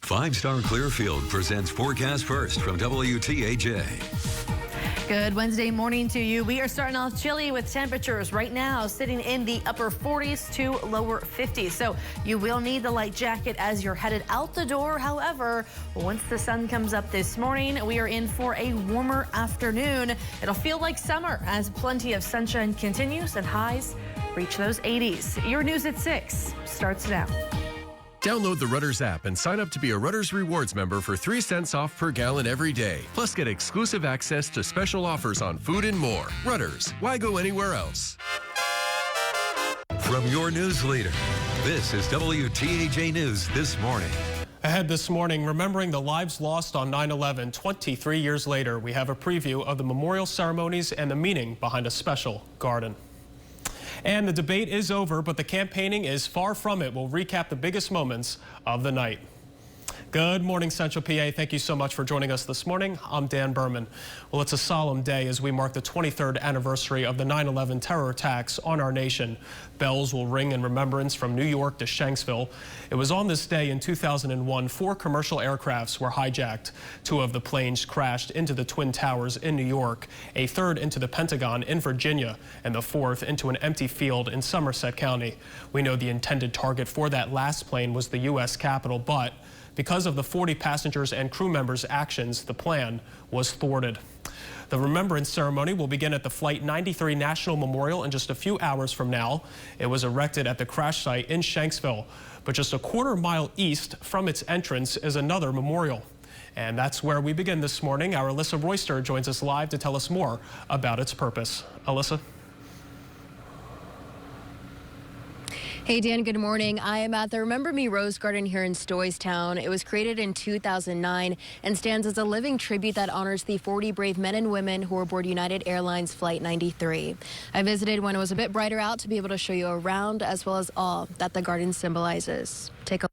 5-Star Clearfield presents Forecast First from WTAJ. Good Wednesday morning to you. We are starting off chilly with temperatures right now sitting in the upper 40s to lower 50s. So you will need the light jacket as you're headed out the door. However, once the sun comes up this morning, we are in for a warmer afternoon. It'll feel like summer as plenty of sunshine continues and highs reach those 80s. Your news at 6 starts now. Download the Rudders app and sign up to be a Rudders Rewards member for 3 cents off per gallon every day. Plus, get exclusive access to special offers on food and more. Rudders, why go anywhere else? From your news leader, this is WTAJ News This Morning. Ahead this morning, remembering the lives lost on 9/11 23 years later, we have a preview of the memorial ceremonies and the meaning behind a special garden. And the debate is over, but the campaigning is far from it. We'll recap the biggest moments of the night. Good morning, Central PA. Thank you so much for joining us this morning. I'm Dan Berman. Well, it's a solemn day as we mark the 23rd anniversary of the 9/11 terror attacks on our nation. Bells will ring in remembrance from New York to Shanksville. It was on this day in 2001, 4 commercial aircrafts were hijacked. 2 of the planes crashed into the Twin Towers in New York, a third into the Pentagon in Virginia, and the 4th into an empty field in Somerset County. We know the intended target for that last plane was the U.S. Capitol, but because of the 40 passengers and crew members' actions, the plan was thwarted. The remembrance ceremony will begin at the Flight 93 National Memorial in just a few hours from now. It was erected at the crash site in Shanksville, but just a quarter-mile east from its entrance is another memorial. And that's where we begin this morning. Our Alyssa Royster joins us live to tell us more about its purpose. Alyssa? Hey Dan, good morning. I am at the Remember Me Rose Garden here in Stoystown. It was created in 2009 and stands as a living tribute that honors the 40 brave men and women who were aboard United Airlines Flight 93. I visited when it was a bit brighter out to be able to show you around as well as all that the garden symbolizes. Take a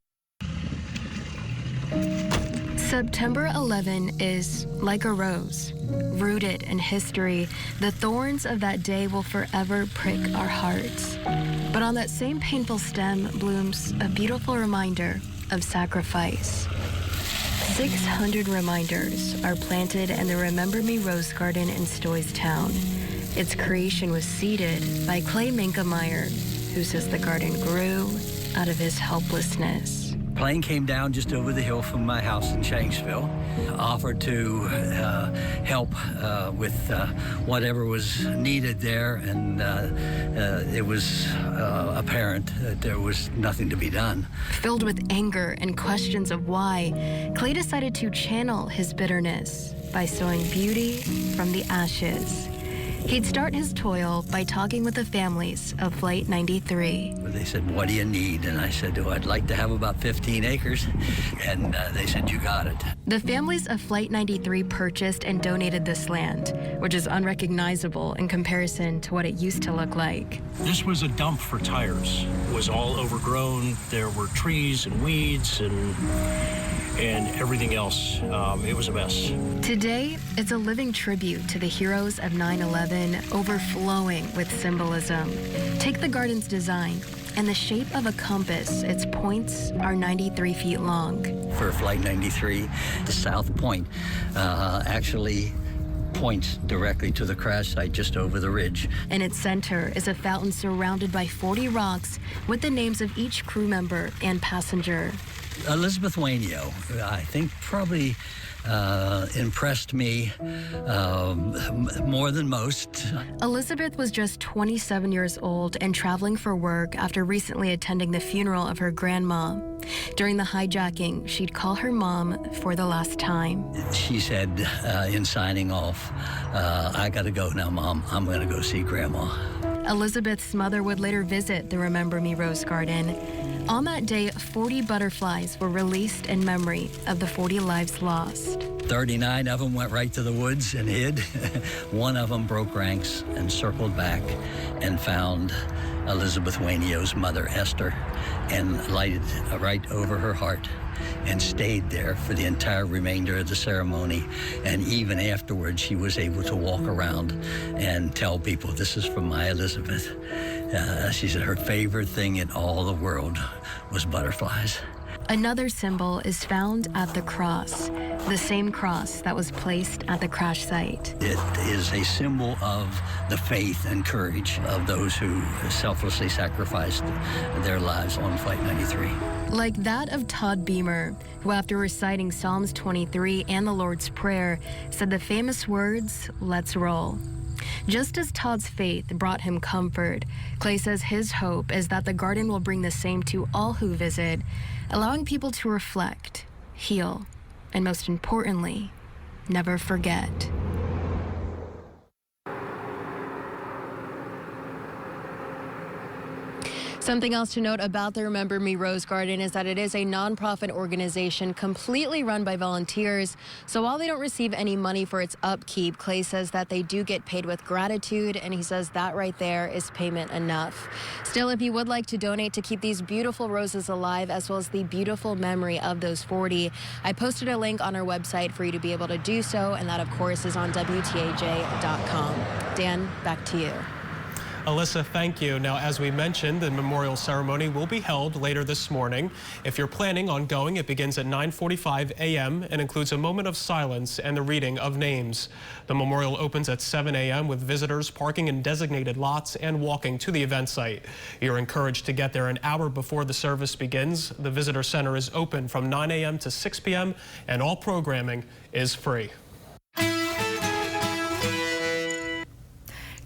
September 11 is like a rose, rooted in history. The thorns of that day will forever prick our hearts. But on that same painful stem blooms a beautiful reminder of sacrifice. 600 reminders are planted in the Remember Me Rose Garden in Stoystown. Its creation was seeded by Clay Minkemeyer, who says the garden grew out of his helplessness. Plane came down just over the hill from my house in Shanksville, offered to help with whatever was needed there, and it was apparent that there was nothing to be done. Filled with anger and questions of why, Clay decided to channel his bitterness by sowing beauty from the ashes. He'd start his toil by talking with the families of Flight 93. They said, "What do you need?" And I said, "Oh, I'd like to have about 15 acres. And they said, "You got it." The families of Flight 93 purchased and donated this land, which is unrecognizable in comparison to what it used to look like. This was a dump for tires. It was all overgrown. There were trees and weeds and everything else. It was a mess. Today, it's a living tribute to the heroes of 9/11, overflowing with symbolism. Take the garden's design. In the shape of a compass, its points are 93 feet long. For Flight 93, the south point actually points directly to the crash site just over the ridge. In its center is a fountain surrounded by 40 rocks with the names of each crew member and passenger. Elizabeth Wainio, I think, probably impressed me more than most. Elizabeth was just 27 years old and traveling for work after recently attending the funeral of her grandma. During the hijacking, she'd call her mom for the last time. She said in signing off, "I gotta go now, Mom. I'm gonna go see Grandma." Elizabeth's mother would later visit the Remember Me Rose Garden. On that day, 40 butterflies were released in memory of the 40 lives lost. 39 of them went right to the woods and hid. One of them broke ranks and circled back and found Elizabeth Wainio's mother, Esther, and lighted right over her heart and stayed there for the entire remainder of the ceremony. And even afterwards, she was able to walk around and tell people, "This is from my Elizabeth." She said her favorite thing in all the world was butterflies. Another symbol is found at the cross, the same cross that was placed at the crash site. It is a symbol of the faith and courage of those who selflessly sacrificed their lives on Flight 93. Like that of Todd Beamer, who after reciting Psalms 23 and the Lord's Prayer, said the famous words, "Let's roll." Just as Todd's faith brought him comfort, Clay says his hope is that the garden will bring the same to all who visit, allowing people to reflect, heal, and most importantly, never forget. Something else to note about the Remember Me Rose Garden is that it is a nonprofit organization completely run by volunteers. So while they don't receive any money for its upkeep, Clay says that they do get paid with gratitude, and he says that right there is payment enough. Still, if you would like to donate to keep these beautiful roses alive, as well as the beautiful memory of those 40, I posted a link on our website for you to be able to do so, and that, of course, is on WTAJ.com. Dan, back to you. Alyssa, thank you. Now, as we mentioned, the memorial ceremony will be held later this morning. If you're planning on going, it begins at 9:45 a.m. and includes a moment of silence and the reading of names. The memorial opens at 7 a.m. with visitors parking in designated lots and walking to the event site. You're encouraged to get there an hour before the service begins. The visitor center is open from 9 a.m. to 6 p.m. and all programming is free.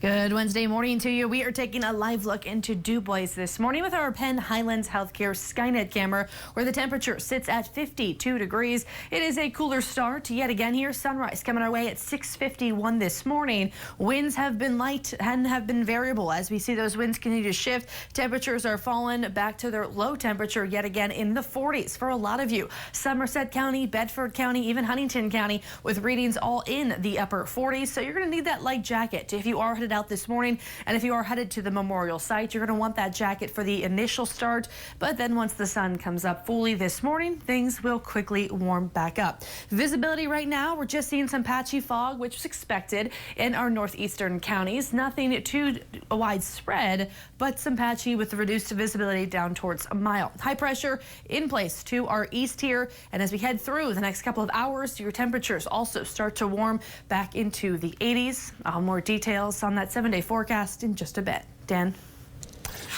Good Wednesday morning to you. We are taking a live look into Du Bois this morning with our Penn Highlands Healthcare Skynet camera, where the temperature sits at 52 degrees. It is a cooler start yet again here. Sunrise coming our way at 6:51 this morning. Winds have been light and have been variable as we see those winds continue to shift. Temperatures are falling back to their low temperature yet again in the 40s for a lot of you. Somerset County, Bedford County, even Huntington County with readings all in the upper 40s. So you're going to need that light jacket if you are headed out this morning, and if you are headed to the memorial site, you're going to want that jacket for the initial start. But then once the sun comes up fully this morning, things will quickly warm back up. Visibility right now, we're just seeing some patchy fog, which was expected in our northeastern counties. Nothing too widespread, but some patchy with the reduced visibility down towards a mile. High pressure in place to our east here, and as we head through the next couple of hours, your temperatures also start to warm back into the 80s. More details on that 7-day forecast in just a bit. Dan?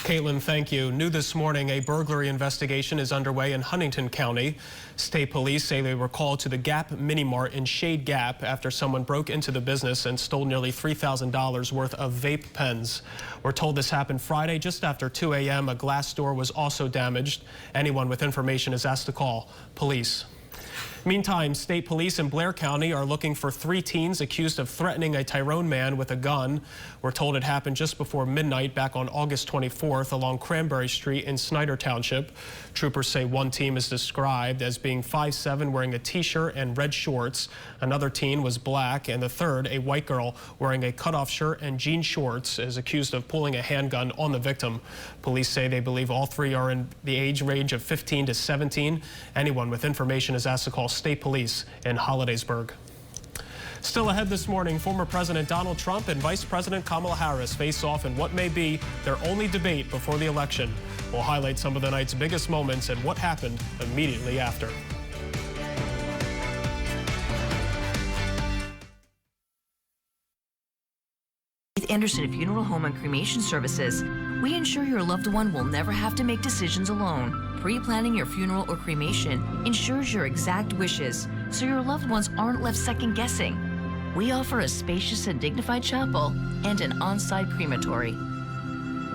Caitlin, thank you. New this morning, a burglary investigation is underway in Huntington County. State police say they were called to the Gap Mini Mart in Shade Gap after someone broke into the business and stole nearly $3,000 worth of vape pens. We're told this happened Friday just after 2 a.m. A glass door was also damaged. Anyone with information is asked to call police. Meantime, state police in Blair County are looking for 3 teens accused of threatening a Tyrone man with a gun. We're told it happened just before midnight back on August 24th along Cranberry Street in Snyder Township. Troopers say one teen is described as being 5'7", wearing a t-shirt and red shorts. Another teen was black, and the third, a white girl wearing a cutoff shirt and jean shorts, is accused of pulling a handgun on the victim. Police say they believe all 3 are in the age range of 15 to 17. Anyone with information is asked to call State Police in Hollidaysburg. Still ahead this morning, former President Donald Trump and Vice President Kamala Harris face off in what may be their only debate before the election. We'll highlight some of the night's biggest moments and what happened immediately after. With Anderson Funeral Home and Cremation Services, we ensure your loved one will never have to make decisions alone. Pre-planning your funeral or cremation ensures your exact wishes, so your loved ones aren't left second-guessing. We offer a spacious and dignified chapel and an on-site crematory.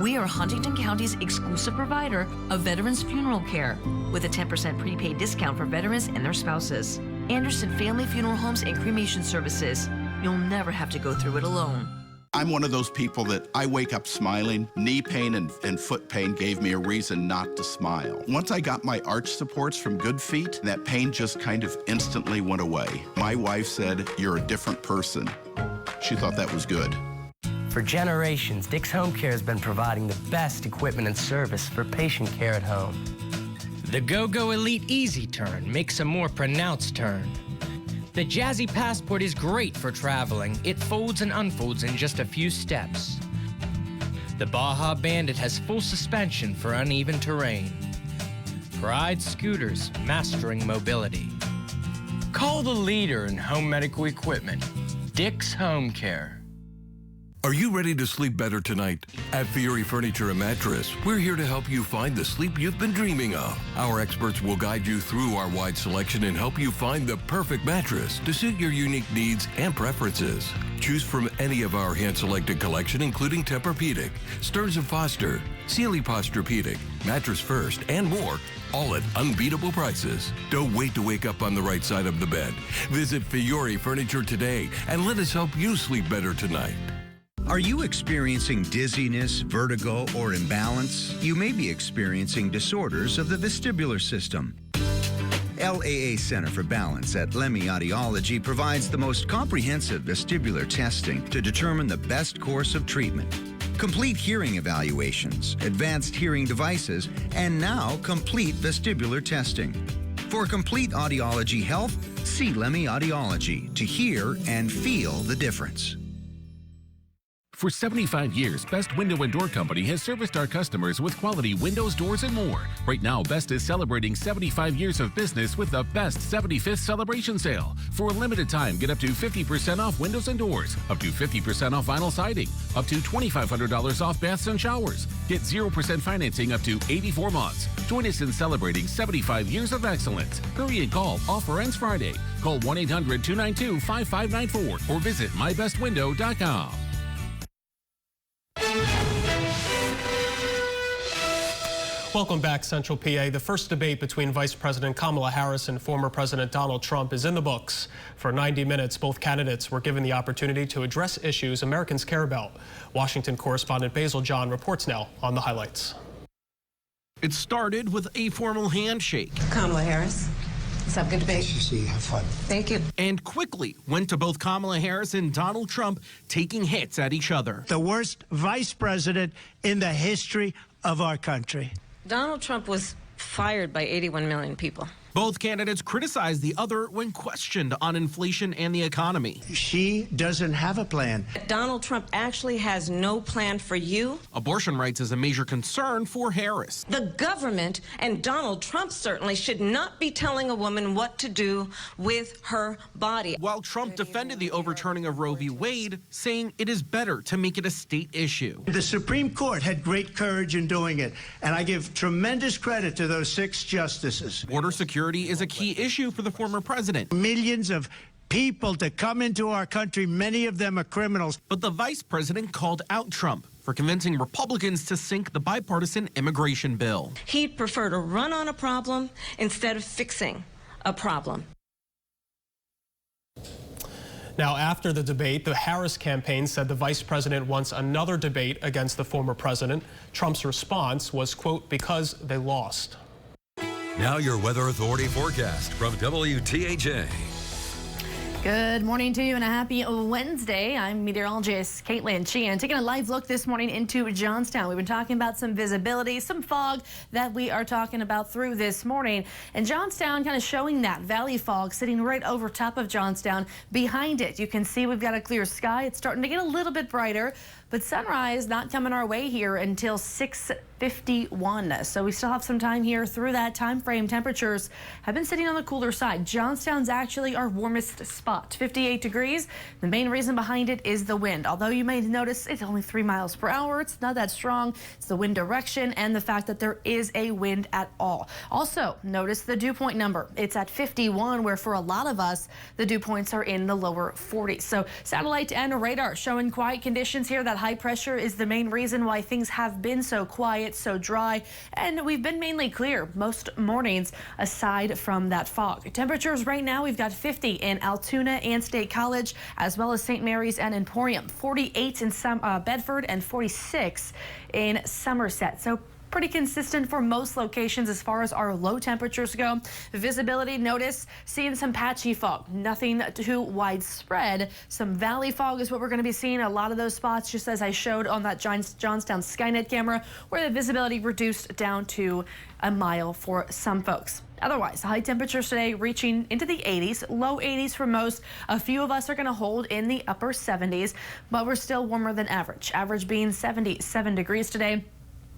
We are Huntington County's exclusive provider of veterans funeral care, with a 10% prepaid discount for veterans and their spouses. Anderson Family Funeral Homes and Cremation Services. You'll never have to go through it alone. I'm one of those people that I wake up smiling. Knee pain and foot pain gave me a reason not to smile. Once I got my arch supports from Good Feet, that pain just kind of instantly went away. My wife said, "You're a different person." She thought that was good. For generations, Dick's Home Care has been providing the best equipment and service for patient care at home. The Go-Go Elite Easy Turn makes a more pronounced turn. The Jazzy Passport is great for traveling. It folds and unfolds in just a few steps. The Baja Bandit has full suspension for uneven terrain. Pride Scooters, mastering mobility. Call the leader in home medical equipment, Dick's Home Care. Are you ready to sleep better tonight? At Fiore Furniture and Mattress, we're here to help you find the sleep you've been dreaming of. Our experts will guide you through our wide selection and help you find the perfect mattress to suit your unique needs and preferences. Choose from any of our hand-selected collection, including Tempur-Pedic, Stearns & Foster, Sealy Posturepedic, Mattress First, and more, all at unbeatable prices. Don't wait to wake up on the right side of the bed. Visit Fiore Furniture today and let us help you sleep better tonight. Are you experiencing dizziness, vertigo, or imbalance? You may be experiencing disorders of the vestibular system. LAA Center for Balance at Lemmy Audiology provides the most comprehensive vestibular testing to determine the best course of treatment. Complete hearing evaluations, advanced hearing devices, and now complete vestibular testing. For complete audiology health, see Lemmy Audiology to hear and feel the difference. For 75 years, Best Window and Door Company has serviced our customers with quality windows, doors, and more. Right now, Best is celebrating 75 years of business with the Best 75th Celebration Sale. For a limited time, get up to 50% off windows and doors, up to 50% off vinyl siding, up to $2,500 off baths and showers. Get 0% financing up to 84 months. Join us in celebrating 75 years of excellence. Hurry and call. Offer ends Friday. Call 1-800-292-5594 or visit mybestwindow.com. Welcome back, Central PA. The first debate between Vice President Kamala Harris and former President Donald Trump is in the books. For 90 minutes, both candidates were given the opportunity to address issues Americans care about. Washington correspondent Basil John reports now on the highlights. It started with a formal handshake. Kamala Harris. Let's have a good debate. Nice to see you. Have fun. Thank you. And quickly went to both Kamala Harris and Donald Trump taking hits at each other. The worst vice president in the history of our country. Donald Trump was fired by 81 million people. Both candidates criticized the other when questioned on inflation and the economy. She doesn't have a plan. Donald Trump actually has no plan for you. Abortion rights is a major concern for Harris. The government and Donald Trump certainly should not be telling a woman what to do with her body. While Trump defended the overturning of Roe v. Wade, saying it is better to make it a state issue. The Supreme Court had great courage in doing it, and I give tremendous credit to those 6 justices. Border security is a key issue for the former president. Millions of people to come into our country, many of them are criminals. But the vice president called out Trump for convincing Republicans to sink the bipartisan immigration bill. He'd prefer to run on a problem instead of fixing a problem. Now, after the debate, the Harris campaign said the vice president wants another debate against the former president. Trump's response was, quote, because they lost. Now your Weather Authority forecast from WTAJ. Good morning to you and a happy Wednesday. I'm meteorologist Caitlin Sheehan taking a live look this morning into Johnstown. We've been talking about some visibility, some fog that we are talking about through this morning. And Johnstown kind of showing that valley fog sitting right over top of Johnstown. Behind it, you can see we've got a clear sky. It's starting to get a little bit brighter, but sunrise not coming our way here until 6:51. So we still have some time here through that time frame. Temperatures have been sitting on the cooler side. Johnstown's actually our warmest spot, 58 degrees. The main reason behind it is the wind. Although you may notice it's only 3 miles per hour, it's not that strong. It's the wind direction and the fact that there is a wind at all. Also, notice the dew point number. It's at 51, where for a lot of us, the dew points are in the lower 40s. So satellite and radar showing quiet conditions here. That high pressure is the main reason why things have been so quiet, so dry, and we've been mainly clear most mornings aside from that fog. Temperatures right now, we've got 50 in Altoona and State College, as well as St. Mary's and Emporium, 48 in Bedford, and 46 in Somerset. So pretty consistent for most locations as far as our low temperatures go. Visibility, notice seeing some patchy fog, nothing too widespread. Some valley fog is what we're going to be seeing. A lot of those spots, just as I showed on that Johnstown Skynet camera, where the visibility reduced down to a mile for some folks. Otherwise, high temperatures today reaching into the 80s, low 80s for most. A few of us are going to hold in the upper 70s, but we're still warmer than average. Average being 77 degrees today.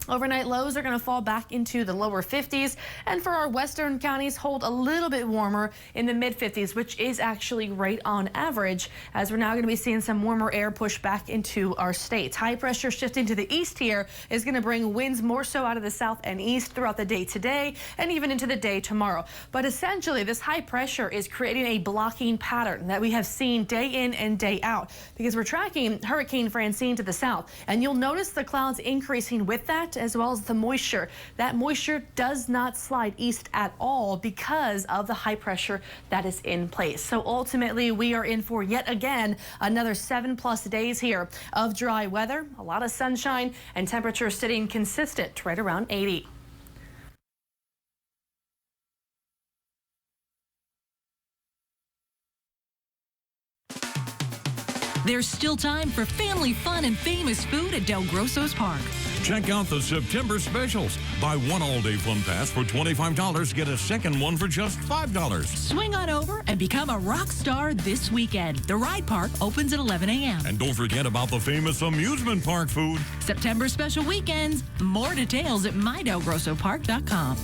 Overnight lows are going to fall back into the lower 50s, and for our western counties, hold a little bit warmer in the mid 50s, which is actually right on average, as we're now going to be seeing some warmer air push back into our states. High pressure shifting to the east here is going to bring winds more so out of the south and east throughout the day today and even into the day tomorrow. But essentially, this high pressure is creating a blocking pattern that we have seen day in and day out, because we're tracking Hurricane Francine to the south, and you'll notice the clouds increasing with that, as well as the moisture. That moisture does not slide east at all because of the high pressure that is in place. So ultimately, we are in for yet again another 7+ days here of dry weather, a lot of sunshine, and temperatures sitting consistent right around 80. There's still time for family fun and famous food at Del Grosso's Park. Check out the September specials. Buy one all-day fun pass for $25. Get a second one for just $5. Swing on over and become a rock star this weekend. The Ride Park opens at 11 a.m. And don't forget about the famous amusement park food. September special weekends. More details at mydelgrossopark.com.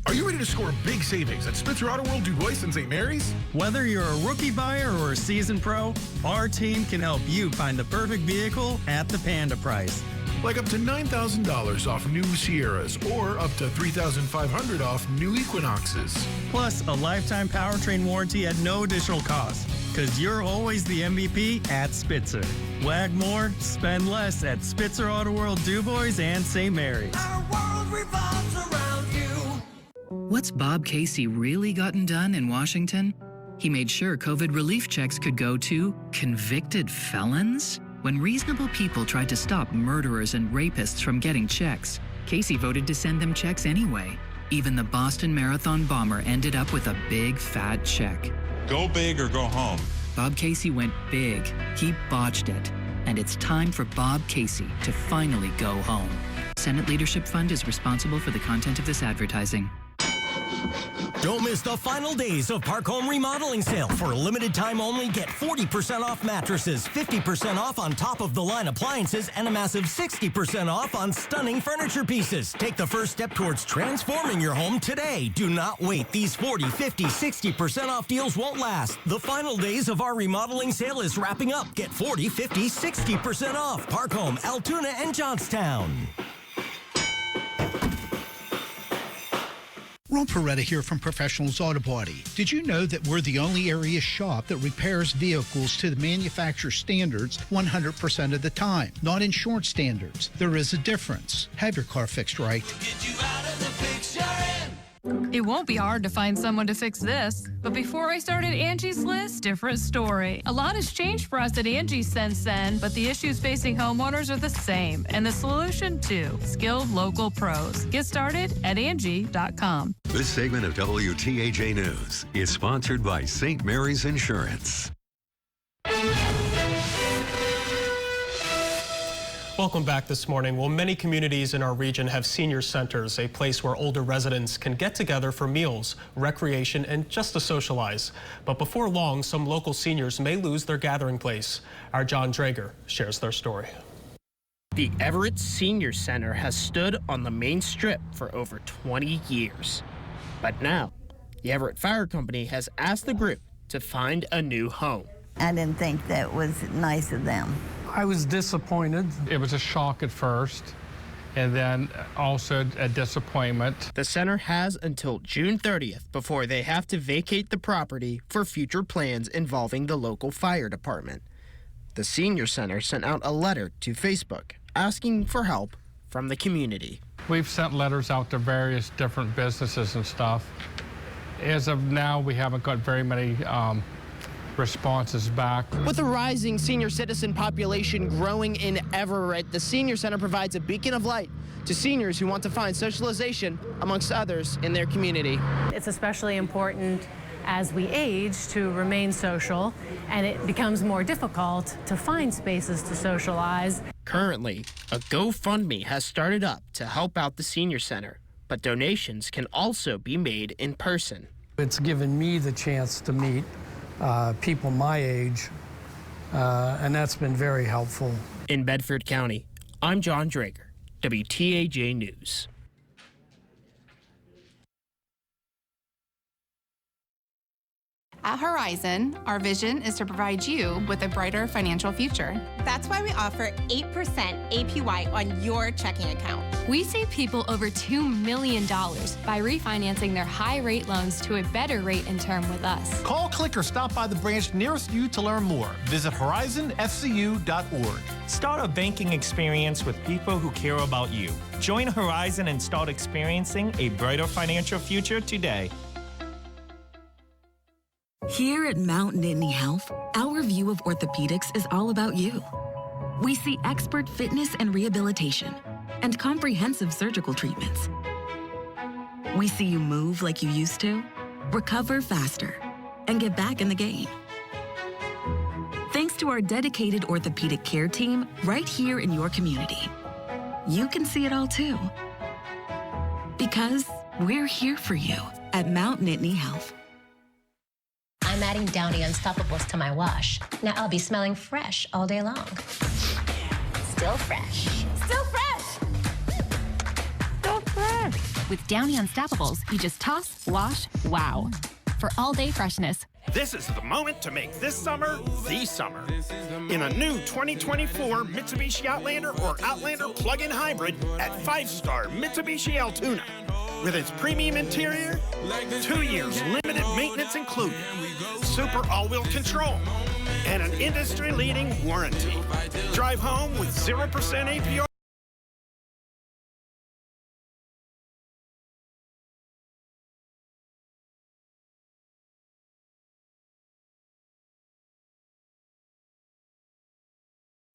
Are you ready to score big savings at Spitzer Auto World, Du Bois, and St. Mary's? Whether you're a rookie buyer or a seasoned pro, our team can help you find the perfect vehicle at the Panda price. Like up to $9,000 off new Sierras or up to $3,500 off new Equinoxes. Plus, a lifetime powertrain warranty at no additional cost. Because you're always the MVP at Spitzer. Wag more, spend less at Spitzer Auto World, Du Bois, and St. Mary's. Our world revolves around you. What's Bob Casey really gotten done in Washington? He made sure COVID relief checks could go to convicted felons. When reasonable people tried to stop murderers and rapists from getting checks, Casey voted to send them checks anyway. Even the Boston Marathon bomber ended up with a big, fat check. Go big or go home. Bob Casey went big. He botched it. And it's time for Bob Casey to finally go home. Senate Leadership Fund is responsible for the content of this advertising. Don't miss the final days of Park Home Remodeling Sale. For a limited time only, get 40% off mattresses, 50% off on top-of-the-line appliances, and a massive 60% off on stunning furniture pieces. Take the first step towards transforming your home today. Do not wait. These 40, 50, 60% off deals won't last. The final days of our remodeling sale is wrapping up. Get 40, 50, 60% off. Park Home, Altoona, and Johnstown. Ron Peretta here from Professionals Auto Body. Did you know that we're the only area shop that repairs vehicles to the manufacturer standards 100% of the time, not insurance standards? There is a difference. Have your car fixed right. It won't be hard to find someone to fix this. But before I started Angie's List, different story. A lot has changed for us at Angie since then, but the issues facing homeowners are the same. And the solution, too. Skilled local pros. Get started at Angie.com. This segment of WTAJ News is sponsored by St. Mary's Insurance. Welcome back this morning. Well, many communities in our region have senior centers, a place where older residents can get together for meals, recreation, and just to socialize. But before long, some local seniors may lose their gathering place. Our John Drager shares their story. The Everett Senior Center has stood on the main strip for over 20 years. But now, the Everett Fire Company has asked the group to find a new home. I didn't think that was nice of them. I was disappointed. It was a shock at first, and then also a disappointment. The center has until June 30th before they have to vacate the property for future plans involving the local fire department. The senior center sent out a letter to Facebook asking for help from the community. We've sent letters out to various different businesses and stuff. As of now, we haven't got very many responses back. With a rising senior citizen population growing in Everett, the Senior Center provides a beacon of light to seniors who want to find socialization amongst others in their community. It's especially important as we age to remain social, and it becomes more difficult to find spaces to socialize. Currently, a GoFundMe has started up to help out the Senior Center, but donations can also be made in person. It's given me the chance to meet people my age and that's been very helpful. In Bedford County, I'm John Drager, WTAJ News. At Horizon, our vision is to provide you with a brighter financial future. That's why we offer 8% APY on your checking account. We save people over $2 million by refinancing their high-rate loans to a better rate and term with us. Call, click, or stop by the branch nearest you to learn more. Visit horizonfcu.org. Start a banking experience with people who care about you. Join Horizon and start experiencing a brighter financial future today. Here at Mount Nittany Health, our view of orthopedics is all about you. We see expert fitness and rehabilitation and comprehensive surgical treatments. We see you move like you used to, recover faster, and get back in the game. Thanks to our dedicated orthopedic care team right here in your community, you can see it all too. Because we're here for you at Mount Nittany Health. I'm adding Downy Unstoppables to my wash. Now I'll be smelling fresh all day long. Still fresh. Still fresh! So fresh! With Downy Unstoppables, you just toss, wash, wow. For all-day freshness. This is the moment to make this summer the summer. In a new 2024 Mitsubishi Outlander or Outlander plug-in hybrid at 5-star Mitsubishi Altoona. With its premium interior, 2 years limited maintenance included, super all-wheel control, and an industry-leading warranty. Drive home with 0% APR.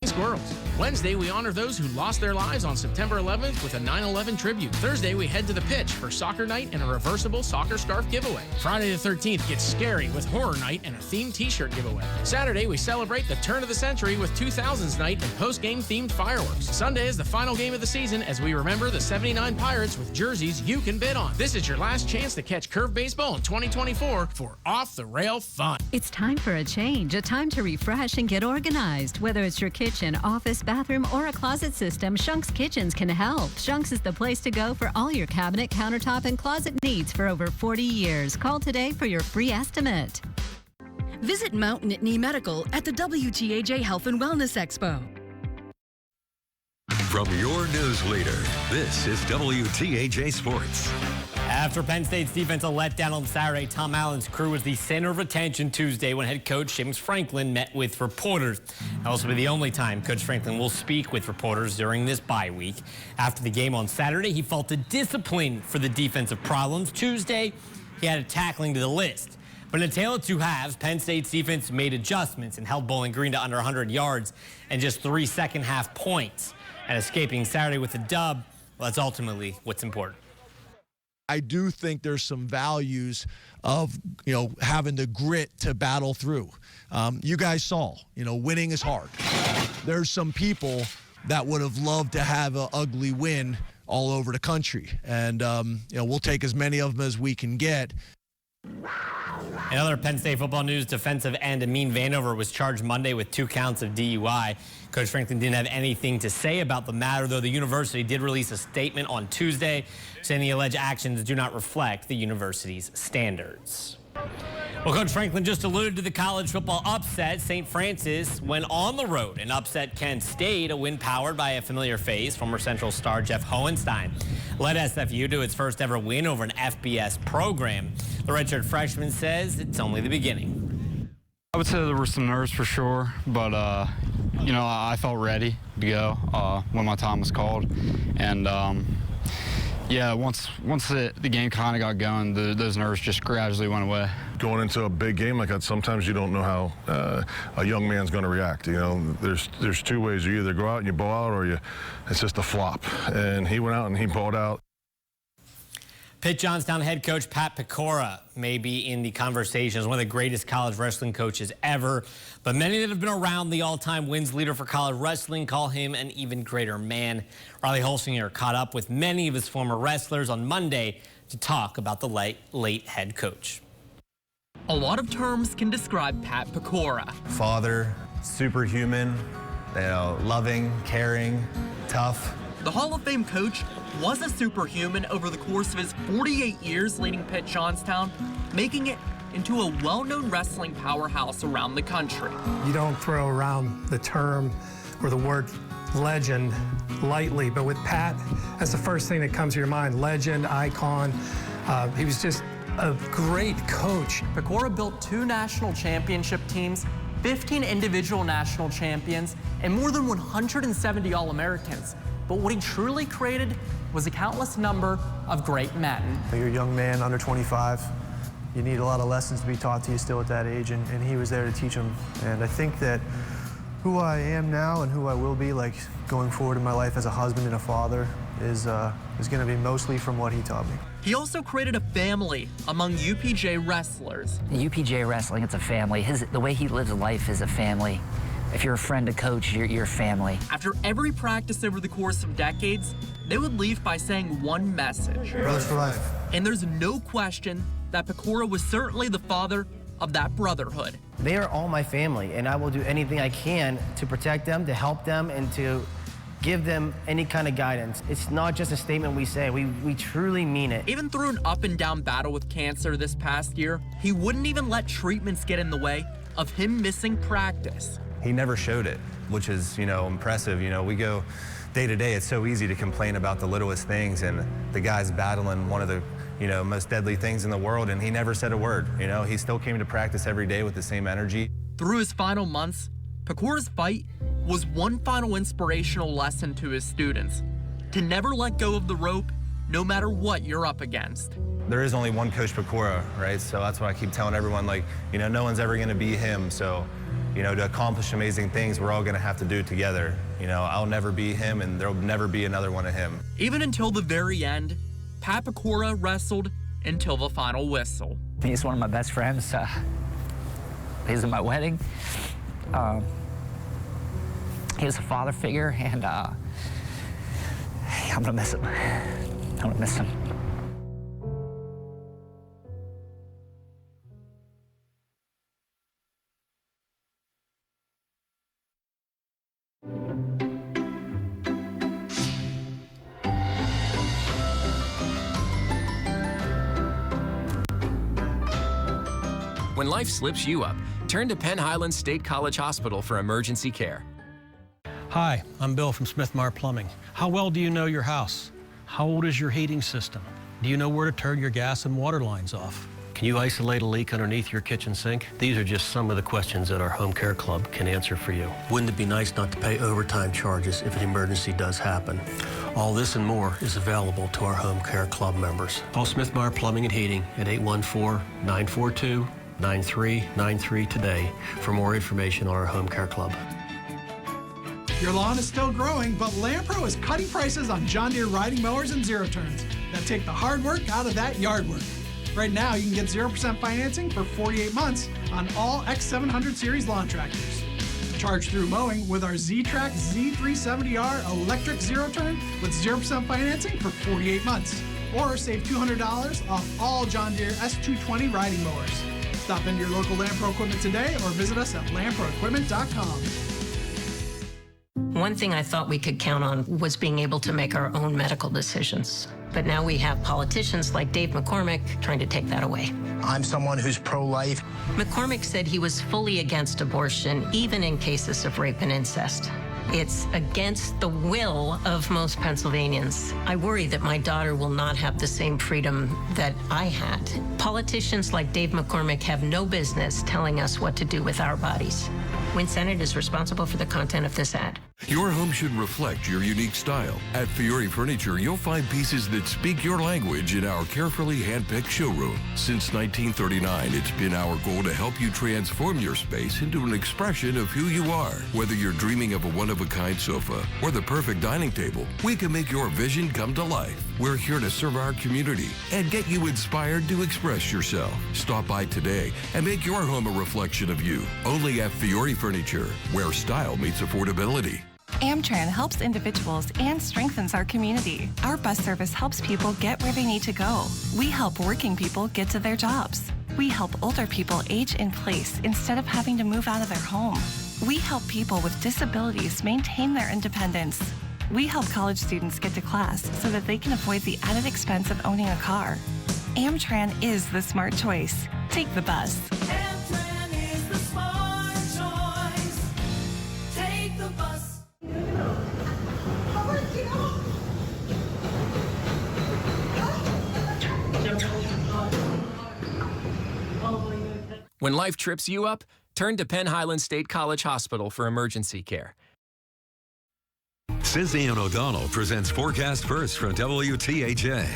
Squirrels. Wednesday, we honor those who lost their lives on September 11th with a 9/11 tribute. Thursday, we head to the pitch for soccer night and a reversible soccer scarf giveaway. Friday the 13th gets scary with horror night and a themed t-shirt giveaway. Saturday, we celebrate the turn of the century with 2000s night and post-game themed fireworks. Sunday is the final game of the season as we remember the 79 Pirates with jerseys you can bid on. This is your last chance to catch curved baseball in 2024 for off-the-rail fun. It's time for a change, a time to refresh and get organized. Whether it's your kitchen, office, bathroom, or a closet system, Shunk's Kitchens can help. Shunk's is the place to go for all your cabinet, countertop, and closet needs for over 40 years. Call today for your free estimate. Visit Mount Nittany Medical at the WTAJ Health and Wellness Expo. From your news leader, this is WTAJ Sports. After Penn State's defensive letdown on Saturday, Tom Allen's crew was the center of attention Tuesday when head coach James Franklin met with reporters. That'll also be the only time Coach Franklin will speak with reporters during this bye week. After the game on Saturday, he faulted discipline for the defensive problems. Tuesday, he added tackling to the list. But in a tale of two halves, Penn State's defense made adjustments and held Bowling Green to under 100 yards and just 3 second-half points. And escaping Saturday with a dub, well, that's ultimately what's important. I do think there's some values of, having the grit to battle through. You guys saw, winning is hard. There's some people that would have loved to have an ugly win all over the country. And, we'll take as many of them as we can get. In other Penn State football news, defensive end Amin Vanover was charged Monday with 2 counts of DUI. Coach Franklin didn't have anything to say about the matter, though the university did release a statement on Tuesday saying the alleged actions do not reflect the university's standards. Well, Coach Franklin just alluded to the college football upset. St. Francis went on the road and upset Kent State, a win powered by a familiar face, former Central star Jeff Hohenstein. Led SFU to its first ever win over an FBS program. The redshirt freshman says it's only the beginning. I would say there were some nerves for sure, but, I felt ready to go when my time was called. And, once the game kind of got going, those nerves just gradually went away. Going into a big game like that, sometimes you don't know how a young man's going to react. There's 2 ways. You either go out and you ball out, or it's just a flop. And he went out and he balled out. Pitt Johnstown head coach Pat Pecora may be in the conversation as one of the greatest college wrestling coaches ever, but many that have been around the all-time wins leader for college wrestling call him an even greater man. Riley Holsinger caught up with many of his former wrestlers on Monday to talk about the late head coach. A lot of terms can describe Pat Pecora. Father, superhuman, loving, caring, tough. The Hall of Fame coach was a superhuman over the course of his 48 years leading Pitt Johnstown, making it into a well-known wrestling powerhouse around the country. You don't throw around the term or the word legend lightly, but with Pat, that's the first thing that comes to your mind. Legend, icon. He was just a great coach. Pecora built 2 national championship teams, 15 individual national champions, and more than 170 All-Americans. But what he truly created was a countless number of great men. You're a young man, under 25. You need a lot of lessons to be taught to you still at that age, and he was there to teach them. And I think that who I am now and who I will be, like going forward in my life as a husband and a father, is going to be mostly from what he taught me. He also created a family among UPJ wrestlers. UPJ wrestling, it's a family. The way he lives life is a family. If you're a friend to coach, you're family. After every practice over the course of decades, they would leave by saying one message. Brothers for life. And there's no question that Pecora was certainly the father of that brotherhood. They are all my family, and I will do anything I can to protect them, to help them, and to give them any kind of guidance. It's not just a statement we say, we truly mean it. Even through an up and down battle with cancer this past year, he wouldn't even let treatments get in the way of him missing practice. He never showed it, which is, impressive. We go day to day, it's so easy to complain about the littlest things, and the guy's battling one of the most deadly things in the world, and he never said a word. He still came to practice every day with the same energy. Through his final months, Pecora's fight was one final inspirational lesson to his students: to never let go of the rope, no matter what you're up against. There is only one Coach Pecora, right? So that's why I keep telling everyone, no one's ever gonna be him. So, to accomplish amazing things, we're all gonna have to do it together. I'll never be him, and there'll never be another one of him. Even until the very end, Pat Pecora wrestled until the final whistle. He's one of my best friends. He's at my wedding. He was a father figure, and I'm gonna miss him. I'm gonna miss him. When life slips you up, turn to Penn Highlands State College Hospital for emergency care. Hi, I'm Bill from Smith-Meyer Plumbing. How well do you know your house? How old is your heating system? Do you know where to turn your gas and water lines off? Can you isolate a leak underneath your kitchen sink? These are just some of the questions that our Home Care Club can answer for you. Wouldn't it be nice not to pay overtime charges if an emergency does happen? All this and more is available to our Home Care Club members. Call Smith-Meyer Plumbing and Heating at 814-942-9393 today for more information on our Home Care Club. Your lawn is still growing, but Lampro is cutting prices on John Deere riding mowers and zero turns that take the hard work out of that yard work. Right now, you can get 0% financing for 48 months on all X700 series lawn tractors. Charge through mowing with our Z-Track Z370R electric zero turn with 0% financing for 48 months. Or save $200 off all John Deere S220 riding mowers. Stop into your local Lampro Equipment today or visit us at lamproequipment.com. One thing I thought we could count on was being able to make our own medical decisions. But now we have politicians like Dave McCormick trying to take that away. I'm someone who's pro-life. McCormick said he was fully against abortion, even in cases of rape and incest. It's against the will of most Pennsylvanians. I worry that my daughter will not have the same freedom that I had. Politicians like Dave McCormick have no business telling us what to do with our bodies. Win Senate is responsible for the content of this ad. Your home should reflect your unique style. At Fiore Furniture, you'll find pieces that speak your language in our carefully handpicked showroom. Since 1939, it's been our goal to help you transform your space into an expression of who you are. Whether you're dreaming of a one-of-a-kind sofa or the perfect dining table, we can make your vision come to life. We're here to serve our community and get you inspired to express yourself. Stop by today and make your home a reflection of you. Only at Fiore Furniture, where style meets affordability. Amtran helps individuals and strengthens our community. Our bus service helps people get where they need to go. We help working people get to their jobs. We help older people age in place instead of having to move out of their home. We help people with disabilities maintain their independence. We help college students get to class so that they can avoid the added expense of owning a car. Amtran is the smart choice. Take the bus. Amtran is the smart choice. Take the bus. When life trips you up, turn to Penn Highland State College Hospital for emergency care. Cizzy and O'Donnell presents Forecast First from WTAJ.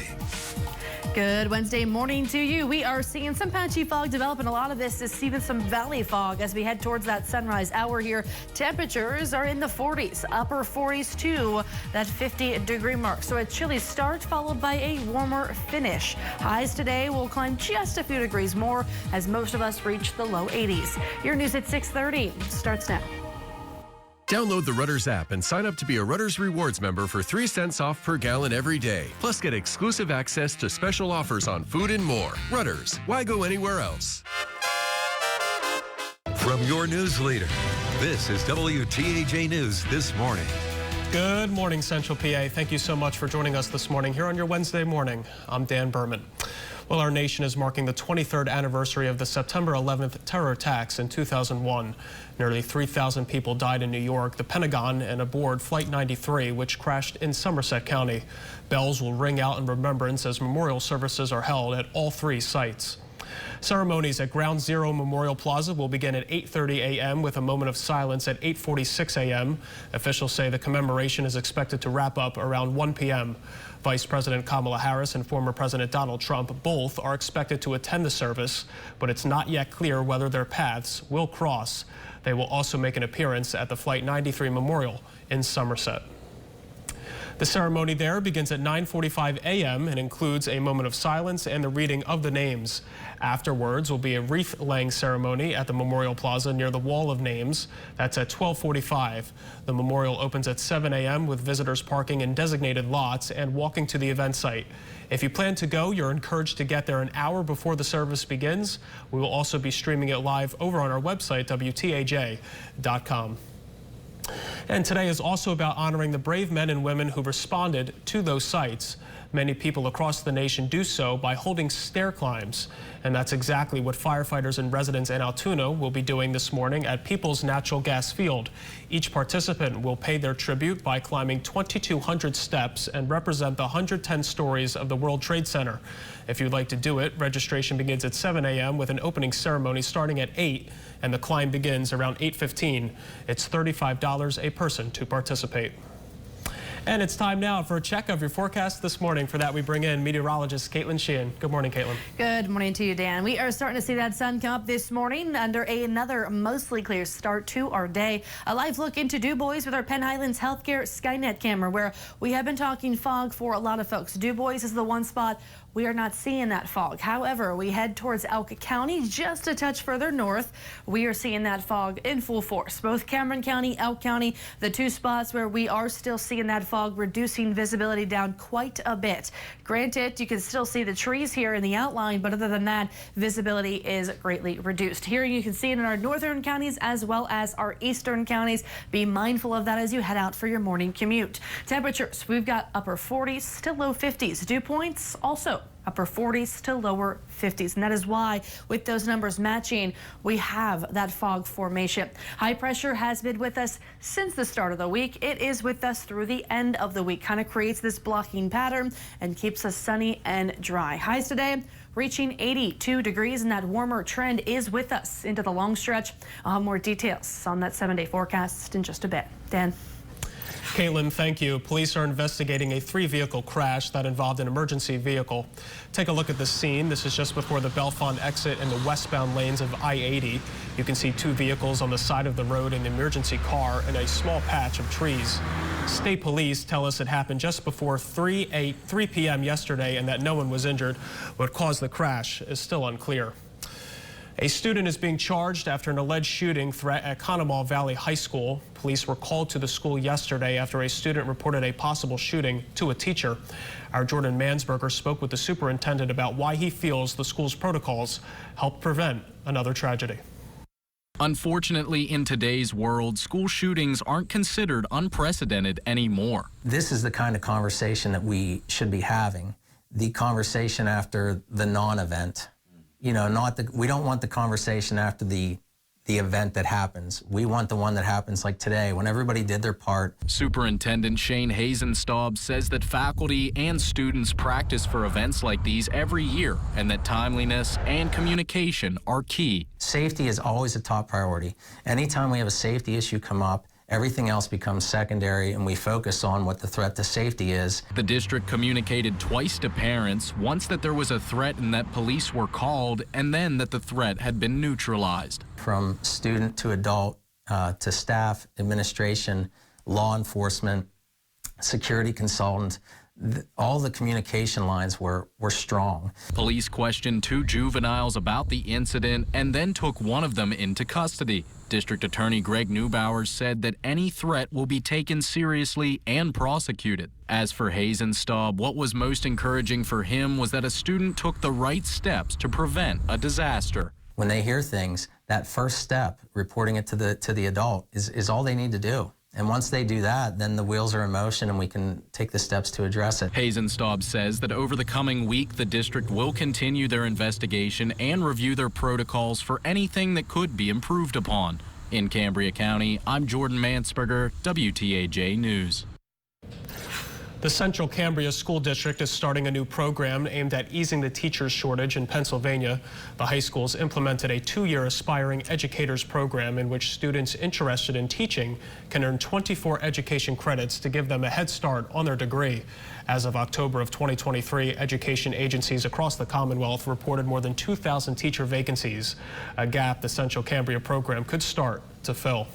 Good Wednesday morning to you. We are seeing some patchy fog develop, and a lot of this is even some valley fog as we head towards that sunrise hour here. Temperatures are in the 40s, upper 40s to that 50-degree mark. So a chilly start followed by a warmer finish. Highs today will climb just a few degrees more as most of us reach the low 80s. Your news at 6:30 starts now. Download the Rudders app and sign up to be a Rudders Rewards member for 3 cents off per gallon every day. Plus, get exclusive access to special offers on food and more. Rudders, why go anywhere else? From your news leader, this is WTAJ News This Morning. Good morning, Central PA. Thank you so much for joining us this morning here on your Wednesday morning. I'm Dan Berman. Well, our nation is marking the 23rd anniversary of the September 11th terror attacks in 2001. Nearly 3,000 people died in New York, the Pentagon, and aboard Flight 93, which crashed in Somerset County. Bells will ring out in remembrance as memorial services are held at all 3 sites. Ceremonies at Ground Zero Memorial Plaza will begin at 8:30 a.m. with a moment of silence at 8:46 a.m. Officials say the commemoration is expected to wrap up around 1 p.m. Vice President Kamala Harris and former President Donald Trump both are expected to attend the service, but it's not yet clear whether their paths will cross. They will also make an appearance at the Flight 93 Memorial in Somerset. The ceremony there begins at 9:45 a.m. and includes a moment of silence and the reading of the names. Afterwards will be a wreath-laying ceremony at the Memorial Plaza near the Wall of Names. That's at 12:45. The memorial opens at 7 a.m. with visitors parking in designated lots and walking to the event site. If you plan to go, you're encouraged to get there an hour before the service begins. We will also be streaming it live over on our website, WTAJ.com. And today is also about honoring the brave men and women who responded to those sites. Many people across the nation do so by holding stair climbs. And that's exactly what firefighters and residents in Altoona will be doing this morning at Peoples Natural Gas Field. Each participant will pay their tribute by climbing 2,200 steps and represent the 110 stories of the World Trade Center. If you'd like to do it, registration begins at 7 a.m. with an opening ceremony starting at 8, and the climb begins around 8:15. It's $35 a person to participate. And it's time now for a check of your forecast this morning. For that, we bring in meteorologist Caitlin Sheehan. Good morning, Caitlin. Good morning to you, Dan. We are starting to see that sun come up this morning under another mostly clear start to our day. A live look into Du Bois with our Penn Highlands Healthcare Skynet camera, where we have been talking fog for a lot of folks. Du Bois is the one spot we are not seeing that fog. However, we head towards Elk County, just a touch further north. We are seeing that fog in full force. Both Cameron County, Elk County, the 2 spots where we are still seeing that fog, reducing visibility down quite a bit. Granted, you can still see the trees here in the outline, but other than that, visibility is greatly reduced. Here you can see it in our northern counties as well as our eastern counties. Be mindful of that as you head out for your morning commute. Temperatures, we've got upper 40s to low 50s. Dew points also upper 40s to lower 50s. And that is why, with those numbers matching, we have that fog formation. High pressure has been with us since the start of the week. It is with us through the end of the week. Kind of creates this blocking pattern and keeps us sunny and dry. Highs today reaching 82 degrees, and that warmer trend is with us into the long stretch. I'll have more details on that 7-day forecast in just a bit. Dan. Caitlin, thank you. Police are investigating a 3-vehicle crash that involved an emergency vehicle. Take a look at the scene. This is just before the Bellefonte exit in the westbound lanes of I-80. You can see 2 vehicles on the side of the road, an emergency car, and a small patch of trees. State police tell us it happened just before 3 p.m. yesterday and that no one was injured. What caused the crash is still unclear. A student is being charged after an alleged shooting threat at Conemaugh Valley High School. Police were called to the school yesterday after a student reported a possible shooting to a teacher. Our Jordan Mansberger spoke with the superintendent about why he feels the school's protocols help prevent another tragedy. Unfortunately, in today's world, school shootings aren't considered unprecedented anymore. This is the kind of conversation that we should be having. The conversation after the non-event. You know, we don't want the conversation after the event that happens. We want the one that happens like today, when everybody did their part. Superintendent Shane Hazenstaub says that faculty and students practice for events like these every year, and that timeliness and communication are key. Safety is always a top priority. Anytime we have a safety issue come up, everything else becomes secondary, and we focus on what the threat to safety is. The district communicated twice to parents, once that there was a threat and that police were called, and then that the threat had been neutralized. From student to adult, to staff, administration, law enforcement, security consultant, all the communication lines were strong. Police questioned 2 juveniles about the incident and then took one of them into custody. District Attorney Greg Neubauer said that any threat will be taken seriously and prosecuted. As for Hazenstaub, what was most encouraging for him was that a student took the right steps to prevent a disaster. When they hear things, that first step, reporting it to the adult, is all they need to do. And once they do that, then the wheels are in motion and we can take the steps to address it. Hazenstaub says that over the coming week, the district will continue their investigation and review their protocols for anything that could be improved upon. In Cambria County, I'm Jordan Mansberger, WTAJ News. The Central Cambria School District is starting a new program aimed at easing the teachers shortage in Pennsylvania. The high schools implemented a 2-year Aspiring Educators program in which students interested in teaching can earn 24 education credits to give them a head start on their degree. As of October of 2023, education agencies across the Commonwealth reported more than 2,000 teacher vacancies, a gap the Central Cambria program could start to fill.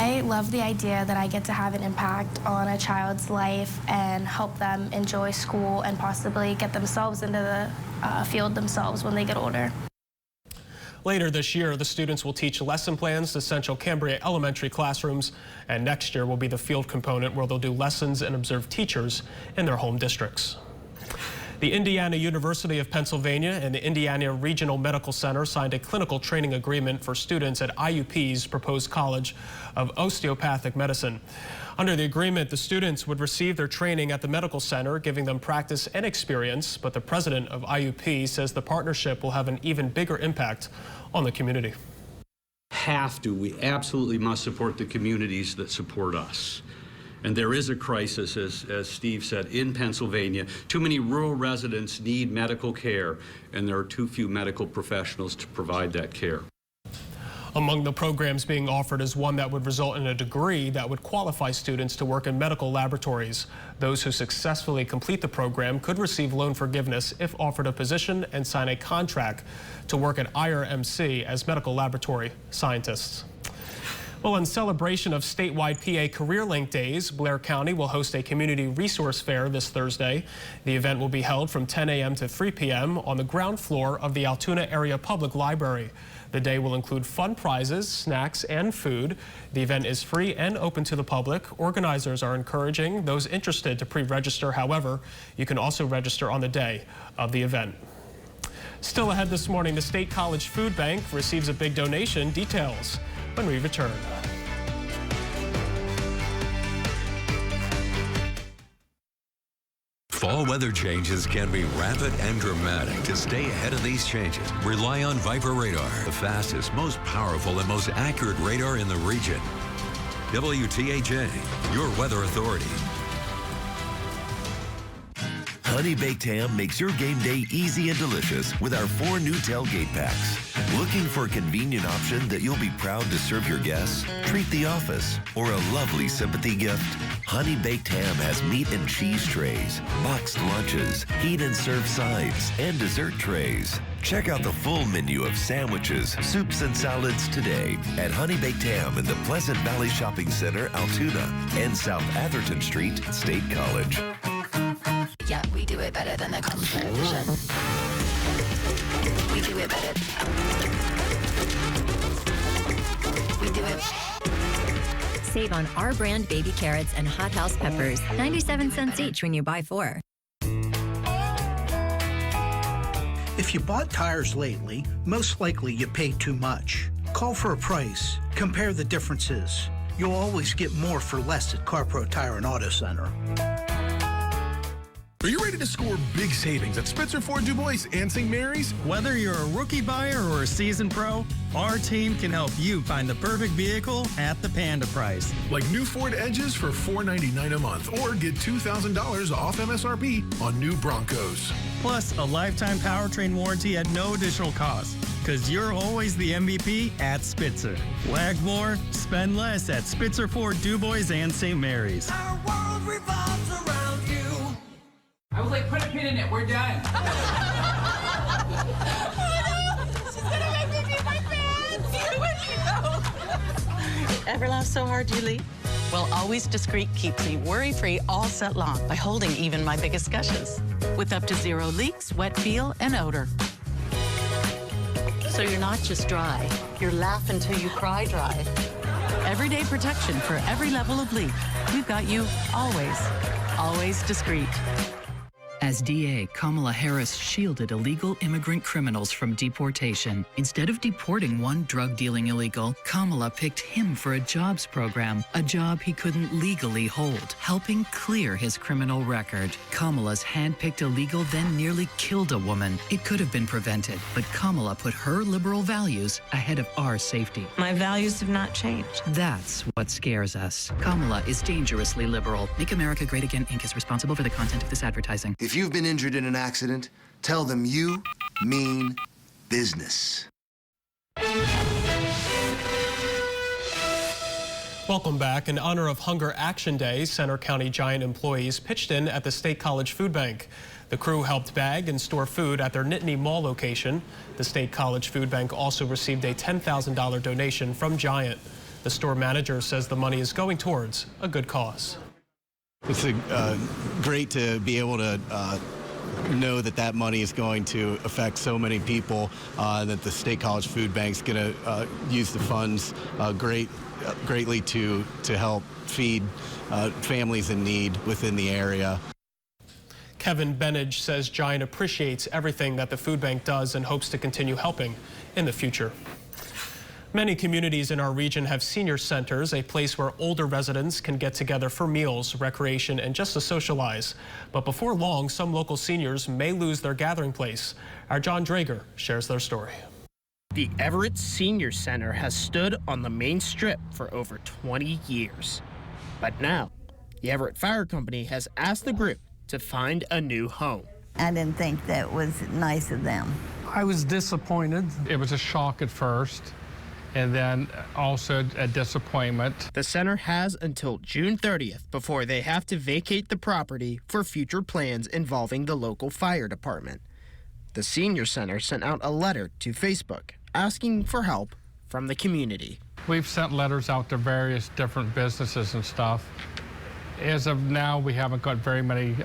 I love the idea that I get to have an impact on a child's life and help them enjoy school and possibly get themselves into the field themselves when they get older. Later this year, the students will teach lesson plans to Central Cambria elementary classrooms, and next year will be the field component where they'll do lessons and observe teachers in their home districts. The Indiana University of Pennsylvania and the Indiana Regional Medical Center signed a clinical training agreement for students at IUP's proposed College of Osteopathic Medicine. Under the agreement, the students would receive their training at the medical center, giving them practice and experience, but the president of IUP says the partnership will have an even bigger impact on the community. We absolutely must support the communities that support us. And there is a crisis, as Steve said, in Pennsylvania. Too many rural residents need medical care, and there are too few medical professionals to provide that care. Among the programs being offered is one that would result in a degree that would qualify students to work in medical laboratories. Those who successfully complete the program could receive loan forgiveness if offered a position and sign a contract to work at IRMC as medical laboratory scientists. Well, in celebration of statewide PA Career Link Days, Blair County will host a community resource fair this Thursday. The event will be held from 10 a.m. to 3 p.m. on the ground floor of the Altoona Area Public Library. The day will include fun prizes, snacks, and food. The event is free and open to the public. Organizers are encouraging those interested to pre-register. However, you can also register on the day of the event. Still ahead this morning, the State College Food Bank receives a big donation. Details when we return. Fall weather changes can be rapid and dramatic. To stay ahead of these changes, rely on Viper Radar, the fastest, most powerful, and most accurate radar in the region. WTAJ, your weather authority. Honey Baked Ham makes your game day easy and delicious with our 4 new tailgate packs. Looking for a convenient option that you'll be proud to serve your guests, treat the office, or a lovely sympathy gift? Honey Baked Ham has meat and cheese trays, boxed lunches, heat and serve sides, and dessert trays. Check out the full menu of sandwiches, soups, and salads today at Honey Baked Ham in the Pleasant Valley Shopping Center, Altoona, and South Atherton Street, State College. Yeah, we do it better than the competition. We do it better. We do it. Save on our brand baby carrots and hot house peppers, 97 cents each when you buy 4. If you bought tires lately, most likely you paid too much. Call for a price. Compare the differences. You'll always get more for less at CarPro Tire and Auto Center. Are you ready to score big savings at Spitzer Ford Du Bois and St. Mary's? Whether you're a rookie buyer or a seasoned pro, our team can help you find the perfect vehicle at the Panda price. Like new Ford Edges for $499 a month, or get $2,000 off MSRP on new Broncos. Plus, a lifetime powertrain warranty at no additional cost, because you're always the MVP at Spitzer. Wag more, spend less at Spitzer Ford Du Bois and St. Mary's. Our world revolves around you. I was like, put a pin in it, we're done. She's gonna make me beat my pants. Ever laugh so hard you leave? Well, Always Discreet keeps me worry-free all set long by holding even my biggest gushes. With up to 0 leaks, wet feel, and odor. So you're not just dry, you're laugh until you cry dry. Everyday protection for every level of leak. We've got you always. Always Discreet. As DA, Kamala Harris shielded illegal immigrant criminals from deportation. Instead of deporting one drug-dealing illegal, Kamala picked him for a jobs program, a job he couldn't legally hold, helping clear his criminal record. Kamala's hand-picked illegal then nearly killed a woman. It could have been prevented, but Kamala put her liberal values ahead of our safety. My values have not changed. That's what scares us. Kamala is dangerously liberal. Make America Great Again, Inc. is responsible for the content of this advertising. If you've been injured in an accident, tell them you mean business. Welcome back. In honor of Hunger Action Day, Center County Giant employees pitched in at the State College Food Bank. The crew helped bag and store food at their Nittany Mall location. The State College Food Bank also received a $10,000 donation from Giant. The store manager says the money is going towards a good cause. It's great to be able to know that that money is going to affect so many people, that the State College Food Bank's going to use the funds greatly to help feed families in need within the area. Kevin Benage says Giant appreciates everything that the food bank does and hopes to continue helping in the future. Many communities in our region have senior centers, a place where older residents can get together for meals, recreation, and just to socialize. But before long, some local seniors may lose their gathering place. Our John Drager shares their story. The Everett Senior Center has stood on the main strip for over 20 years. But now, the Everett Fire Company has asked the group to find a new home. I didn't think that was nice of them. I was disappointed. It was a shock at first, and then also a disappointment. The center has until June 30th before they have to vacate the property for future plans involving the local fire department. The senior center sent out a letter to Facebook asking for help from the community. We've sent letters out to various different businesses and stuff. As of now, we haven't got very many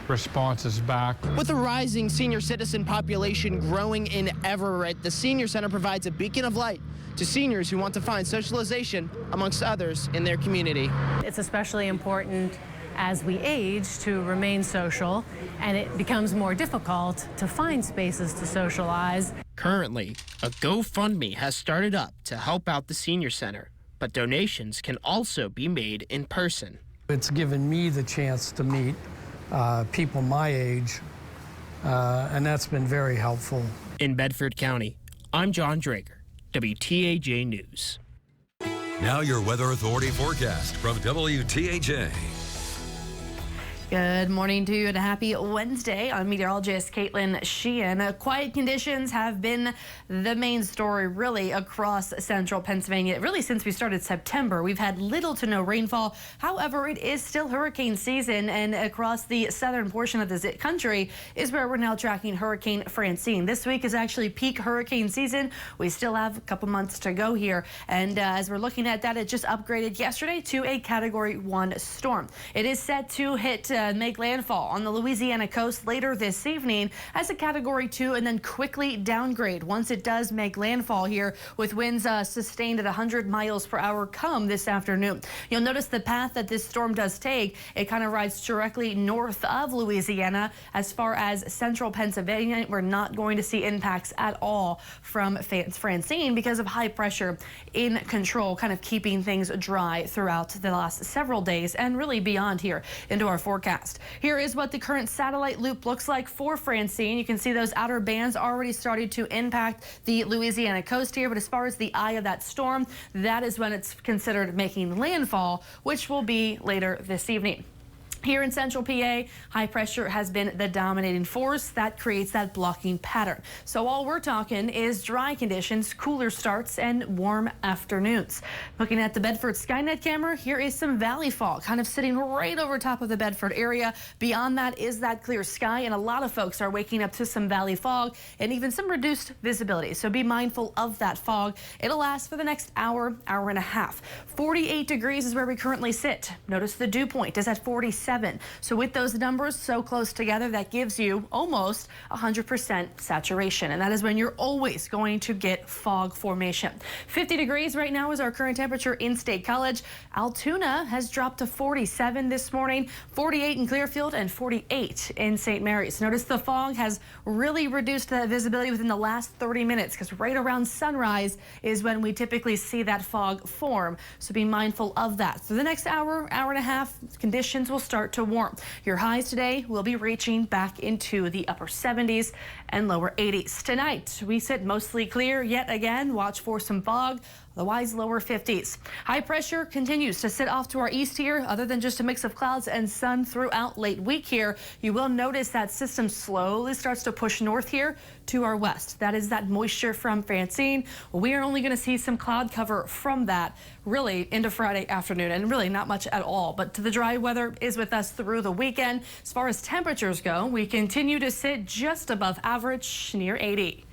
responses back. With a rising senior citizen population growing in Everett, the Senior Center provides a beacon of light to seniors who want to find socialization amongst others in their community. It's especially important as we age to remain social, and it becomes more difficult to find spaces to socialize. Currently, a GoFundMe has started up to help out the Senior Center, but donations can also be made in person. It's given me the chance to meet people my age, and that's been very helpful. In Bedford County, I'm John Drager, WTAJ News. Now your Weather Authority forecast from WTAJ. Good morning to you and a happy Wednesday. I'm meteorologist Caitlin Sheehan. Quiet conditions have been the main story really across central Pennsylvania. Really since we started September, we've had little to no rainfall. However, it is still hurricane season, and across the southern portion of the country is where we're now tracking Hurricane Francine. This week is actually peak hurricane season. We still have a couple months to go here. And as we're looking at that, it just upgraded yesterday to a Category 1 storm. It is set to hit to make landfall on the Louisiana coast later this evening as a Category 2 and then quickly downgrade once it does make landfall here with winds sustained at 100 miles per hour come this afternoon. You'll notice the path that this storm does take. It kind of rides directly north of Louisiana. As far as central Pennsylvania, we're not going to see impacts at all from Francine because of high pressure in control, kind of keeping things dry throughout the last several days and really beyond here into our forecast. Here is what the current satellite loop looks like for Francine. You can see those outer bands already started to impact the Louisiana coast here, but as far as the eye of that storm, that is when it's considered making landfall, which will be later this evening. Here in central PA, high pressure has been the dominating force that creates that blocking pattern. So all we're talking is dry conditions, cooler starts, and warm afternoons. Looking at the Bedford Skynet camera, here is some valley fog kind of sitting right over top of the Bedford area. Beyond that is that clear sky, and a lot of folks are waking up to some valley fog and even some reduced visibility. So be mindful of that fog. It'll last for the next hour, hour and a half. 48 degrees is where we currently sit. Notice the dew point is at 47. So with those numbers so close together, that gives you almost 100% saturation. And that is when you're always going to get fog formation. 50 degrees right now is our current temperature in State College. Altoona has dropped to 47 this morning, 48 in Clearfield, and 48 in St. Mary's. Notice the fog has really reduced the visibility within the last 30 minutes because right around sunrise is when we typically see that fog form. So be mindful of that. For the next hour, hour and a half, conditions will start to warm. Your highs today will be reaching back into the upper 70s and lower 80s. Tonight, we sit mostly clear yet again. Watch for some fog. Otherwise, lower 50s. High pressure continues to sit off to our east here, other than just a mix of clouds and sun throughout late week here. You will notice that system slowly starts to push north here to our west. That is that moisture from Francine. We are only going to see some cloud cover from that really into Friday afternoon, and really not much at all. But the dry weather is with us through the weekend. As far as temperatures go, we continue to sit just above average, near 80.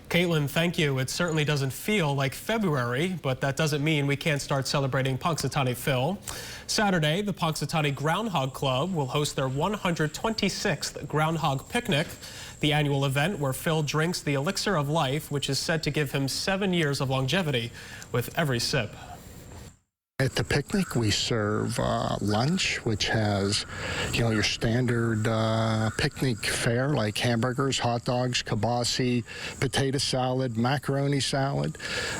Caitlin, thank you. It certainly doesn't feel like February, but that doesn't mean we can't start celebrating Punxsutawney Phil. Saturday, the Punxsutawney Groundhog Club will host their 126th Groundhog Picnic, the annual event where Phil drinks the elixir of life, which is said to give him 7 years of longevity with every sip. At the picnic, we serve lunch, which has, your standard picnic fare like hamburgers, hot dogs, kibasi, potato salad, macaroni salad.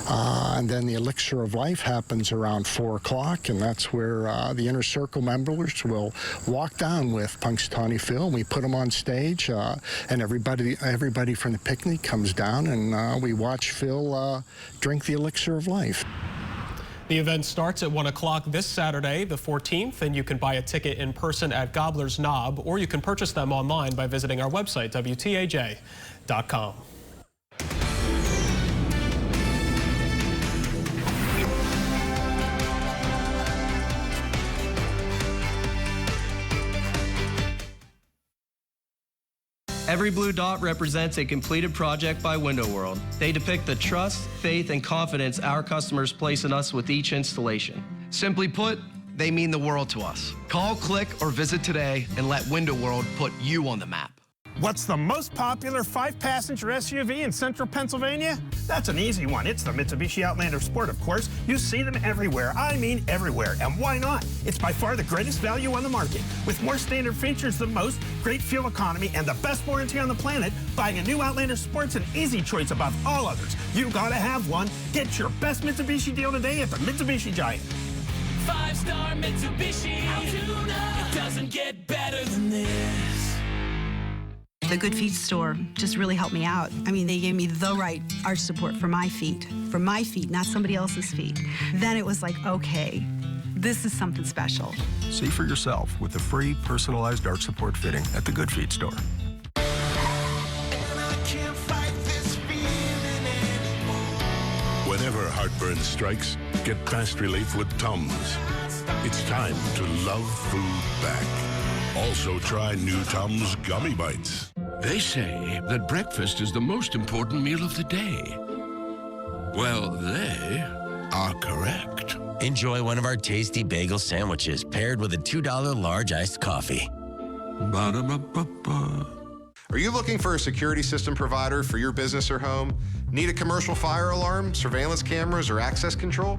And then the elixir of life happens around 4 o'clock, and that's where the Inner Circle members will walk down with Punxsutawney Phil. We put them on stage, and everybody from the picnic comes down, and we watch Phil drink the elixir of life. The event starts at 1 o'clock this Saturday, the 14th, and you can buy a ticket in person at Gobbler's Knob, or you can purchase them online by visiting our website, WTAJ.com. Every blue dot represents a completed project by Window World. They depict the trust, faith, and confidence our customers place in us with each installation. Simply put, they mean the world to us. Call, click, or visit today and let Window World put you on the map. What's the most popular 5-passenger SUV in central Pennsylvania? That's an easy one. It's the Mitsubishi Outlander Sport, of course. You see them everywhere. I mean everywhere. And why not? It's by far the greatest value on the market. With more standard features than most, great fuel economy, and the best warranty on the planet, buying a new Outlander Sport's an easy choice above all others. You gotta have one. Get your best Mitsubishi deal today at the Mitsubishi Giant. 5-star Mitsubishi Altoona. It doesn't get better than this. The Good Feet store just really helped me out. I mean, they gave me the right arch support for my feet, not somebody else's feet. Then it was like, okay, this is something special. See for yourself with the free personalized arch support fitting at the Good Feet store. Whenever heartburn strikes, get fast relief with Tums. It's time to love food back. Also try new Tums Gummy Bites. They say that breakfast is the most important meal of the day. Well, they are correct. Enjoy one of our tasty bagel sandwiches paired with a $2 large iced coffee. Ba-da-ba-ba-ba. Are you looking for a security system provider for your business or home? Need a commercial fire alarm, surveillance cameras, or access control?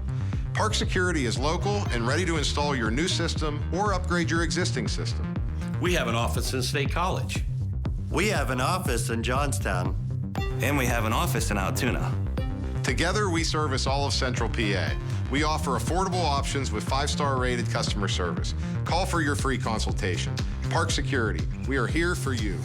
Park Security is local and ready to install your new system or upgrade your existing system. We have an office in State College. We have an office in Johnstown. And we have an office in Altoona. Together, we service all of Central PA. We offer affordable options with 5-star rated customer service. Call for your free consultation. Park Security, we are here for you.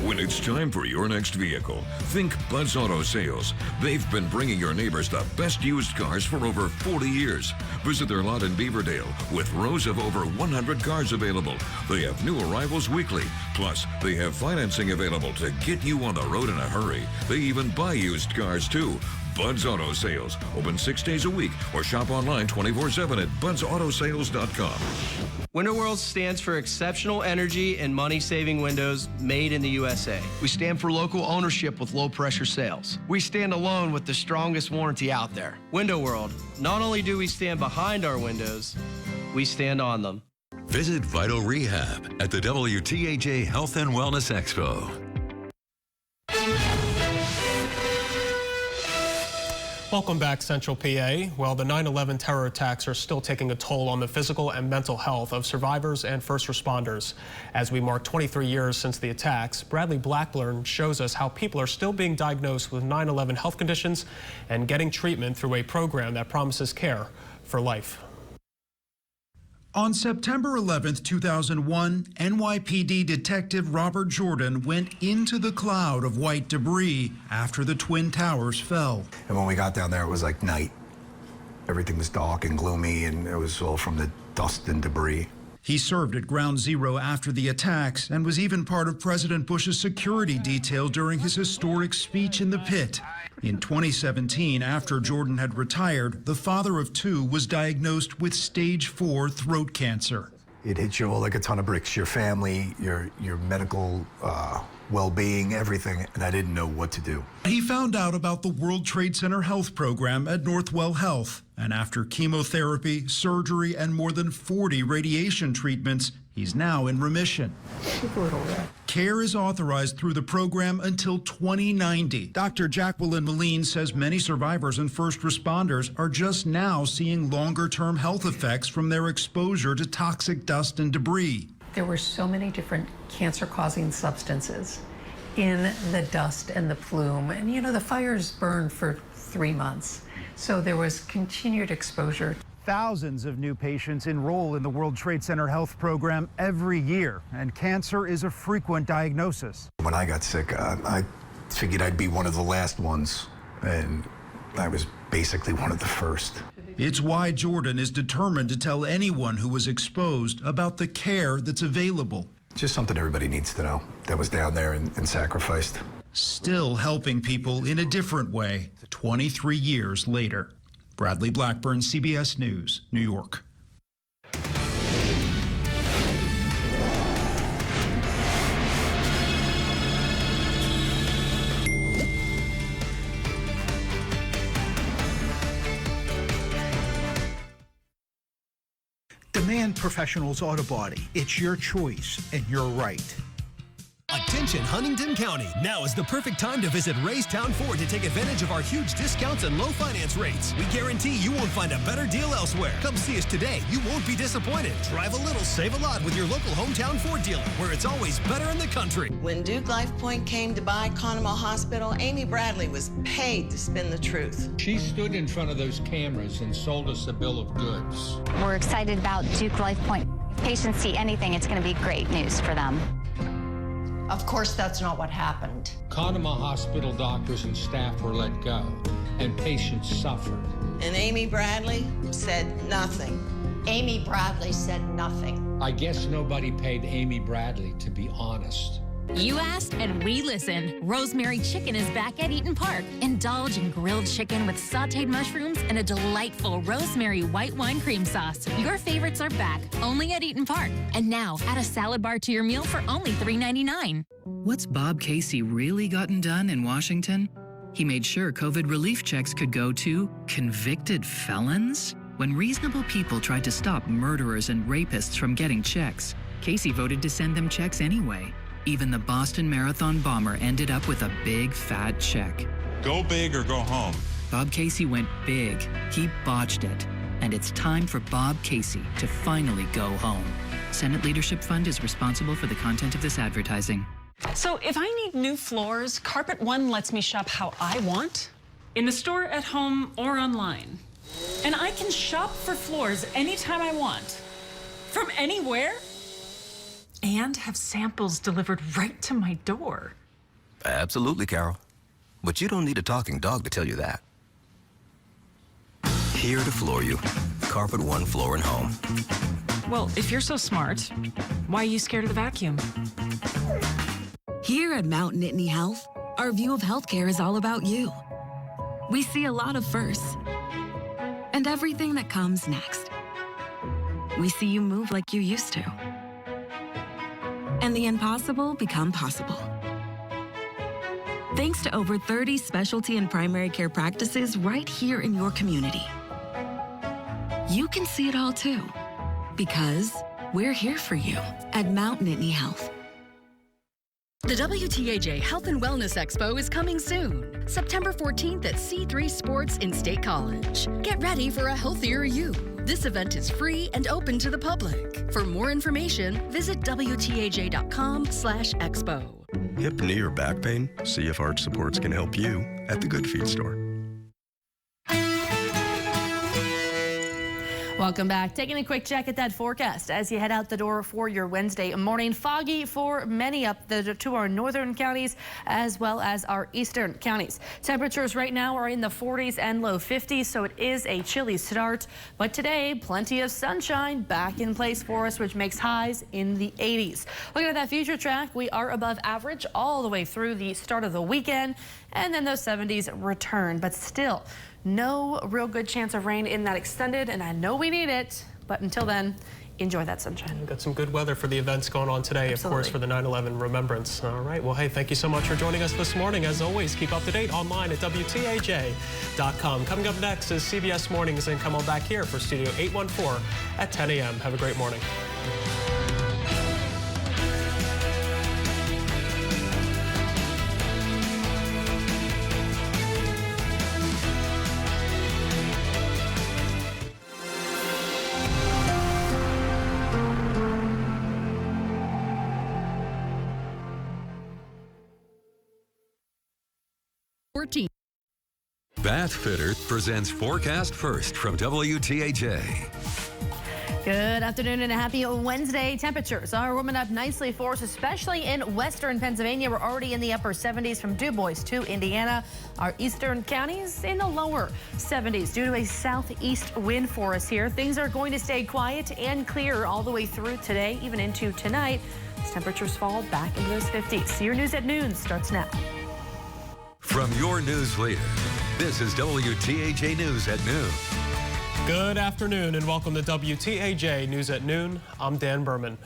When it's time for your next vehicle, think Bud's Auto Sales. They've been bringing your neighbors the best used cars for over 40 years. Visit their lot in Beaverdale with rows of over 100 cars available. They have new arrivals weekly. Plus, they have financing available to get you on the road in a hurry. They even buy used cars too. Bud's Auto Sales. Open 6 days a week or shop online 24/7 at budsautosales.com. Window World stands for exceptional energy and money-saving windows made in the USA. We stand for local ownership with low-pressure sales. We stand alone with the strongest warranty out there. Window World. Not only do we stand behind our windows, we stand on them. Visit Vital Rehab at the WTAJ Health and Wellness Expo. Welcome back, Central PA. Well, the 9/11 terror attacks are still taking a toll on the physical and mental health of survivors and first responders. As we mark 23 years since the attacks, Bradley Blackburn shows us how people are still being diagnosed with 9/11 health conditions and getting treatment through a program that promises care for life. On September 11th, 2001, NYPD Detective Robert Jordan went into the cloud of white debris after the Twin Towers fell. And when we got down there, it was like night. Everything was dark and gloomy, and it was all from the dust and debris. He served at Ground Zero after the attacks and was even part of President Bush's security detail during his historic speech in the pit. In 2017, after Jordan had retired, the father of 2 was diagnosed with stage 4 throat cancer. It hits you all like a ton of bricks, your family, your medical well-being, everything, and I didn't know what to do. He found out about the World Trade Center health program at Northwell Health, and after chemotherapy, surgery, and more than 40 radiation treatments, he's now in remission. Care is authorized through the program until 2090. Dr. Jacqueline Moline says many survivors and first responders are just now seeing longer-term health effects from their exposure to toxic dust and debris. There were so many different cancer-causing substances in the dust and the plume. And, you know, the fires burned for 3 months. So there was continued exposure. Thousands of new patients enroll in the World Trade Center health program every year, and cancer is a frequent diagnosis. When I got sick, I figured I'd be one of the last ones, and I was basically one of the first. It's why Jordan is determined to tell anyone who was exposed about the care that's available. Just something everybody needs to know that was down there and sacrificed. Still helping people in a different way 23 years later. Bradley Blackburn, CBS News, New York. Demand Professionals Auto Body. It's your choice and your right. Attention Huntington County. Now is the perfect time to visit Raystown Ford to take advantage of our huge discounts and low finance rates. We guarantee you won't find a better deal elsewhere. Come see us today. You won't be disappointed. Drive a little, save a lot with your local hometown Ford dealer, where it's always better in the country. When Duke LifePoint came to buy Conemaugh Hospital, Amy Bradley was paid to spin the truth. She stood in front of those cameras and sold us a bill of goods. We're excited about Duke LifePoint. Patients see anything, it's going to be great news for them. Of course, that's not what happened. Conemaugh Hospital doctors and staff were let go, and patients suffered. And Amy Bradley said nothing. Amy Bradley said nothing. I guess nobody paid Amy Bradley, to be honest. You asked and we listened. Rosemary Chicken is back at Eaton Park. Indulge in grilled chicken with sauteed mushrooms and a delightful rosemary white wine cream sauce. Your favorites are back, only at Eaton Park. And now, add a salad bar to your meal for only $3.99. What's Bob Casey really gotten done in Washington? He made sure COVID relief checks could go to convicted felons. When reasonable people tried to stop murderers and rapists from getting checks, Casey voted to send them checks anyway. Even the Boston Marathon bomber ended up with a big, fat check. Go big or go home. Bob Casey went big. He botched it. And it's time for Bob Casey to finally go home. Senate Leadership Fund is responsible for the content of this advertising. So if I need new floors, Carpet One lets me shop how I want, in the store, at home, or online. And I can shop for floors anytime I want, from anywhere, and have samples delivered right to my door. Absolutely, Carol. But you don't need a talking dog to tell you that. Here to floor you, Carpet One Floor and Home. Well, if you're so smart, why are you scared of the vacuum? Here at Mount Nittany Health, our view of healthcare is all about you. We see a lot of firsts and everything that comes next. We see you move like you used to, and the impossible become possible. Thanks to over 30 specialty and primary care practices right here in your community. You can see it all too, because we're here for you at Mount Nittany Health. The WTAJ Health and Wellness Expo is coming soon, September 14th at C3 Sports in State College. Get ready for a healthier you. This event is free and open to the public. For more information, visit WTAJ.com/expo. Hip, knee, or back pain? See if Arch Supports can help you at the Good Feet store. Welcome back. Taking a quick check at that forecast as you head out the door for your Wednesday morning. Foggy for many up to our northern counties as well as our eastern counties. Temperatures right now are in the 40s and low 50s, so it is a chilly start. But today, plenty of sunshine back in place for us, which makes highs in the 80s. Looking at that future track, we are above average all the way through the start of the weekend, and then those 70s return. But still, no real good chance of rain in that extended, and I know we need it, but until then, enjoy that sunshine. We've got some good weather for the events going on today, Absolutely. Of course, for the 9/11 remembrance. All right, well, hey, thank you so much for joining us this morning. As always, keep up to date online at WTAJ.com. Coming up next is CBS Mornings, and come on back here for Studio 814 at 10 a.m. Have a great morning. Bath Fitter presents Forecast First from WTAJ. Good afternoon and a happy Wednesday. Temperatures are warming up nicely for us, especially in western Pennsylvania. We're already in the upper 70s from Du Bois to Indiana. Our eastern counties in the lower 70s due to a southeast wind for us here. Things are going to stay quiet and clear all the way through today, even into tonight, as temperatures fall back into those 50s. Your news at noon starts now. From your news leader, this is WTAJ News at noon. Good afternoon and welcome to WTAJ News at Noon. I'm Dan Berman.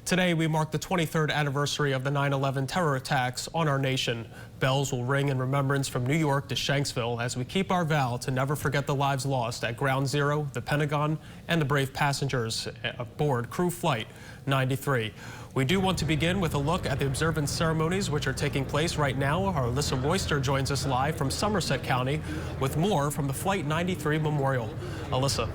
Today we mark the 23rd anniversary of the 9/11 terror attacks on our nation. Bells will ring in remembrance from New York to Shanksville as we keep our vow to never forget the lives lost at Ground Zero, the Pentagon, and the brave passengers aboard Crew Flight 93. We do want to begin with a look at the observance ceremonies which are taking place right now. Our Alyssa Royster joins us live from Somerset County with more from the Flight 93 Memorial. Alyssa.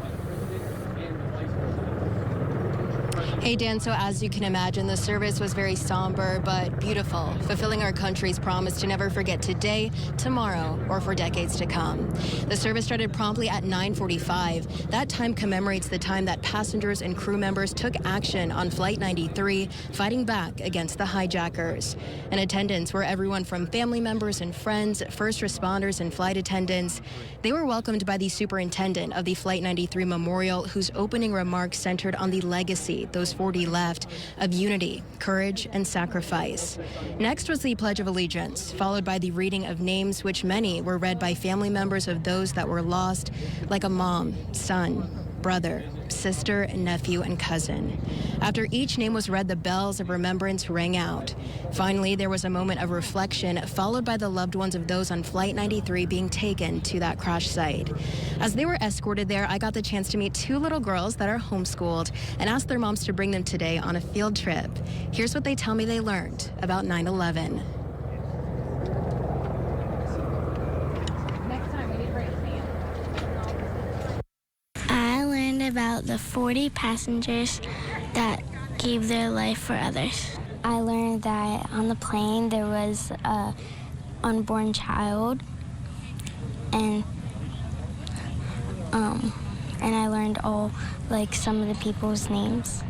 Hey Dan, so as you can imagine, the service was very somber but beautiful, fulfilling our country's promise to never forget today, tomorrow, or for decades to come. The service started promptly at 9:45. That time commemorates the time that passengers and crew members took action on Flight 93, fighting back against the hijackers. In attendance were everyone from family members and friends, first responders and flight attendants. They were welcomed by the superintendent of the Flight 93 Memorial, whose opening remarks centered on the legacy those 40 left of unity, courage, and sacrifice. Next was the Pledge of Allegiance, followed by the reading of names, which many were read by family members of those that were lost, like a mom, son, brother, sister, nephew, and cousin. After each name was read, the bells of remembrance rang out. Finally, there was a moment of reflection, followed by the loved ones of those on Flight 93 being taken to that crash site. As they were escorted there, I got the chance to meet two little girls that are homeschooled and asked their moms to bring them today on a field trip. Here's what they tell me they learned about 9/11. I learned about the 40 passengers that gave their life for others. I learned that on the plane there was an unborn child, and I learned some of the people's names.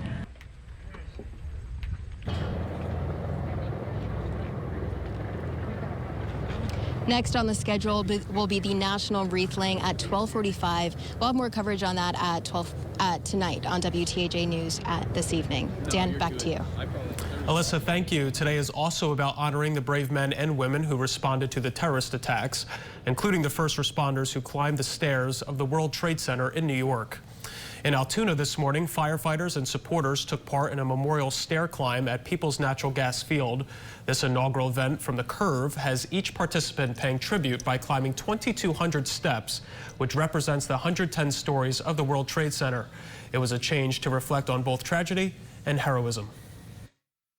Next on the schedule will be the national wreath laying at 12:45. We'll have more coverage on that at tonight on WTAJ News this evening. Dan, back to you. Alyssa, thank you. Today is also about honoring the brave men and women who responded to the terrorist attacks, including the first responders who climbed the stairs of the World Trade Center in New York. In Altoona this morning, firefighters and supporters took part in a memorial stair climb at People's Natural Gas Field. This inaugural event from the Curve has each participant paying tribute by climbing 2,200 steps, which represents the 110 stories of the World Trade Center. It was a change to reflect on both tragedy and heroism.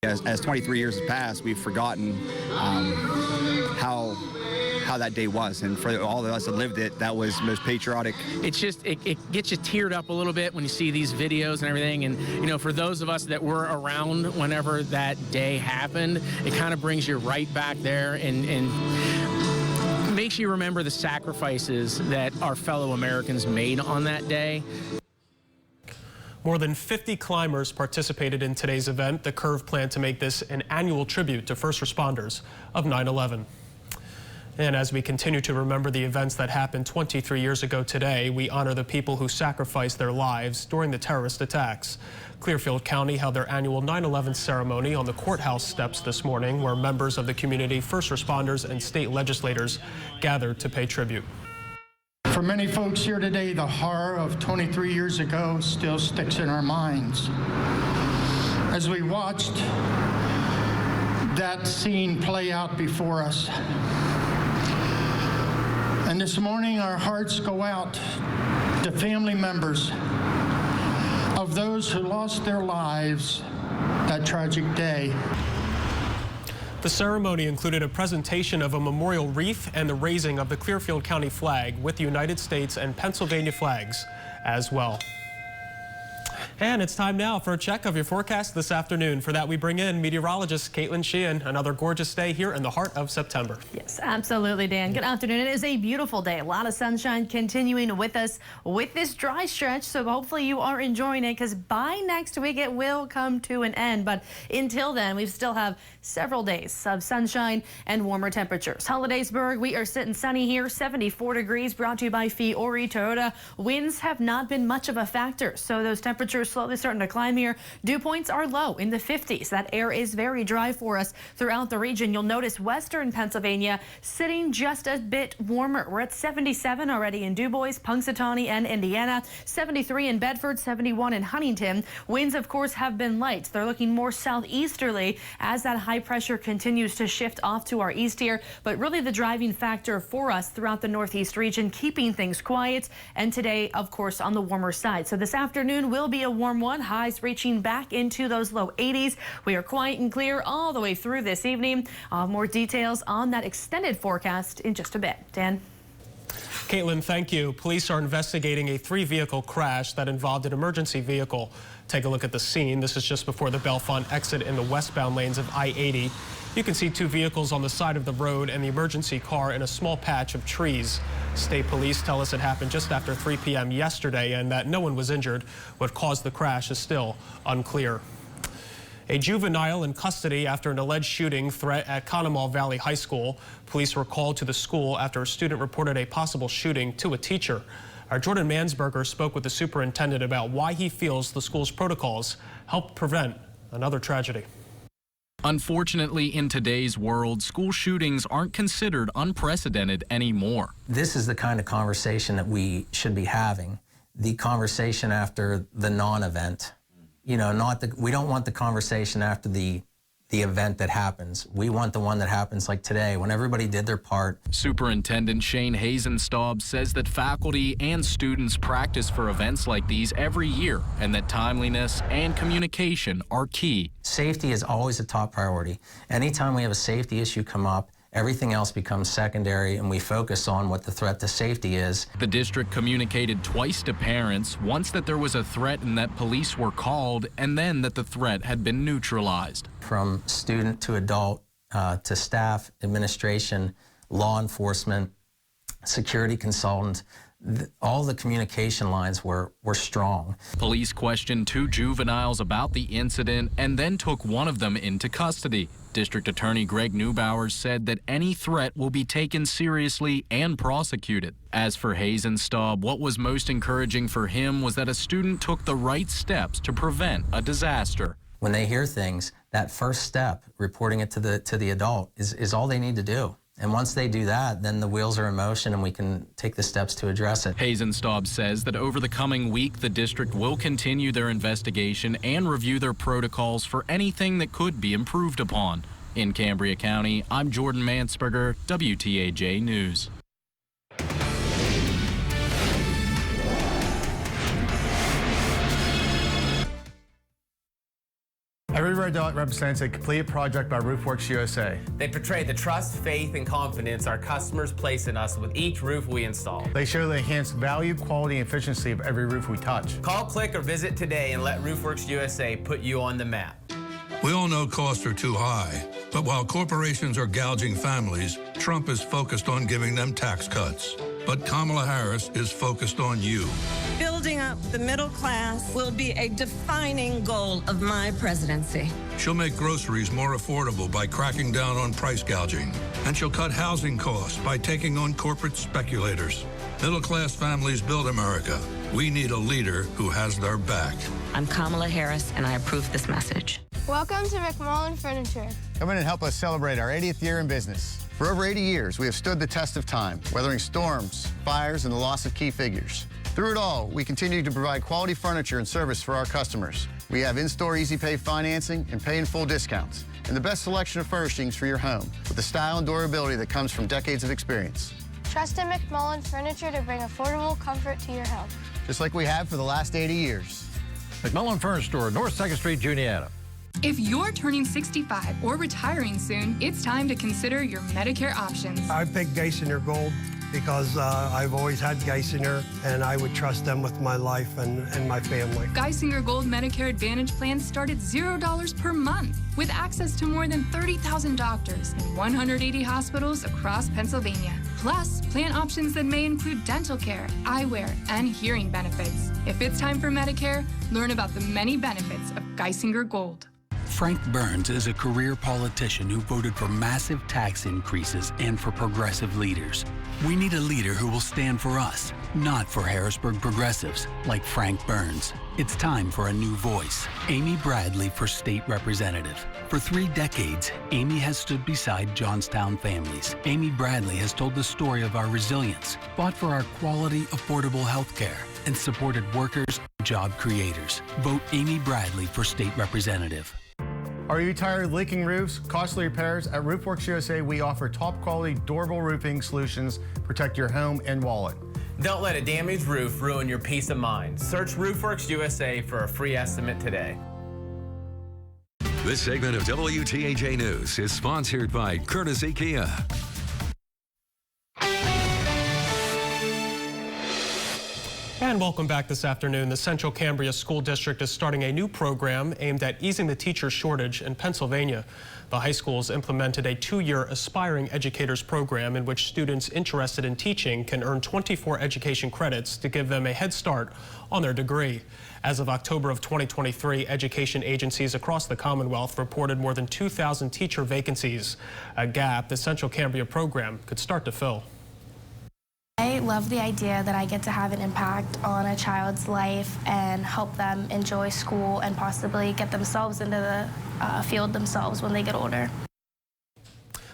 As 23 years has passed, we've forgotten how that day was, and for all of us that lived it, that was most patriotic. It's just, it gets you teared up a little bit when you see these videos and everything, and you know, for those of us that were around whenever that day happened, it kind of brings you right back there and makes you remember the sacrifices that our fellow Americans made on that day. More than 50 climbers participated in today's event. The Curve planned to make this an annual tribute to first responders of 9/11. And as we continue to remember the events that happened 23 years ago today, we honor the people who sacrificed their lives during the terrorist attacks. Clearfield County held their annual 9/11 ceremony on the courthouse steps this morning, where members of the community, first responders, and state legislators gathered to pay tribute. For many folks here today, the horror of 23 years ago still sticks in our minds. As we watched that scene play out before us. And this morning, our hearts go out to family members of those who lost their lives that tragic day. The ceremony included a presentation of a memorial wreath and the raising of the Clearfield County flag with the United States and Pennsylvania flags as well. And it's time now for a check of your forecast this afternoon. For that, we bring in meteorologist Caitlin Sheehan. Another gorgeous day here in the heart of September. Yes, absolutely, Dan. Good afternoon. It is a beautiful day. A lot of sunshine continuing with us with this dry stretch, so hopefully you are enjoying it, because by next week it will come to an end. But until then, we still have several days of sunshine and warmer temperatures. Hollidaysburg, we are sitting sunny here, 74 degrees, brought to you by Fiore Toyota. Winds have not been much of a factor, so those temperatures slowly starting to climb here. Dew points are low in the 50s. That air is very dry for us throughout the region. You'll notice western Pennsylvania sitting just a bit warmer. We're at 77 already in Du Bois, Punxsutawney, and Indiana. 73 in Bedford, 71 in Huntington. Winds, of course, have been light. They're looking more southeasterly as that high pressure continues to shift off to our east here. But really the driving factor for us throughout the northeast region, keeping things quiet. And today, of course, on the warmer side. So this afternoon will be a warm one, highs reaching back into those low 80s. We are quiet and clear all the way through this evening. More details on that extended forecast in just a bit. Dan? Caitlin, thank you. Police are investigating a 3-vehicle crash that involved an emergency vehicle. Take a look at the scene. This is just before the Bellefonte exit in the westbound lanes of I-80. You can see 2 vehicles on the side of the road and the emergency car in a small patch of trees. State police tell us it happened just after 3 p.m. yesterday and that no one was injured. What caused the crash is still unclear. A juvenile in custody after an alleged shooting threat at Conemaugh Valley High School. Police were called to the school after a student reported a possible shooting to a teacher. Our Jordan Mansberger spoke with the superintendent about why he feels the school's protocols helped prevent another tragedy. Unfortunately, in today's world, school shootings aren't considered unprecedented anymore. This is the kind of conversation that we should be having, the conversation after the non-event. You know, we don't want the conversation after the event that happens. We want the one that happens like today, when everybody did their part. Superintendent Shane Hazenstaub says that faculty and students practice for events like these every year, and that timeliness and communication are key. Safety is always a top priority. Anytime we have a safety issue come up, everything else becomes secondary, and we focus on what the threat to safety is. The district communicated twice to parents, once that there was a threat and that police were called, and then that the threat had been neutralized. From student to adult, to staff, administration, law enforcement, security consultant, all the communication lines were strong. Police questioned 2 juveniles about the incident and then took one of them into custody. District Attorney Greg Neubauer said that any threat will be taken seriously and prosecuted. As for Hazenstaub, what was most encouraging for him was that a student took the right steps to prevent a disaster. When they hear things, that first step, reporting it to the adult, is all they need to do. And once they do that, then the wheels are in motion and we can take the steps to address it. Hazenstaub says that over the coming week, the district will continue their investigation and review their protocols for anything that could be improved upon. In Cambria County, I'm Jordan Mansberger, WTAJ News. Every red dot represents a completed project by RoofWorks USA. They portray the trust, faith, and confidence our customers place in us with each roof we install. They show the enhanced value, quality, and efficiency of every roof we touch. Call, click, or visit today and let RoofWorks USA put you on the map. We all know costs are too high, but while corporations are gouging families, Trump is focused on giving them tax cuts. But Kamala Harris is focused on you. Building up the middle class will be a defining goal of my presidency. She'll make groceries more affordable by cracking down on price gouging. And she'll cut housing costs by taking on corporate speculators. Middle-class families build America. We need a leader who has their back. I'm Kamala Harris, and I approve this message. Welcome to McMullen Furniture. Come in and help us celebrate our 80th year in business. For over 80 years, we have stood the test of time, weathering storms, fires, and the loss of key figures. Through it all, we continue to provide quality furniture and service for our customers. We have in-store easy pay financing and pay in full discounts, and the best selection of furnishings for your home, with the style and durability that comes from decades of experience. Trust in McMullen Furniture to bring affordable comfort to your home. Just like we have for the last 80 years. McMullen Furniture Store, North 2nd Street, Juniata. If you're turning 65 or retiring soon, it's time to consider your Medicare options. I picked Geisinger Gold because I've always had Geisinger, and I would trust them with my life and my family. Geisinger Gold Medicare Advantage plans start at $0 per month, with access to more than 30,000 doctors and 180 hospitals across Pennsylvania. Plus, plan options that may include dental care, eyewear, and hearing benefits. If it's time for Medicare, learn about the many benefits of Geisinger Gold. Frank Burns is a career politician who voted for massive tax increases and for progressive leaders. We need a leader who will stand for us, not for Harrisburg progressives like Frank Burns. It's time for a new voice. Amy Bradley for state representative. For 3 decades, Amy has stood beside Johnstown families. Amy Bradley has told the story of our resilience, fought for our quality, affordable health care, and supported workers and job creators. Vote Amy Bradley for state representative. Are you tired of leaking roofs, costly repairs? At RoofWorks USA, we offer top quality, durable roofing solutions. Protect your home and wallet. Don't let a damaged roof ruin your peace of mind. Search RoofWorks USA for a free estimate today. This segment of WTAJ News is sponsored by Courtesy Kia. And welcome back this afternoon. The Central Cambria School District is starting a new program aimed at easing the teacher shortage in Pennsylvania. The high schools implemented a 2-year Aspiring Educators program in which students interested in teaching can earn 24 education credits to give them a head start on their degree. As of October of 2023, education agencies across the Commonwealth reported more than 2,000 teacher vacancies, a gap the Central Cambria program could start to fill. I love the idea that I get to have an impact on a child's life and help them enjoy school and possibly get themselves into the field themselves when they get older.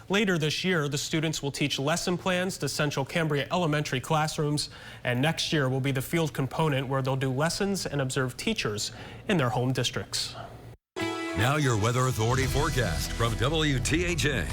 Later this year, the students will teach lesson plans to Central Cambria Elementary classrooms, and next year will be the field component where they'll do lessons and observe teachers in their home districts. Now your Weather Authority forecast from WTAJ.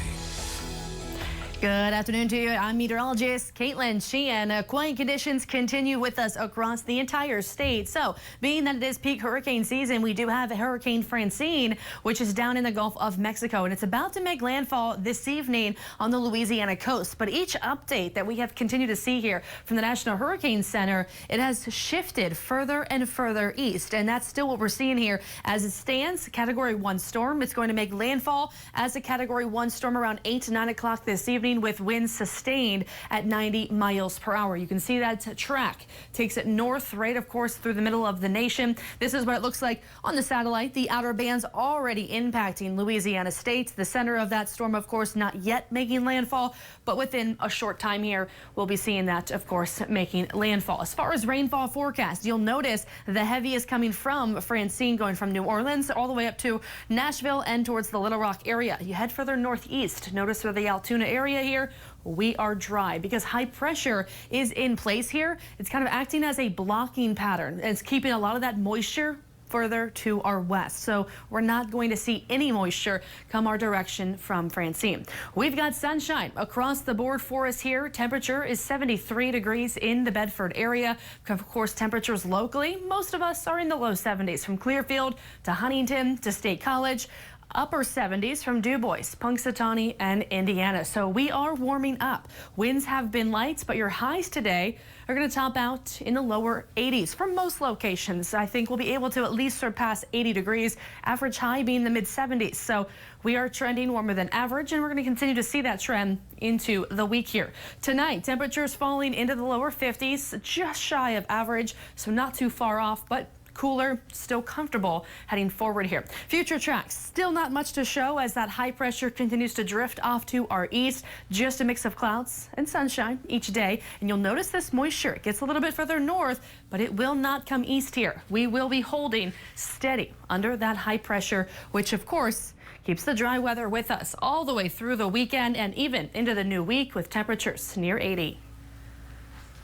Good afternoon to you. I'm meteorologist Caitlin Sheehan. Quiet conditions continue with us across the entire state. So, being that it is peak hurricane season, we do have Hurricane Francine, which is down in the Gulf of Mexico, and it's about to make landfall this evening on the Louisiana coast. But each update that we have continued to see here from the National Hurricane Center, it has shifted further and further east, and that's still what we're seeing here. As it stands, Category 1 storm. It's going to make landfall as a Category 1 storm around 8 to 9 o'clock this evening, with winds sustained at 90 miles per hour. You can see that track takes it north, right, of course, through the middle of the nation. This is what it looks like on the satellite. The outer bands already impacting Louisiana state. The center of that storm, of course, not yet making landfall, but within a short time here, we'll be seeing that, of course, making landfall. As far as rainfall forecast, you'll notice the heaviest coming from Francine, going from New Orleans all the way up to Nashville and towards the Little Rock area. You head further northeast, notice for the Altoona area here, we are dry because high pressure is in place here. It's kind of acting as a blocking pattern. It's keeping a lot of that moisture further to our west. So we're not going to see any moisture come our direction from Francine. We've got sunshine across the board for us here. Temperature is 73 degrees in the Bedford area. Of course, temperatures locally, most of us are in the low 70s from Clearfield to Huntington to State College. Upper 70s from Du Bois, Punxsutawney, and Indiana. So we are warming up. Winds have been light, but your highs today are going to top out in the lower 80s for most locations. I think we'll be able to at least surpass 80 degrees, average high being the mid 70s. So we are trending warmer than average, and we're going to continue to see that trend into the week here. Tonight, temperatures falling into the lower 50s, just shy of average, so not too far off, but cooler, still comfortable heading forward here. Future tracks, still not much to show as that high pressure continues to drift off to our east. Just a mix of clouds and sunshine each day. And you'll notice this moisture. It gets a little bit further north, but it will not come east here. We will be holding steady under that high pressure, which of course keeps the dry weather with us all the way through the weekend and even into the new week with temperatures near 80.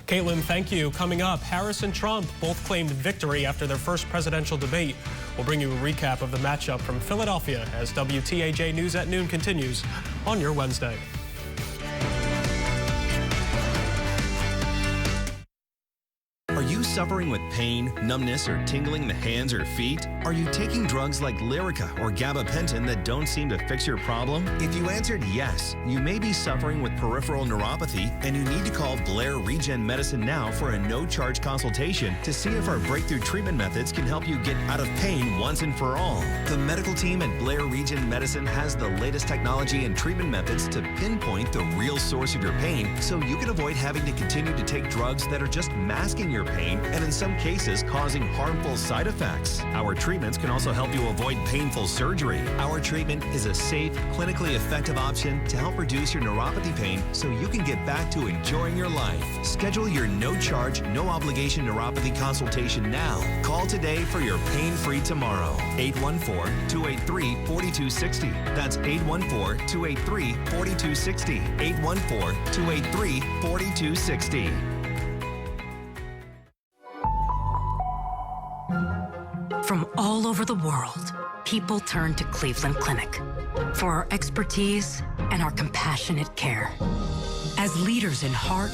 Caitlin, thank you. Coming up, Harris and Trump both claimed victory after their first presidential debate. We'll bring you a recap of the matchup from Philadelphia as WTAJ News at Noon continues on your Wednesday. Are you suffering with pain, numbness, or tingling in the hands or feet? Are you taking drugs like Lyrica or gabapentin that don't seem to fix your problem? If you answered yes, you may be suffering with peripheral neuropathy, and you need to call Blair Regen Medicine now for a no-charge consultation to see if our breakthrough treatment methods can help you get out of pain once and for all. The medical team at Blair Regen Medicine has the latest technology and treatment methods to pinpoint the real source of your pain so you can avoid having to continue to take drugs that are just masking your pain and in some cases causing harmful side effects. Our treatments can also help you avoid painful surgery. Our treatment is a safe, clinically effective option to help reduce your neuropathy pain so you can get back to enjoying your life. Schedule your no-charge, no-obligation neuropathy consultation now. Call today for your pain-free tomorrow. 814-283-4260. That's 814-283-4260. 814-283-4260. From all over the world, people turn to Cleveland Clinic for our expertise and our compassionate care. As leaders in heart,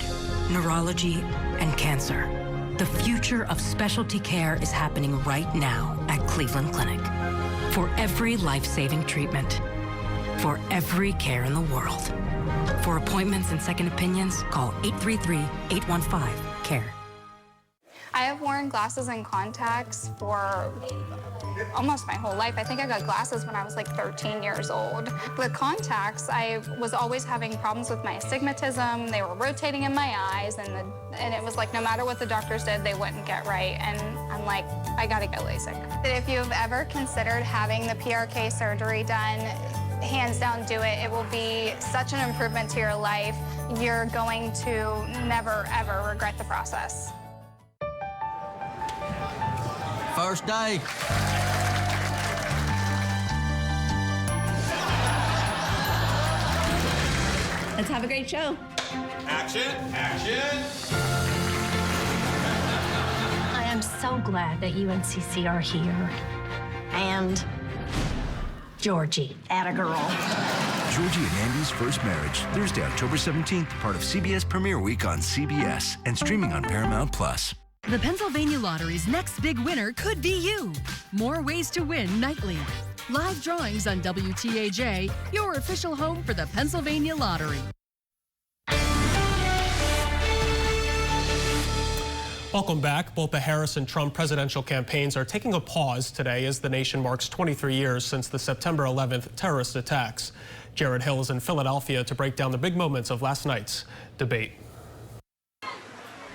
neurology, and cancer, the future of specialty care is happening right now at Cleveland Clinic. For every life-saving treatment, for every care in the world. For appointments and second opinions, call 833-815-CARE. I have worn glasses and contacts for almost my whole life. I think I got glasses when I was like 13 years old. The contacts, I was always having problems with my astigmatism. They were rotating in my eyes, and it was like no matter what the doctors did, they wouldn't get right. And I'm like, I gotta get LASIK. If you've ever considered having the PRK surgery done, hands down, do it. It will be such an improvement to your life. You're going to never, ever regret the process. First day. Let's have a great show. Action! Action! I am so glad that UNCC are here. And Georgie, atta girl. Georgie and Andy's First Marriage, Thursday, October 17th, part of CBS Premiere Week on CBS and streaming on Paramount+. The Pennsylvania Lottery's next big winner could be you. More ways to win nightly. Live drawings on WTAJ, your official home for the Pennsylvania Lottery. Welcome back. Both the Harris and Trump presidential campaigns are taking a pause today as the nation marks 23 years since the September 11th terrorist attacks. Jared Hill is in Philadelphia to break down the big moments of last night's debate.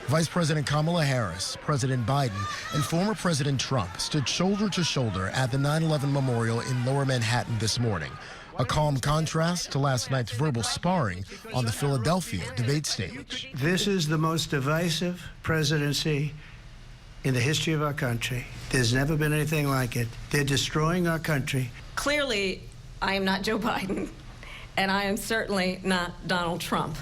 Vice President Kamala Harris, President Biden, and former President Trump stood shoulder to shoulder at the 9/11 memorial in Lower Manhattan this morning. A calm contrast to last night's verbal sparring on the Philadelphia debate stage. This is the most divisive presidency in the history of our country. There's never been anything like it. They're destroying our country. Clearly, I am not Joe Biden, and I am certainly not Donald Trump.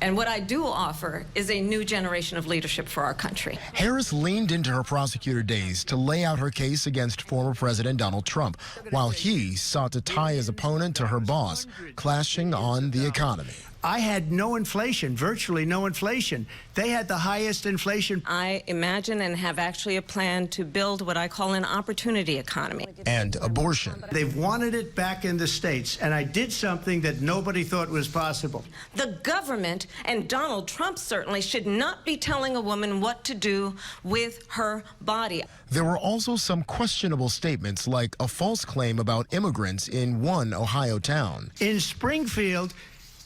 And what I do offer is a new generation of leadership for our country. Harris leaned into her prosecutor days to lay out her case against former President Donald Trump, while he sought to tie his opponent to her boss, clashing on the economy. I had no inflation, virtually no inflation. They had the highest inflation. I imagine and have actually a plan to build what I call an opportunity economy. And abortion. They've wanted it back in the states, and I did something that nobody thought was possible. The government, and Donald Trump certainly, should not be telling a woman what to do with her body. There were also some questionable statements, like a false claim about immigrants in one Ohio town. In Springfield,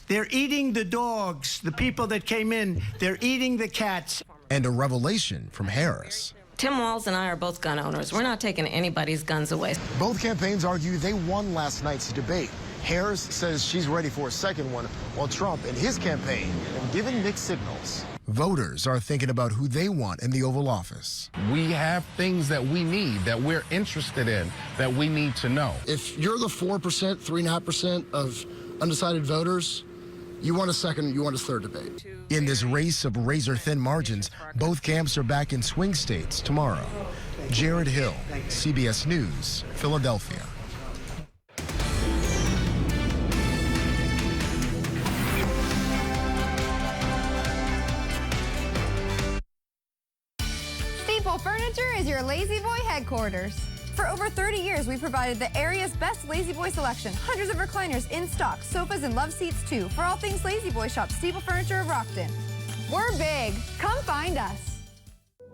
they're eating the dogs, the people that came in. They're eating the cats. And a revelation from Harris. Tim Walz and I are both gun owners. We're not taking anybody's guns away. Both campaigns argue they won last night's debate. Harris says she's ready for a second one, while Trump and his campaign have given mixed signals. Voters are thinking about who they want in the Oval Office. We have things that we need, that we're interested in, that we need to know. If you're the 4%, 3.5% of undecided voters, you want a second, you want a third debate. In this race of razor-thin margins, both camps are back in swing states tomorrow. Jared Hill, CBS News, Philadelphia. Staple Furniture is your Lazy Boy headquarters. For over 30 years, we've provided the area's best Lazy Boy selection. Hundreds of recliners in stock, sofas and love seats too. For all things Lazy Boy, shop Staple Furniture of Rockton. We're big. Come find us.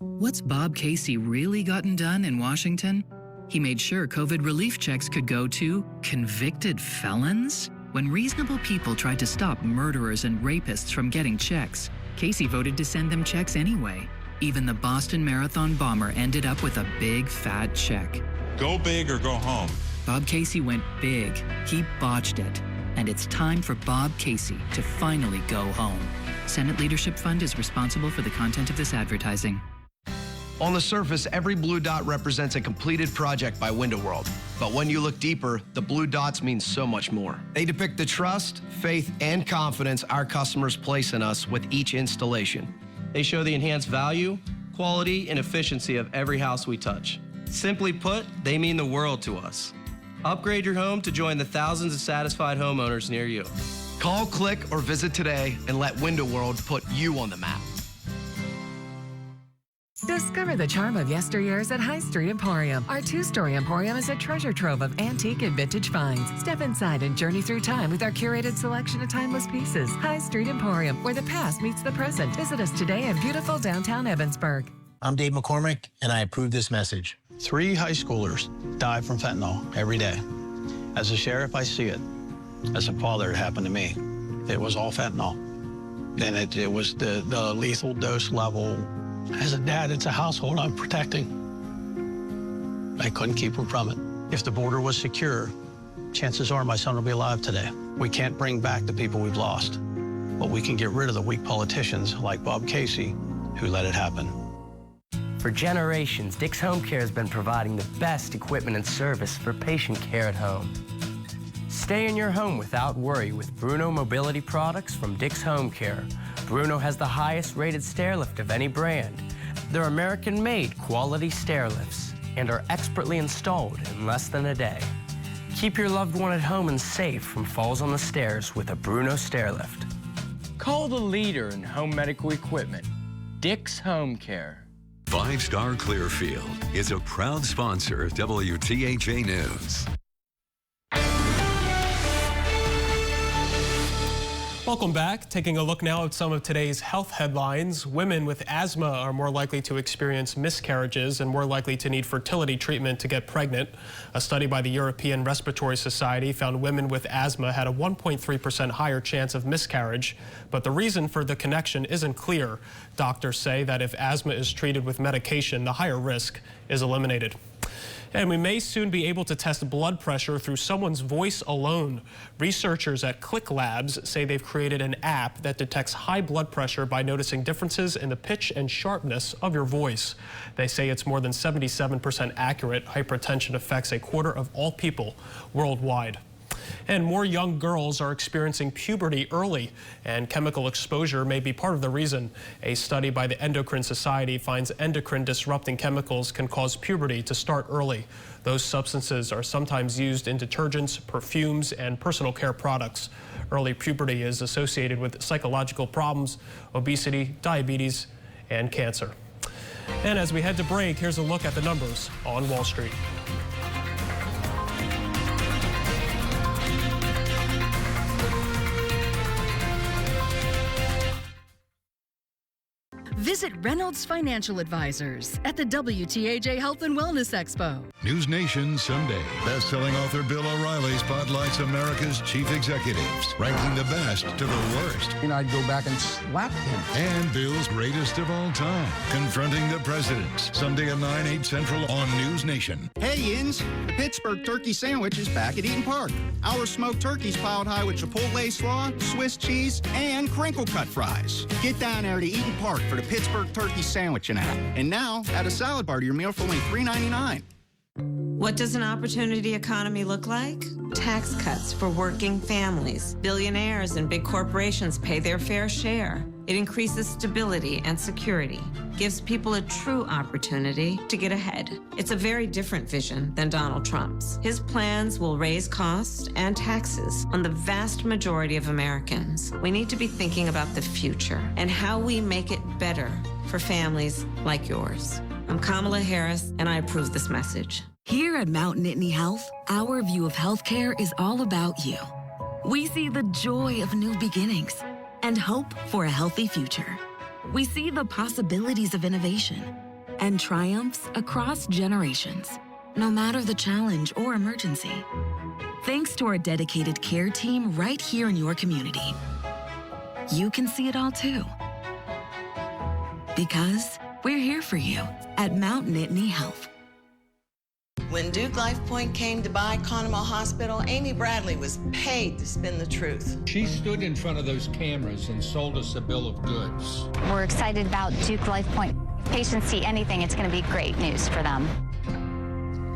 What's Bob Casey really gotten done in Washington? He made sure COVID relief checks could go to convicted felons. When reasonable people tried to stop murderers and rapists from getting checks, Casey voted to send them checks anyway. Even the Boston Marathon bomber ended up with a big, fat check. Go big or go home. Bob Casey went big. He botched it. And it's time for Bob Casey to finally go home. Senate Leadership Fund is responsible for the content of this advertising. On the surface, every blue dot represents a completed project by Window World. But when you look deeper, the blue dots mean so much more. They depict the trust, faith, and confidence our customers place in us with each installation. They show the enhanced value, quality, and efficiency of every house we touch. Simply put, they mean the world to us. Upgrade your home to join the thousands of satisfied homeowners near you. Call, click, or visit today and let Window World put you on the map. Discover the charm of yesteryears at High Street Emporium. Our two-story emporium is a treasure trove of antique and vintage finds. Step inside and journey through time with our curated selection of timeless pieces. High Street Emporium, where the past meets the present. Visit us today in beautiful downtown Evansburg. I'm Dave McCormick, and I approve this message. 3 high schoolers die from fentanyl every day. As a sheriff, I see it. As a father, it happened to me. It was all fentanyl. And it was the lethal dose level. As a dad, it's a household I'm protecting. I couldn't keep him from it. If the border was secure, chances are my son will be alive today. We can't bring back the people we've lost, but we can get rid of the weak politicians like Bob Casey, who let it happen. For generations, Dick's Home Care has been providing the best equipment and service for patient care at home. Stay in your home without worry with Bruno mobility products from Dick's Home Care. Bruno has the highest rated stair lift of any brand. They're American-made quality stair lifts and are expertly installed in less than a day. Keep your loved one at home and safe from falls on the stairs with a Bruno stair lift. Call the leader in home medical equipment, Dick's Home Care. 5-Star Clearfield is a proud sponsor of WTAJ News. Welcome back. Taking a look now at some of today's health headlines. Women with asthma are more likely to experience miscarriages and more likely to need fertility treatment to get pregnant. A study by the European Respiratory Society found women with asthma had a 1.3% higher chance of miscarriage, but the reason for the connection isn't clear. Doctors say that if asthma is treated with medication, the higher risk is eliminated. And we may soon be able to test blood pressure through someone's voice alone. Researchers at Click Labs say they've created an app that detects high blood pressure by noticing differences in the pitch and sharpness of your voice. They say it's more than 77% accurate. Hypertension affects a quarter of all people worldwide. And more young girls are experiencing puberty early, and chemical exposure may be part of the reason. A study by the Endocrine Society finds endocrine disrupting chemicals can cause puberty to start early. Those substances are sometimes used in detergents, perfumes, and personal care products. Early puberty is associated with psychological problems, obesity, diabetes, and cancer. And as we head to break, here's a look at the numbers on Wall Street. Visit Reynolds Financial Advisors at the WTAJ Health and Wellness Expo. News Nation Sunday. Best-selling author Bill O'Reilly spotlights America's chief executives, ranking the best to the worst. And I'd go back and slap him. And Bill's greatest of all time, confronting the presidents. Sunday at 9, 8 Central on News Nation. Hey, Yins. The Pittsburgh Turkey Sandwich is back at Eaton Park. Our smoked turkeys piled high with Chipotle slaw, Swiss cheese, and crinkle-cut fries. Get down there to Eaton Park for the Pittsburgh Turkey Sandwich and app. And now, add a salad bar to your meal for only $3.99. What does an opportunity economy look like? Tax cuts for working families. Billionaires and big corporations pay their fair share. It increases stability and security, gives people a true opportunity to get ahead. It's a very different vision than Donald Trump's. His plans will raise costs and taxes on the vast majority of Americans. We need to be thinking about the future and how we make it better for families like yours. I'm Kamala Harris, and I approve this message. Here at Mount Nittany Health, our view of healthcare is all about you. We see the joy of new beginnings and hope for a healthy future. We see the possibilities of innovation and triumphs across generations, no matter the challenge or emergency. Thanks to our dedicated care team right here in your community, you can see it all too. Because we're here for you at Mount Nittany Health. When Duke LifePoint came to buy Conemaugh Hospital, Amy Bradley was paid to spin the truth. She stood in front of those cameras and sold us a bill of goods. We're excited about Duke LifePoint. Patients see anything, it's going to be great news for them.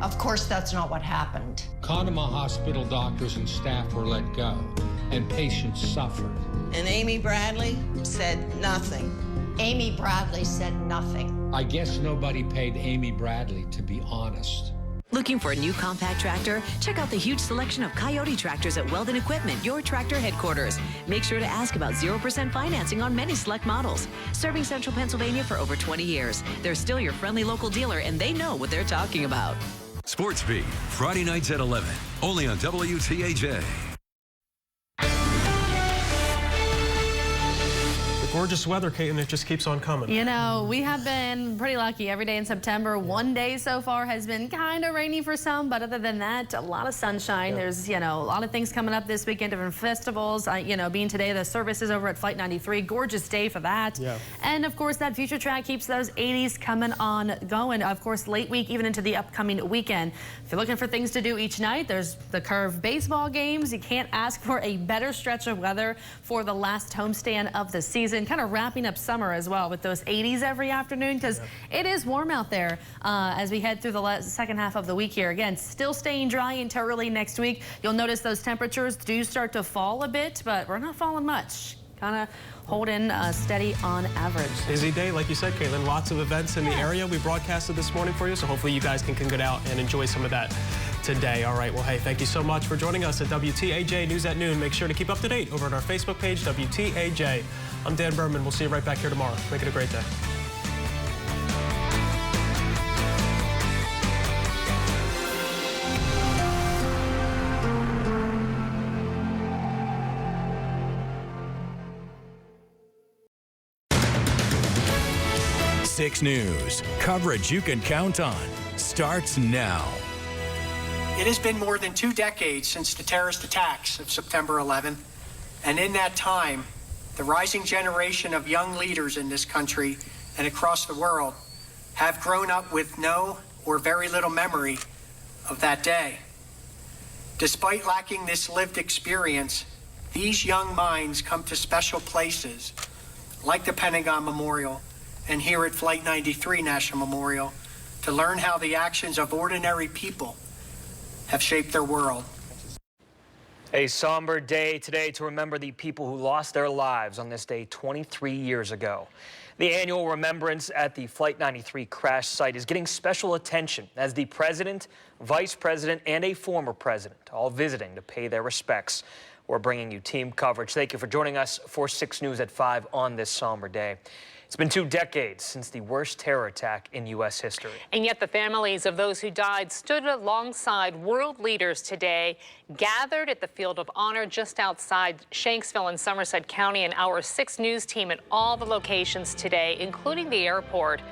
Of course, that's not what happened. Conemaugh Hospital doctors and staff were let go, and patients suffered. And Amy Bradley said nothing. Amy Bradley said nothing. I guess nobody paid Amy Bradley, to be honest. Looking for a new compact tractor? Check out the huge selection of Coyote tractors at Weldon Equipment, your tractor headquarters. Make sure to ask about 0% financing on many select models. Serving Central Pennsylvania for over 20 years. They're still your friendly local dealer, and they know what they're talking about. Sports Beat, Friday nights at 11, only on WTAJ. Gorgeous weather, Kate, and it just keeps on coming. You know, we have been pretty lucky every day in September. One day so far has been kind of rainy for some, but other than that, a lot of sunshine. Yeah. There's, you know, a lot of things coming up this weekend, different festivals. You know, being today, the services over at Flight 93, gorgeous day for that. Yeah. And of course, that future track keeps those 80s coming on going. Of course, late week, even into the upcoming weekend. If you're looking for things to do each night, there's the Curve baseball games. You can't ask for a better stretch of weather for the last homestand of the season. and kind of wrapping up summer as well with those 80s every afternoon, because it is warm out there as we head through the second half of the week here. Again, still staying dry until early next week. You'll notice those temperatures do start to fall a bit, but we're not falling much. Kind of holding steady on average. Busy day, like you said, Caitlin. Lots of events in the area we broadcasted this morning for you, so hopefully you guys can get out and enjoy some of that today. All right, well, hey, thank you so much for joining us at WTAJ News at Noon. Make sure to keep up to date over at our Facebook page, WTAJ. I'm Dan Berman. We'll see you right back here tomorrow. Make it a great day. Six News. Coverage you can count on starts now. It has been more than 2 decades since the terrorist attacks of September 11th, and in that time, the rising generation of young leaders in this country and across the world have grown up with no or very little memory of that day. Despite lacking this lived experience, these young minds come to special places like the Pentagon Memorial and here at Flight 93 National Memorial to learn how the actions of ordinary people have shaped their world. A somber day today to remember the people who lost their lives on this day 23 years ago. The annual remembrance at the Flight 93 crash site is getting special attention as the president, vice president, and a former president all visiting to pay their respects. We're bringing you team coverage. Thank you for joining us for 6 News at 5 on this somber day. It's been 2 decades since the worst terror attack in U.S. history. And yet the families of those who died stood alongside world leaders today, gathered at the Field of Honor just outside Shanksville in Somerset County, and our 6 News team at all the locations today, including the airport.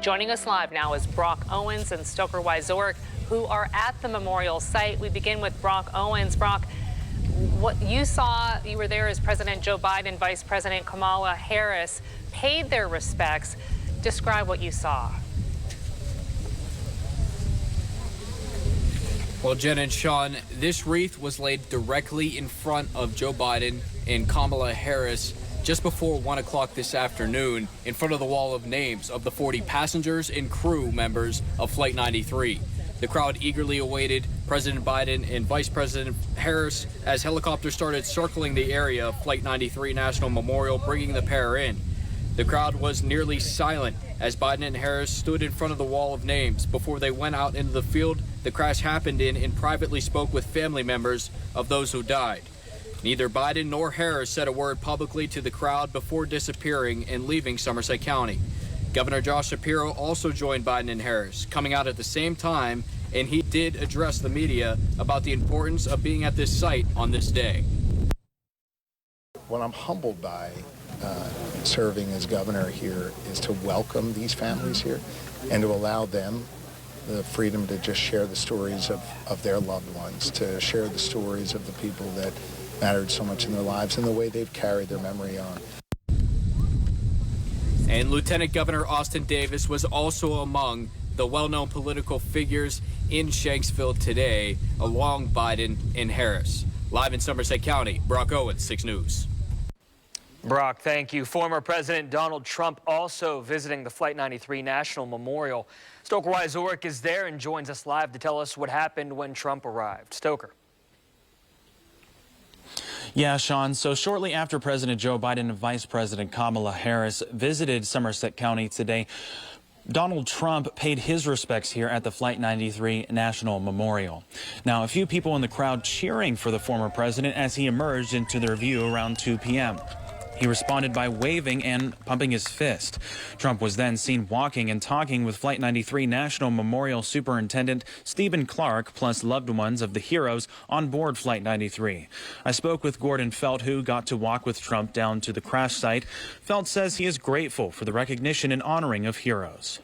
Joining us live now is Brock Owens and Stoker Wyzorek, who are at the memorial site. We begin with Brock Owens. Brock, what you saw, you were there as President Joe Biden, Vice President Kamala Harris paid their respects. Describe what you saw. Well, Jen and Sean, this wreath was laid directly in front of Joe Biden and Kamala Harris just before 1 o'clock this afternoon in front of the wall of names of the 40 passengers and crew members of Flight 93. The crowd eagerly awaited President Biden and Vice President Harris as helicopters started circling the area of Flight 93 National Memorial, bringing the pair in. The crowd was nearly silent as Biden and Harris stood in front of the wall of names before they went out into the field the crash happened in and privately spoke with family members of those who died. Neither Biden nor Harris said a word publicly to the crowd before disappearing and leaving Somerset County. Governor Josh Shapiro also joined Biden and Harris, coming out at the same time, and he did address the media about the importance of being at this site on this day. What I'm humbled by serving as governor here is to welcome these families here and to allow them the freedom to just share the stories of their loved ones, to share the stories of the people that mattered so much in their lives and the way they've carried their memory on. And Lieutenant Governor Austin Davis was also among the well-known political figures in Shanksville today, along Biden and Harris. Live in Somerset County, Brock Owens, 6 News. Brock, thank you. Former President Donald Trump also visiting the Flight 93 National Memorial. Stoker Wyzorek is there and joins us live to tell us what happened when Trump arrived. Stoker. Yeah, Sean. So shortly after President Joe Biden and Vice President Kamala Harris visited Somerset County today, Donald Trump paid his respects here at the Flight 93 National Memorial. Now, a few people in the crowd cheering for the former president as he emerged into their view around 2 p.m. He responded by waving and pumping his fist. Trump was then seen walking and talking with Flight 93 National Memorial Superintendent Stephen Clark, plus loved ones of the heroes on board Flight 93. I spoke with Gordon Felt, who got to walk with Trump down to the crash site. Felt says he is grateful for the recognition and honoring of heroes.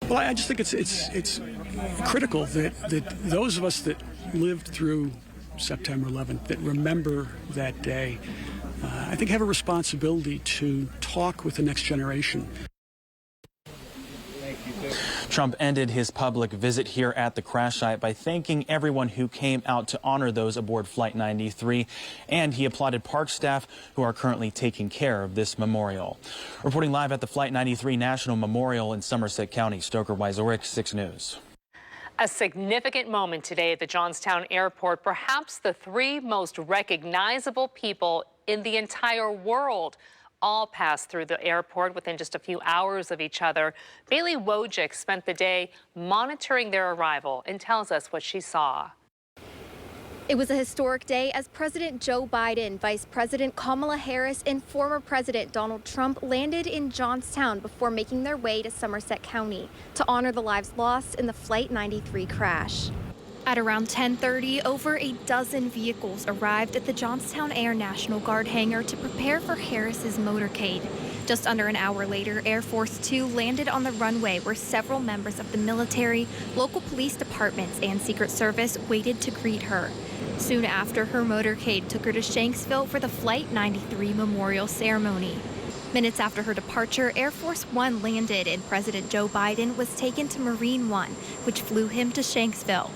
Well, I just think it's critical that those of us that lived through September 11th, that remember that day, I think have a responsibility to talk with the next generation. Trump ended his public visit here at the crash site by thanking everyone who came out to honor those aboard Flight 93, and he applauded park staff who are currently taking care of this memorial. Reporting live at the Flight 93 National Memorial in Somerset County, Stoker Wyzorek, 6 News. A significant moment today at the Johnstown Airport. Perhaps the 3 most recognizable people in the entire world all passed through the airport within just a few hours of each other. Bailey WJAC spent the day monitoring their arrival and tells us what she saw. It was a historic day as President Joe Biden, Vice President Kamala Harris, and former President Donald Trump landed in Johnstown before making their way to Somerset County to honor the lives lost in the Flight 93 crash. At around 10:30, over a dozen vehicles arrived at the Johnstown Air National Guard hangar to prepare for Harris's motorcade. Just under an hour later, Air Force 2 landed on the runway where several members of the military, local police departments, and Secret Service waited to greet her. Soon after, her motorcade took her to Shanksville for the Flight 93 memorial ceremony. Minutes after her departure, Air Force 1 landed and President Joe Biden was taken to Marine 1, which flew him to Shanksville.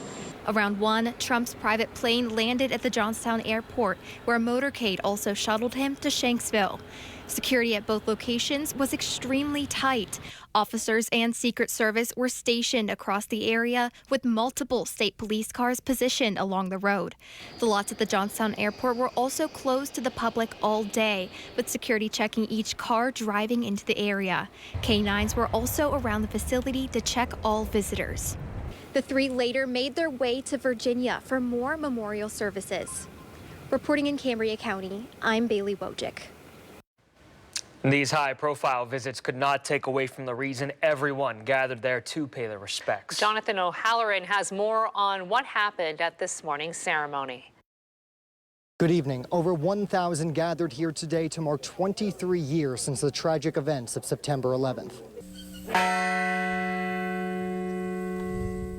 Around 1, Trump's private plane landed at the Johnstown Airport, where a motorcade also shuttled him to Shanksville. Security at both locations was extremely tight. Officers and Secret Service were stationed across the area with multiple state police cars positioned along the road. The lots at the Johnstown Airport were also closed to the public all day, with security checking each car driving into the area. K-9s were also around the facility to check all visitors. The 3 later made their way to Virginia for more memorial services. Reporting in Cambria County, I'm Bailey WJAC. These high-profile visits could not take away from the reason everyone gathered there to pay their respects. Jonathan O'Halloran has more on what happened at this morning's ceremony. Good evening. Over 1,000 gathered here today to mark 23 years since the tragic events of September 11th.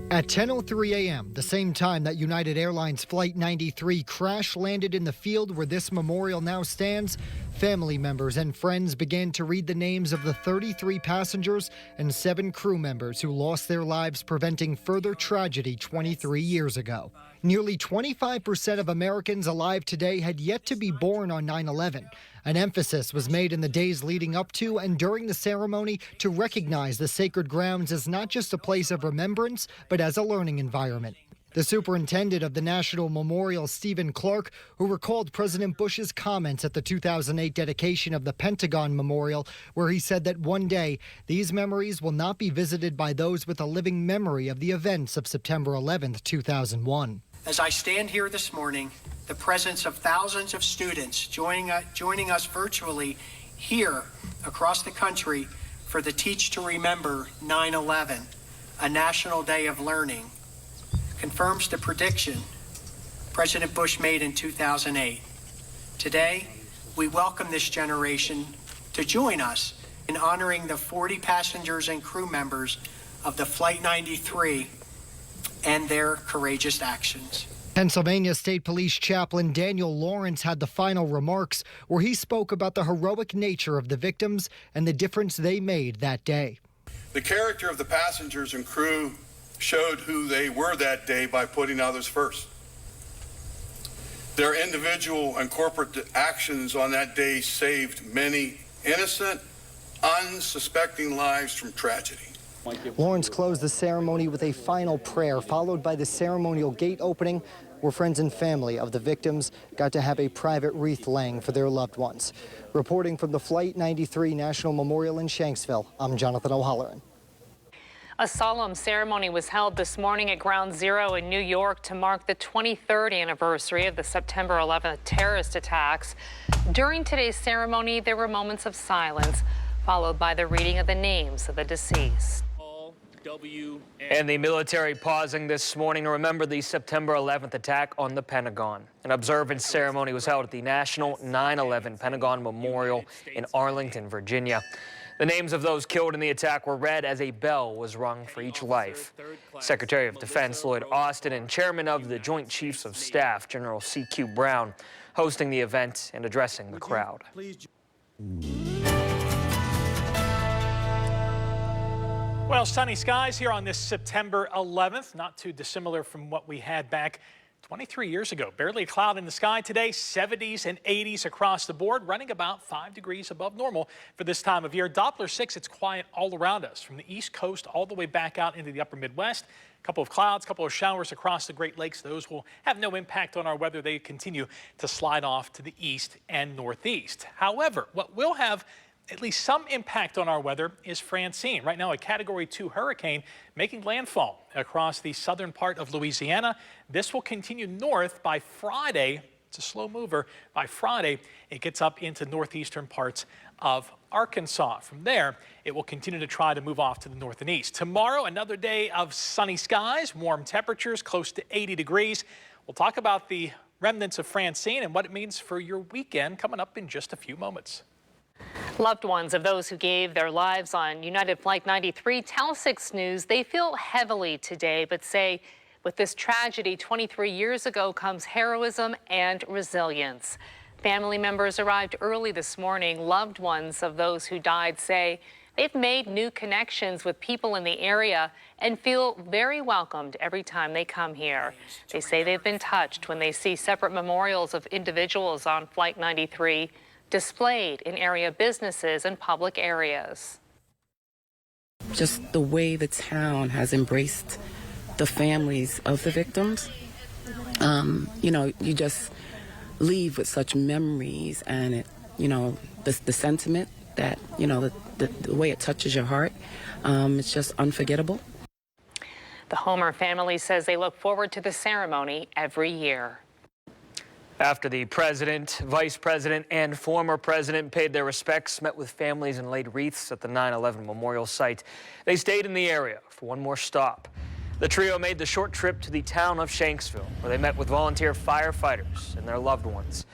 At 10:03 a.m., the same time that United Airlines Flight 93 crash landed in the field where this memorial now stands, family members and friends began to read the names of the 33 passengers and 7 crew members who lost their lives preventing further tragedy 23 years ago. Nearly 25% of Americans alive today had yet to be born on 9/11. An emphasis was made in the days leading up to and during the ceremony to recognize the sacred grounds as not just a place of remembrance, but as a learning environment. The superintendent of the National Memorial, Stephen Clark, who recalled President Bush's comments at the 2008 dedication of the Pentagon Memorial, where he said that one day these memories will not be visited by those with a living memory of the events of September 11th, 2001. As I stand here this morning, the presence of thousands of students joining us virtually here across the country for the Teach to Remember 9/11, a national day of learning, confirms the prediction President Bush made in 2008. Today, we welcome this generation to join us in honoring the 40 passengers and crew members of the Flight 93 and their courageous actions. Pennsylvania State Police Chaplain Daniel Lawrence had the final remarks where he spoke about the heroic nature of the victims and the difference they made that day. The character of the passengers and crew showed who they were that day by putting others first. Their individual and corporate actions on that day saved many innocent, unsuspecting lives from tragedy. Lawrence closed the ceremony with a final prayer, followed by the ceremonial gate opening, where friends and family of the victims got to have a private wreath laying for their loved ones. Reporting from the Flight 93 National Memorial in Shanksville, I'm Jonathan O'Halloran. A solemn ceremony was held this morning at Ground Zero in New York to mark the 23rd anniversary of the September 11th terrorist attacks. During today's ceremony, there were moments of silence, followed by the reading of the names of the deceased. And the military pausing this morning to remember the September 11th attack on the Pentagon. An observance ceremony was held at the National 9/11 Pentagon Memorial in Arlington, Virginia. The names of those killed in the attack were read as a bell was rung for each life. Secretary of Defense Lloyd Austin and Chairman of the Joint Chiefs of Staff, General C.Q. Brown, hosting the event and addressing the crowd. Well, sunny skies here on this September 11th, not too dissimilar from what we had back 23 years ago. Barely a cloud in the sky today, 70s and 80s across the board, running about 5 degrees above normal for this time of year. Doppler 6, it's quiet all around us, from the East Coast all the way back out into the upper Midwest. A couple of clouds, a couple of showers across the Great Lakes. Those will have no impact on our weather. They continue to slide off to the east and northeast. However, what will have at least some impact on our weather is Francine. Right now, a Category 2 hurricane making landfall across the southern part of Louisiana. This will continue north by Friday. It's a slow mover. By Friday, it gets up into northeastern parts of Arkansas. From there, it will continue to try to move off to the north and east. Tomorrow, another day of sunny skies, warm temperatures, close to 80 degrees. We'll talk about the remnants of Francine and what it means for your weekend coming up in just a few moments. Loved ones of those who gave their lives on United Flight 93 tell 6 News they feel heavily today, but say with this tragedy 23 years ago comes heroism and resilience. Family members arrived early this morning. Loved ones of those who died say they've made new connections with people in the area and feel very welcomed every time they come here. They say they've been touched when they see separate memorials of individuals on Flight 93 displayed in area businesses and public areas. Just the way the town has embraced the families of the victims, you just leave with such memories, and the sentiment that, the way it touches your heart, it's just unforgettable. The Homer family says they look forward to the ceremony every year. After the president, vice president, and former president paid their respects, met with families, and laid wreaths at the 9/11 memorial site, they stayed in the area for one more stop. The trio made the short trip to the town of Shanksville, where they met with volunteer firefighters and their loved ones.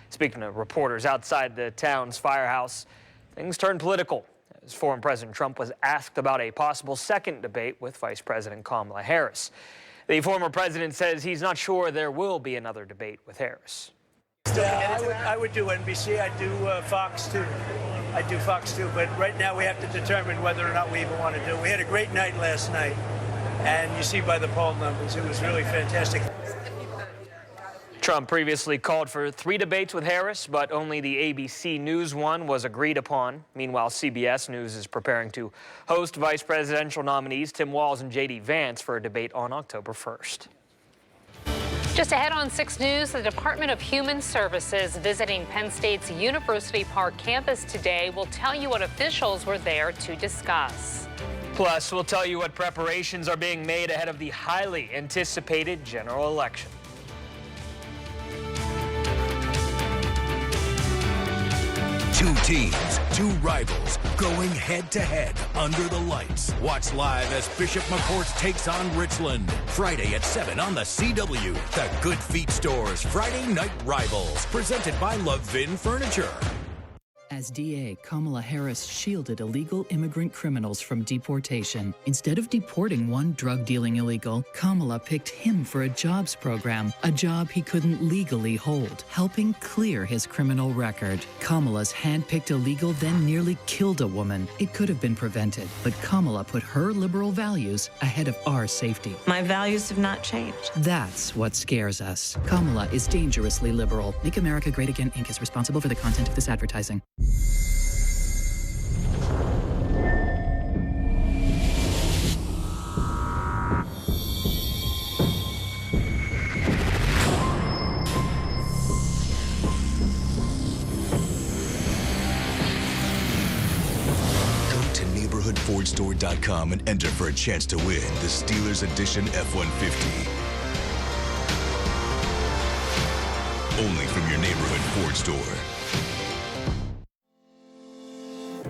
Speaking to reporters outside the town's firehouse, things turned political as former President Trump was asked about a possible second debate with Vice President Kamala Harris. The former president says he's not sure there will be another debate with Harris. Yeah, I would do NBC. I'd do Fox too. I'd do Fox too. But right now we have to determine whether or not we even want to do it. We had a great night last night, and you see by the poll numbers, it was really fantastic. Trump previously called for 3 debates with Harris, but only the ABC News one was agreed upon. Meanwhile, CBS News is preparing to host vice presidential nominees Tim Walz and J.D. Vance for a debate on October 1st. Just ahead on 6 News, the Department of Human Services visiting Penn State's University Park campus today will tell you what officials were there to discuss. Plus, we'll tell you what preparations are being made ahead of the highly anticipated general election. Two teams, two rivals, going head-to-head under the lights. Watch live as Bishop McCourt takes on Richland. Friday at 7 on the CW. The Good Feet Store's Friday Night Rivals. Presented by Levin Furniture. As DA, Kamala Harris shielded illegal immigrant criminals from deportation. Instead of deporting one drug-dealing illegal, Kamala picked him for a jobs program, a job he couldn't legally hold, helping clear his criminal record. Kamala's hand-picked illegal then nearly killed a woman. It could have been prevented, but Kamala put her liberal values ahead of our safety. My values have not changed. That's what scares us. Kamala is dangerously liberal. Make America Great Again, Inc. is responsible for the content of this advertising. FordStore.com and enter for a chance to win the Steelers Edition F-150. Only from your neighborhood Ford store.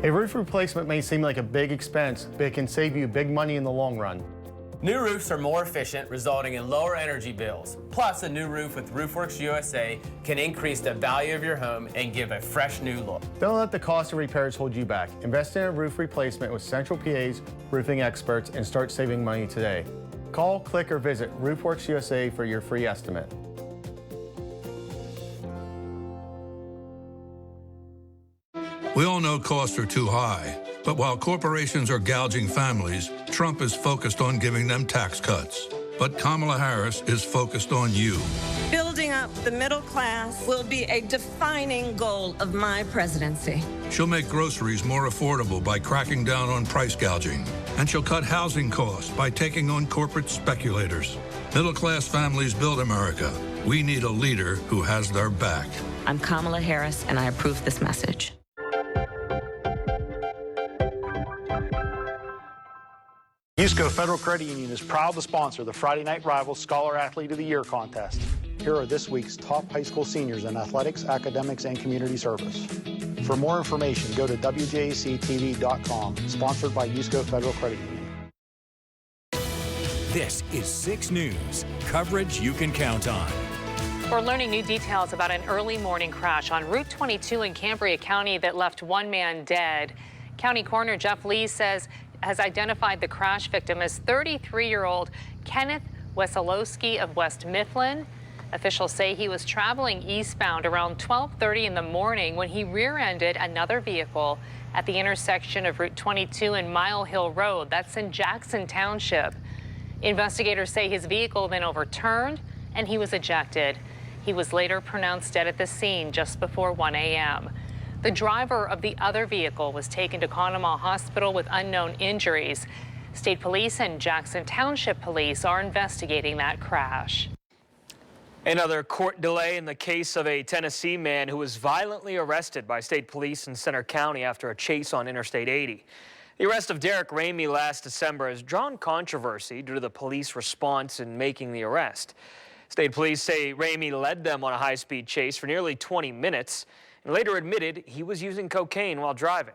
A roof replacement may seem like a big expense, but it can save you big money in the long run. New roofs are more efficient, resulting in lower energy bills. Plus, a new roof with Roofworks USA can increase the value of your home and give a fresh new look. Don't let the cost of repairs hold you back. Invest in a roof replacement with Central PA's roofing experts and start saving money today. Call, click, or visit Roofworks USA for your free estimate. We all know costs are too high, But while corporations are gouging families, Trump is focused on giving them tax cuts. But Kamala Harris is focused on you. Building up the middle class will be a defining goal of my presidency. She'll make groceries more affordable by cracking down on price gouging. And she'll cut housing costs by taking on corporate speculators. Middle-class families build America. We need a leader who has their back. I'm Kamala Harris, and I approve this message. USCO Federal Credit Union is proud to sponsor the Friday Night Rivals Scholar Athlete of the Year contest. Here are this week's top high school seniors in athletics, academics, and community service. For more information, go to WJACTV.com, sponsored by USCO Federal Credit Union. This is 6 News, coverage you can count on. We're learning new details about an early morning crash on Route 22 in Cambria County that left one man dead. County Coroner Jeff Lee has identified the crash victim as 33-year-old Kenneth Wesolowski of West Mifflin. Officials say he was traveling eastbound around 12:30 in the morning when he rear-ended another vehicle at the intersection of Route 22 and Mile Hill Road. That's in Jackson Township. Investigators say his vehicle then overturned and he was ejected. He was later pronounced dead at the scene just before 1 a.m. The driver of the other vehicle was taken to Conemaugh Hospital with unknown injuries. State Police and Jackson Township Police are investigating that crash. Another court delay in the case of a Tennessee man who was violently arrested by state police in Center County after a chase on Interstate 80. The arrest of Derek Ramey last December has drawn controversy due to the police response in making the arrest. State police say Ramey led them on a high-speed chase for nearly 20 minutes and later admitted he was using cocaine while driving.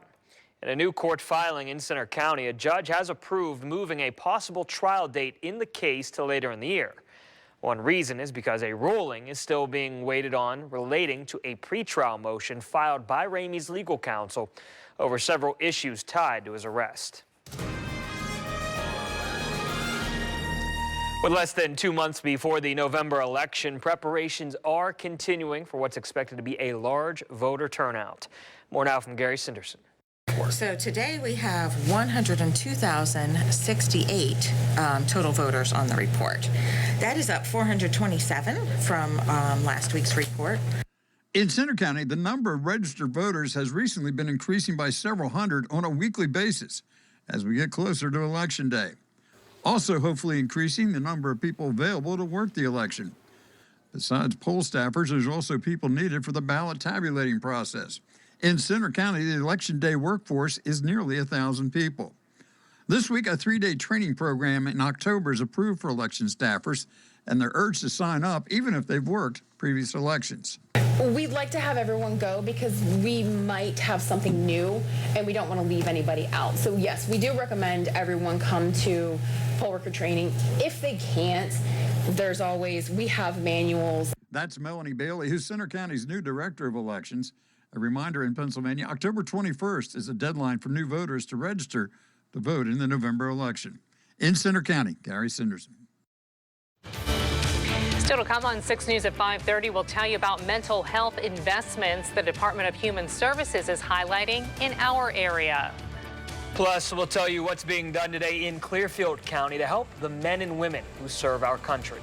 In a new court filing in Center County, a judge has approved moving a possible trial date in the case to later in the year. One reason is because a ruling is still being waited on relating to a pretrial motion filed by Ramey's legal counsel over several issues tied to his arrest. With less than 2 months before the November election, preparations are continuing for what's expected to be a large voter turnout. More now from Gary Sinderson. So today we have 102,068 total voters on the report. That is up 427 from last week's report. In Center County, the number of registered voters has recently been increasing by several hundred on a weekly basis as we get closer to Election Day. Also, hopefully increasing the number of people available to work the election. Besides poll staffers, there's also people needed for the ballot tabulating process. In Center County, the Election Day workforce is nearly 1,000 people. This week, a 3-day training program in October is approved for election staffers, and they're urged to sign up even if they've worked previous elections. We'd like to have everyone go because we might have something new and we don't want to leave anybody out. So yes, we do recommend everyone come to poll worker training. If they can't, we have manuals. That's Melanie Bailey, who's Center County's new director of elections. A reminder in Pennsylvania, October 21st is the deadline for new voters to register to vote in the November election. In Center County, Gary Sinderson. Still to come on 6 News at 5:30, we'll tell you about mental health investments the Department of Human Services is highlighting in our area. Plus, we'll tell you what's being done today in Clearfield County to help the men and women who serve our country.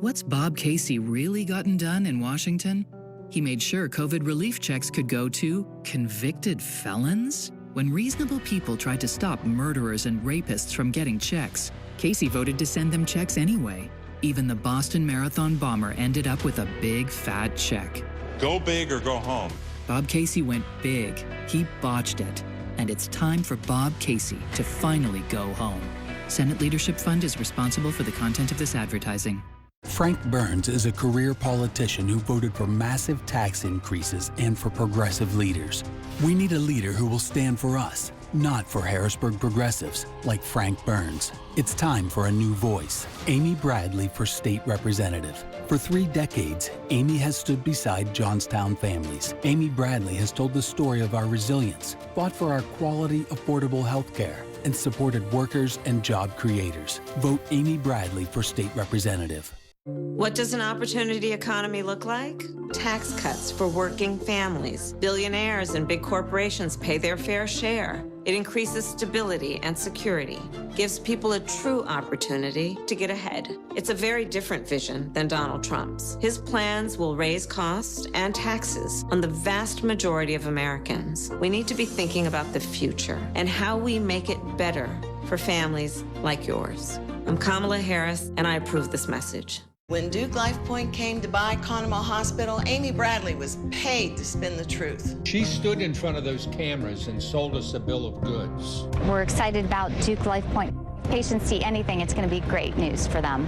What's Bob Casey really gotten done in Washington? He made sure COVID relief checks could go to convicted felons. When reasonable people tried to stop murderers and rapists from getting checks, Casey voted to send them checks anyway. Even the Boston Marathon bomber ended up with a big, fat check. Go big or go home. Bob Casey went big. He botched it. And it's time for Bob Casey to finally go home. Senate Leadership Fund is responsible for the content of this advertising. Frank Burns is a career politician who voted for massive tax increases and for progressive leaders. We need a leader who will stand for us, not for Harrisburg progressives like Frank Burns. It's time for a new voice. Amy Bradley for state representative. For 3 decades, Amy has stood beside Johnstown families. Amy Bradley has told the story of our resilience, fought for our quality, affordable health care, and supported workers and job creators. Vote Amy Bradley for state representative. What does an opportunity economy look like? Tax cuts for working families. Billionaires and big corporations pay their fair share. It increases stability and security, gives people a true opportunity to get ahead. It's a very different vision than Donald Trump's. His plans will raise costs and taxes on the vast majority of Americans. We need to be thinking about the future and how we make it better for families like yours. I'm Kamala Harris, and I approve this message. When Duke LifePoint came to buy Conemaugh Hospital, Amy Bradley was paid to spin the truth. She stood in front of those cameras and sold us a bill of goods. We're excited about Duke LifePoint. Patients see anything, it's going to be great news for them.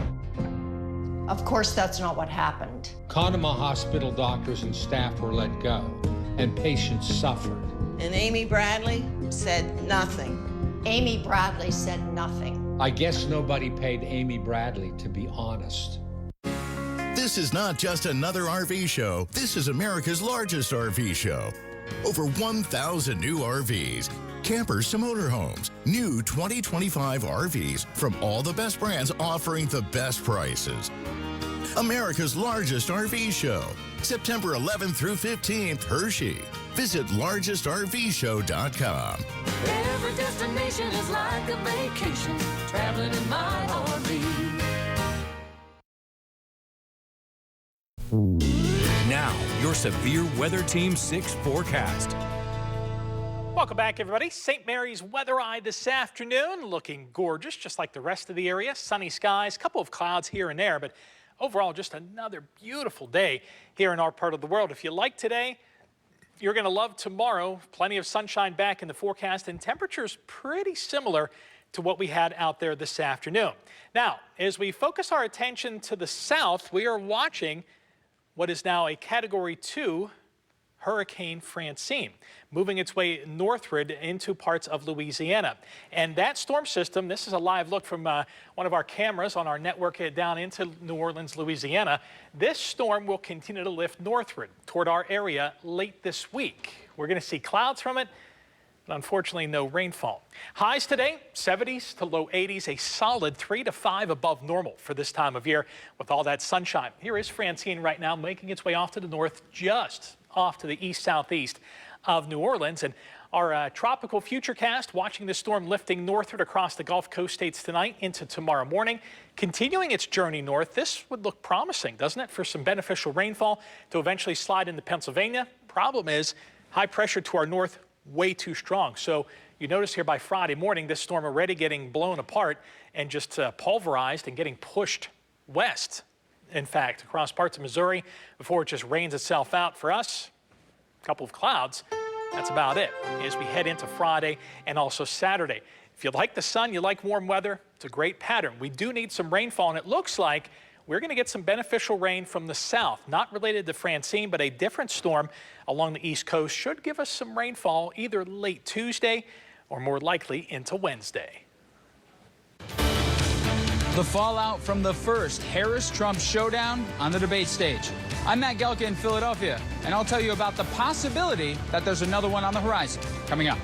Of course, that's not what happened. Conemaugh Hospital doctors and staff were let go, and patients suffered. And Amy Bradley said nothing. Amy Bradley said nothing. I guess nobody paid Amy Bradley, to be honest. This is not just another RV show. This is America's largest RV show. Over 1,000 new RVs, campers to motorhomes, new 2025 RVs from all the best brands offering the best prices. America's largest RV show, September 11th through 15th, Hershey. Visit largestrvshow.com. Every destination is like a vacation, traveling in my RV. Now, your Severe Weather Team 6 forecast. Welcome back, everybody. St. Mary's Weather Eye this afternoon, looking gorgeous, just like the rest of the area. Sunny skies, a couple of clouds here and there, but overall, just another beautiful day here in our part of the world. If you like today, you're going to love tomorrow. Plenty of sunshine back in the forecast, and temperatures pretty similar to what we had out there this afternoon. Now, as we focus our attention to the south, we are watching what is now a Category 2 Hurricane Francine, moving its way northward into parts of Louisiana. And that storm system, this is a live look from one of our cameras on our network down into New Orleans, Louisiana. This storm will continue to lift northward toward our area late this week. We're going to see clouds from it, but unfortunately no rainfall. Highs today, 70s to low 80s, a solid 3 to 5 above normal for this time of year with all that sunshine. Here is Francine right now making its way off to the north, just off to the east-southeast of New Orleans. And our tropical futurecast watching this storm lifting northward across the Gulf Coast states tonight into tomorrow morning. Continuing its journey north, this would look promising, doesn't it, for some beneficial rainfall to eventually slide into Pennsylvania. Problem is, high pressure to our north, way too strong. So you notice here by Friday morning, this storm already getting blown apart and just pulverized and getting pushed west. In fact, across parts of Missouri before it just rains itself out. For us, a couple of clouds. That's about it as we head into Friday and also Saturday. If you like the sun, you like warm weather, it's a great pattern. We do need some rainfall, and it looks like we're going to get some beneficial rain from the south, not related to Francine, but a different storm along the East Coast should give us some rainfall either late Tuesday or more likely into Wednesday. The fallout from the first Harris-Trump showdown on the debate stage. I'm Matt Gelka in Philadelphia, and I'll tell you about the possibility that there's another one on the horizon coming up.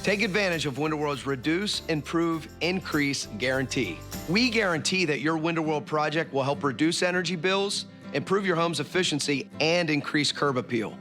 Take advantage of WinterWorld's Reduce, Improve, Increase guarantee. We guarantee that your WinterWorld project will help reduce energy bills, improve your home's efficiency, and increase curb appeal.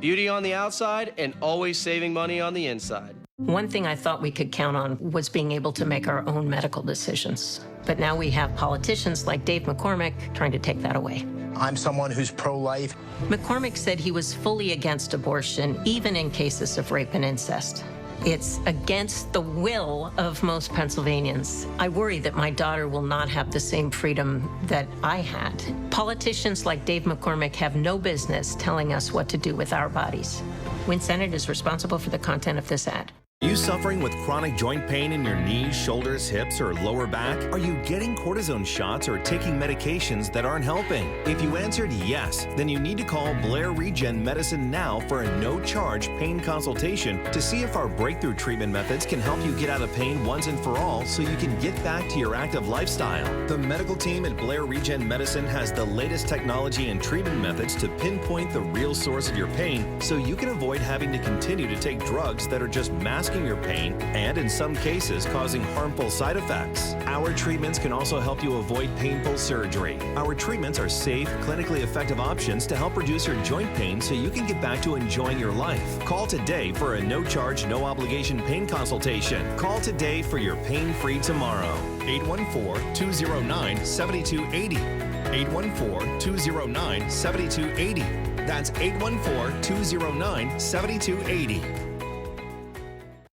Beauty on the outside and always saving money on the inside. One thing I thought we could count on was being able to make our own medical decisions. But now we have politicians like Dave McCormick trying to take that away. I'm someone who's pro-life. McCormick said he was fully against abortion, even in cases of rape and incest. It's against the will of most Pennsylvanians. I worry that my daughter will not have the same freedom that I had. Politicians like Dave McCormick have no business telling us what to do with our bodies. Win Senate is responsible for the content of this ad. Are you suffering with chronic joint pain in your knees, shoulders, hips, or lower back? Are you getting cortisone shots or taking medications that aren't helping? If you answered yes, then you need to call Blair Regen Medicine now for a no-charge pain consultation to see if our breakthrough treatment methods can help you get out of pain once and for all so you can get back to your active lifestyle. The medical team at Blair Regen Medicine has the latest technology and treatment methods to pinpoint the real source of your pain so you can avoid having to continue to take drugs that are just masking your pain and, in some cases, causing harmful side effects. Our treatments can also help you avoid painful surgery. Our treatments are safe, clinically effective options to help reduce your joint pain so you can get back to enjoying your life. Call today for a no-charge, no-obligation pain consultation. Call today for your pain-free tomorrow. 814-209-7280. 814-209-7280. That's 814-209-7280.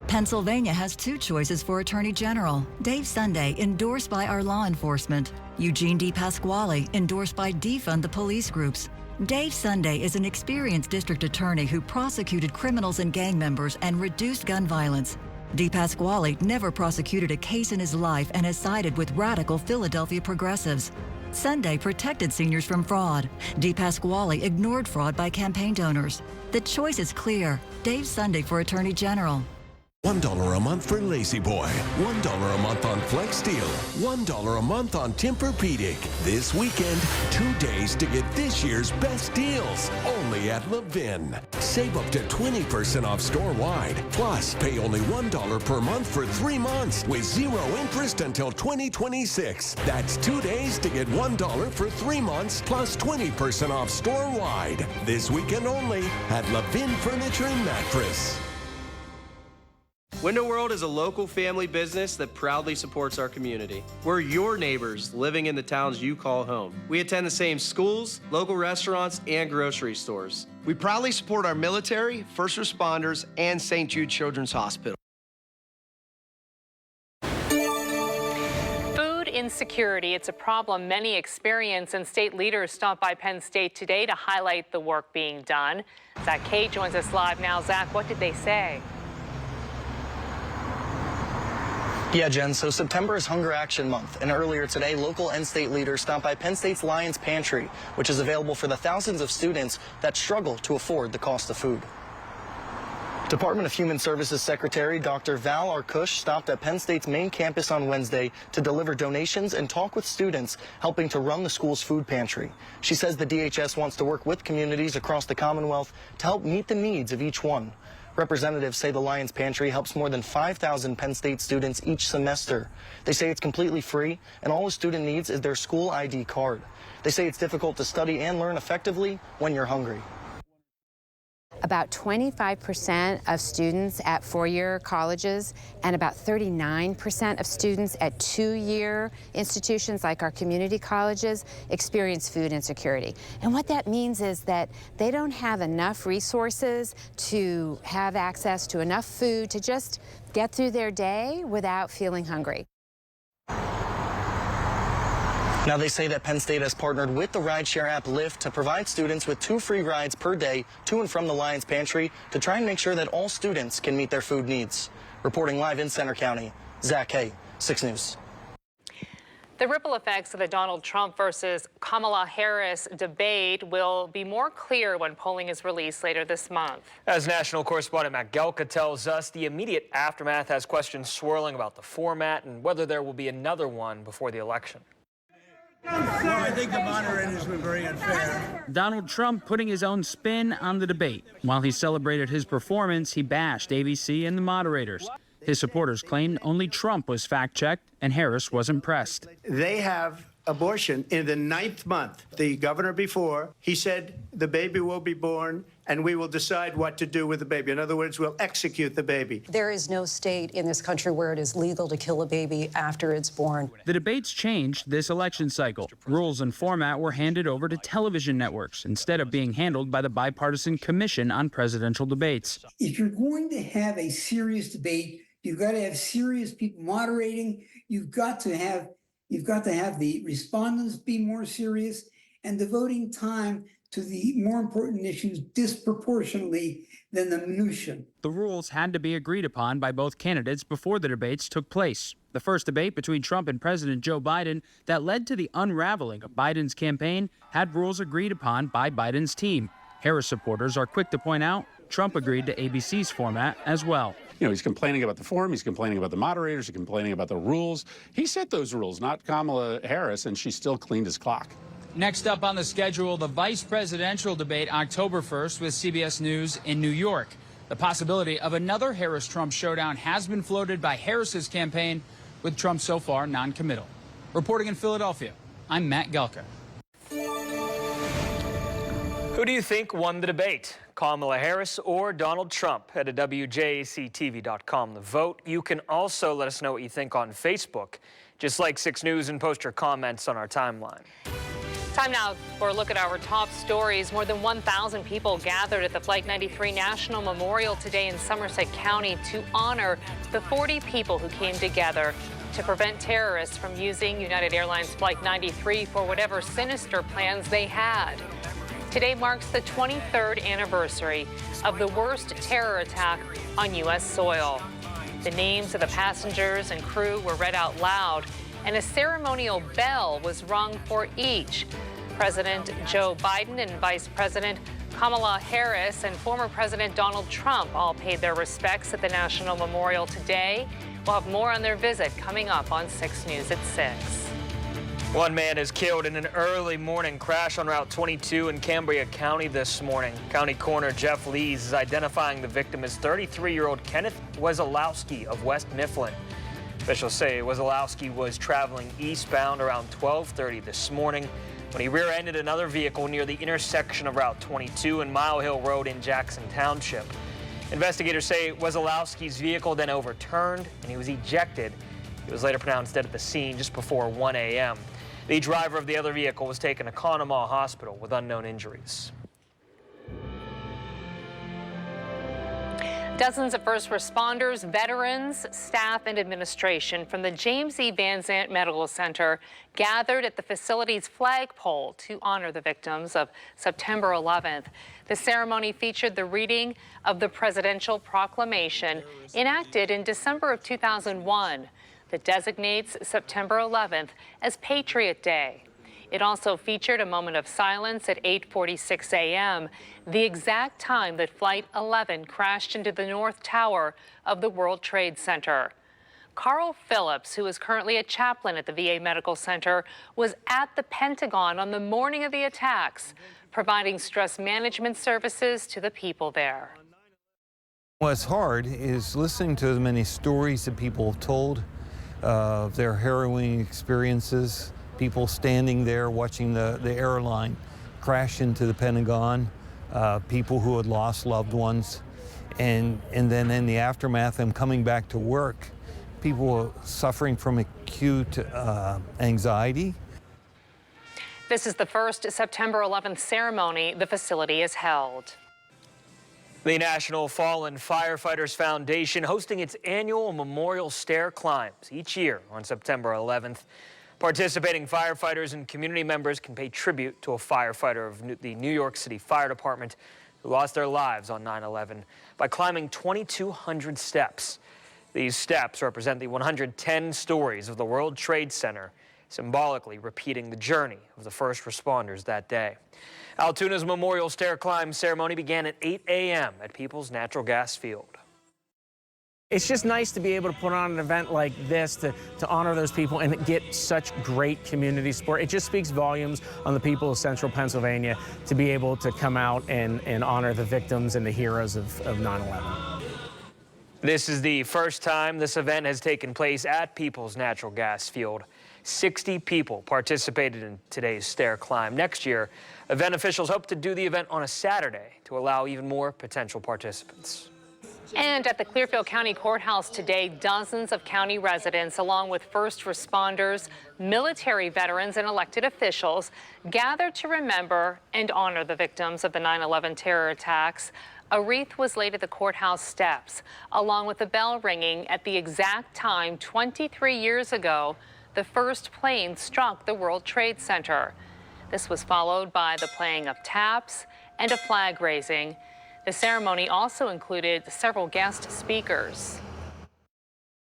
Pennsylvania has two choices for Attorney General. Dave Sunday, endorsed by our law enforcement. Eugene DePasquale, endorsed by Defund the Police Groups. Dave Sunday is an experienced district attorney who prosecuted criminals and gang members and reduced gun violence. DePasquale never prosecuted a case in his life and has sided with radical Philadelphia progressives. Sunday protected seniors from fraud. DePasquale ignored fraud by campaign donors. The choice is clear. Dave Sunday for Attorney General. $1 a month for Lazy Boy, $1 a month on Flex Steel, $1 a month on Tempur-Pedic. This weekend, 2 days to get this year's best deals, only at Levin. Save up to 20% off store-wide. Plus, pay only $1 per month for 3 months with 0 interest until 2026. That's 2 days to get $1 for 3 months plus 20% off store-wide. This weekend only at Levin Furniture and Mattress. Window World is a local family business that proudly supports our community. We're your neighbors living in the towns you call home. We attend the same schools, local restaurants, and grocery stores. We proudly support our military, first responders, and St. Jude Children's Hospital. Food insecurity, it's a problem many experience, and state leaders stopped by Penn State today to highlight the work being done. Zach Kay joins us live now. Zach, what did they say? Yeah, Jen, so September is Hunger Action Month, and earlier today, local and state leaders stopped by Penn State's Lions Pantry, which is available for the thousands of students that struggle to afford the cost of food. Department of Human Services Secretary Dr. Val Arkush stopped at Penn State's main campus on Wednesday to deliver donations and talk with students helping to run the school's food pantry. She says the DHS wants to work with communities across the Commonwealth to help meet the needs of each one. Representatives say the Lions Pantry helps more than 5,000 Penn State students each semester. They say it's completely free, and all a student needs is their school ID card. They say it's difficult to study and learn effectively when you're hungry. About 25% of students at four-year colleges and about 39% of students at two-year institutions like our community colleges experience food insecurity. And what that means is that they don't have enough resources to have access to enough food to just get through their day without feeling hungry. Now, they say that Penn State has partnered with the rideshare app Lyft to provide students with 2 free rides per day to and from the Lions Pantry to try and make sure that all students can meet their food needs. Reporting live in Center County, Zach Hay, 6 News. The ripple effects of the Donald Trump versus Kamala Harris debate will be more clear when polling is released later this month. As national correspondent Matt Gelka tells us, the immediate aftermath has questions swirling about the format and whether there will be another one before the election. Well, I think the moderators were very unfair. Donald Trump putting his own spin on the debate. While he celebrated his performance, he bashed ABC and the moderators. His supporters claimed only Trump was fact-checked and Harris was impressed. They have abortion in the 9th month. The governor before, he said the baby will be born and we will decide what to do with the baby. In other words, we'll execute the baby. There is no state in this country where it is legal to kill a baby after it's born. The debates changed this election cycle. Rules and format were handed over to television networks instead of being handled by the Bipartisan Commission on Presidential Debates. If you're going to have a serious debate, you've got to have serious people moderating. You've got to have the respondents be more serious, and devoting time to the more important issues disproportionately than the minutiae. The rules had to be agreed upon by both candidates before the debates took place. The first debate between Trump and President Joe Biden that led to the unraveling of Biden's campaign had rules agreed upon by Biden's team. Harris supporters are quick to point out Trump agreed to ABC's format as well. You know, he's complaining about the form, he's complaining about the moderators, he's complaining about the rules. He set those rules, not Kamala Harris, and she still cleaned his clock. Next up on the schedule, the vice presidential debate October 1st with CBS News in New York. The possibility of another Harris-Trump showdown has been floated by Harris's campaign, with Trump so far non-committal. Reporting in Philadelphia, I'm Matt Gelka. Who do you think won the debate? Kamala Harris or Donald Trump? Head to WJACTV.com to vote. You can also let us know what you think on Facebook. Just like 6 News and post your comments on our timeline. Time now for a look at our top stories. More than 1,000 people gathered at the Flight 93 National Memorial today in Somerset County to honor the 40 people who came together to prevent terrorists from using United Airlines Flight 93 for whatever sinister plans they had. Today marks the 23rd anniversary of the worst terror attack on U.S. soil. The names of the passengers and crew were read out loud, and a ceremonial bell was rung for each. President Joe Biden and Vice President Kamala Harris and former President Donald Trump all paid their respects at the National Memorial today. We'll have more on their visit coming up on 6 News at 6. One man is killed in an early morning crash on Route 22 in Cambria County this morning. County Coroner Jeff Lees is identifying the victim as 33-year-old Kenneth Wesolowski of West Mifflin. Officials say Wesolowski was traveling eastbound around 12:30 this morning when he rear-ended another vehicle near the intersection of Route 22 and Mile Hill Road in Jackson Township. Investigators say Wesolowski's vehicle then overturned and he was ejected. He was later pronounced dead at the scene just before 1 a.m. The driver of the other vehicle was taken to Conemaugh Hospital with unknown injuries. Dozens of first responders, veterans, staff, and administration from the James E. Van Zandt Medical Center gathered at the facility's flagpole to honor the victims of September 11th. The ceremony featured the reading of the presidential proclamation enacted in December of 2001 that designates September 11th as Patriot Day. It also featured a moment of silence at 8:46 a.m., the exact time that Flight 11 crashed into the North Tower of the World Trade Center. Carl Phillips, who is currently a chaplain at the VA Medical Center, was at the Pentagon on the morning of the attacks, providing stress management services to the people there. What's hard is listening to the many stories that people have told of their harrowing experiences, people standing there watching the airline crash into the Pentagon, people who had lost loved ones, and then in the aftermath, them coming back to work, people suffering from acute anxiety. This is the first September 11th ceremony the facility has held. The National Fallen Firefighters Foundation hosting its annual memorial stair climbs each year on September 11th. Participating firefighters and community members can pay tribute to a firefighter of the New York City Fire Department who lost their lives on 9/11 by climbing 2,200 steps. These steps represent the 110 stories of the World Trade Center, symbolically repeating the journey of the first responders that day. Altoona's Memorial Stair Climb ceremony began at 8 a.m. at People's Natural Gas Field. It's just nice to be able to put on an event like this to honor those people and get such great community support. It just speaks volumes on the people of Central Pennsylvania to be able to come out and honor the victims and the heroes of 9/11. This is the first time this event has taken place at People's Natural Gas Field. 60 people participated in today's stair climb. Next year, event officials hope to do the event on a Saturday to allow even more potential participants. And at the Clearfield County Courthouse today, dozens of county residents, along with first responders, military veterans, and elected officials, gathered to remember and honor the victims of the 9/11 terror attacks. A wreath was laid at the courthouse steps, along with a bell ringing at the exact time 23 years ago the first plane struck the World Trade Center. This was followed by the playing of taps and a flag raising. The ceremony also included several guest speakers.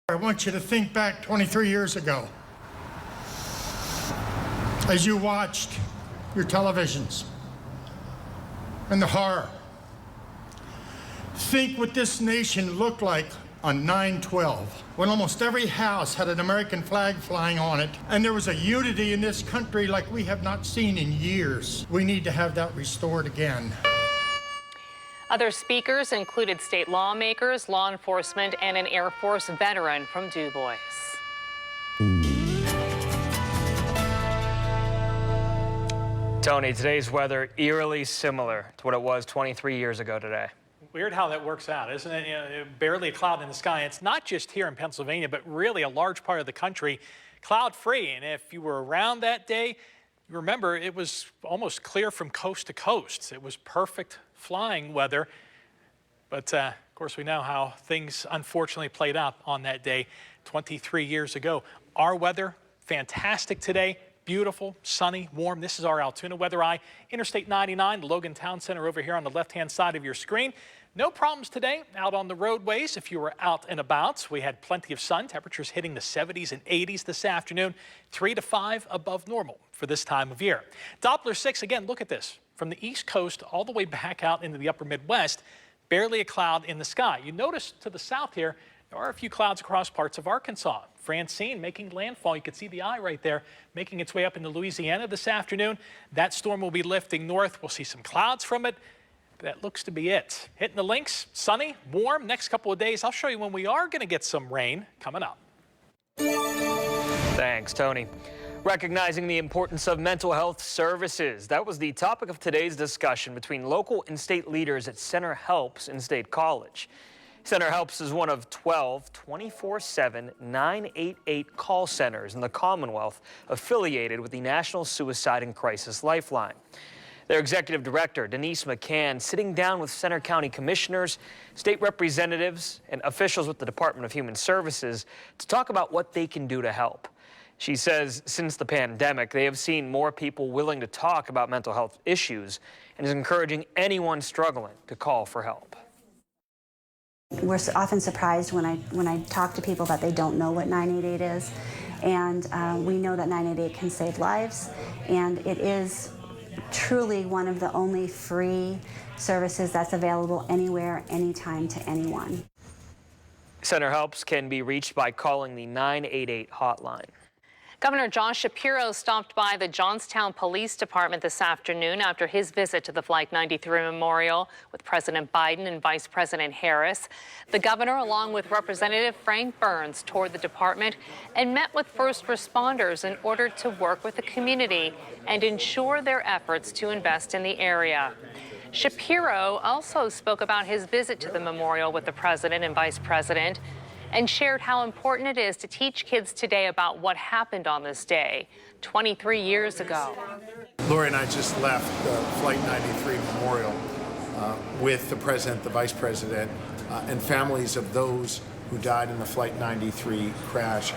I want you to think back 23 years ago as you watched your televisions and the horror. Think what this nation looked like on 9/12, when almost every house had an American flag flying on it, and there was a unity in this country like we have not seen in years. We need to have that restored again. Other speakers included state lawmakers, law enforcement, and an Air Force veteran from Du Bois. Tony, today's weather eerily similar to what it was 23 years ago today. Weird how that works out, isn't it? You know, barely a cloud in the sky. It's not just here in Pennsylvania, but really a large part of the country cloud-free. And if you were around that day, you remember it was almost clear from coast to coast. It was perfect flying weather. But of course, we know how things unfortunately played out on that day 23 years ago. Our weather, fantastic today. Beautiful, sunny, warm. This is our Altoona weather eye. Interstate 99, the Logan Town Center over here on the left-hand side of your screen. No problems today out on the roadways if you were out and about. We had plenty of sun, temperatures hitting the 70s and 80s this afternoon, 3 to 5 above normal for this time of year. Doppler 6, again, look at this. From the East Coast all the way back out into the upper Midwest, barely a cloud in the sky. You notice to the south here, there are a few clouds across parts of Arkansas. Francine making landfall. You can see the eye right there making its way up into Louisiana this afternoon. That storm will be lifting north. We'll see some clouds from it. That looks to be it. Hitting the links, sunny, warm. Next couple of days, I'll show you when we are going to get some rain coming up. Thanks, Tony. Recognizing the importance of mental health services. That was the topic of today's discussion between local and state leaders at Center Helps in State College. Center Helps is one of 12 24/7 988 call centers in the Commonwealth affiliated with the National Suicide and Crisis Lifeline. Their executive director, Denise McCann, sitting down with Center County commissioners, state representatives, and officials with the Department of Human Services to talk about what they can do to help. She says since the pandemic, they have seen more people willing to talk about mental health issues and is encouraging anyone struggling to call for help. We're often surprised when I talk to people that they don't know what 988 is, and we know that 988 can save lives, and it is truly one of the only free services that's available anywhere, anytime to anyone. Center Helps can be reached by calling the 988 hotline. Governor Josh Shapiro stopped by the Johnstown Police Department this afternoon after his visit to the Flight 93 Memorial with President Biden and Vice President Harris. The governor, along with Representative Frank Burns, toured the department and met with first responders in order to work with the community and ensure their efforts to invest in the area. Shapiro also spoke about his visit to the memorial with the president and vice president and shared how important it is to teach kids today about what happened on this day 23 years ago. Lori and I just left the Flight 93 Memorial with the president, the vice president, and families of those who died in the Flight 93 crash.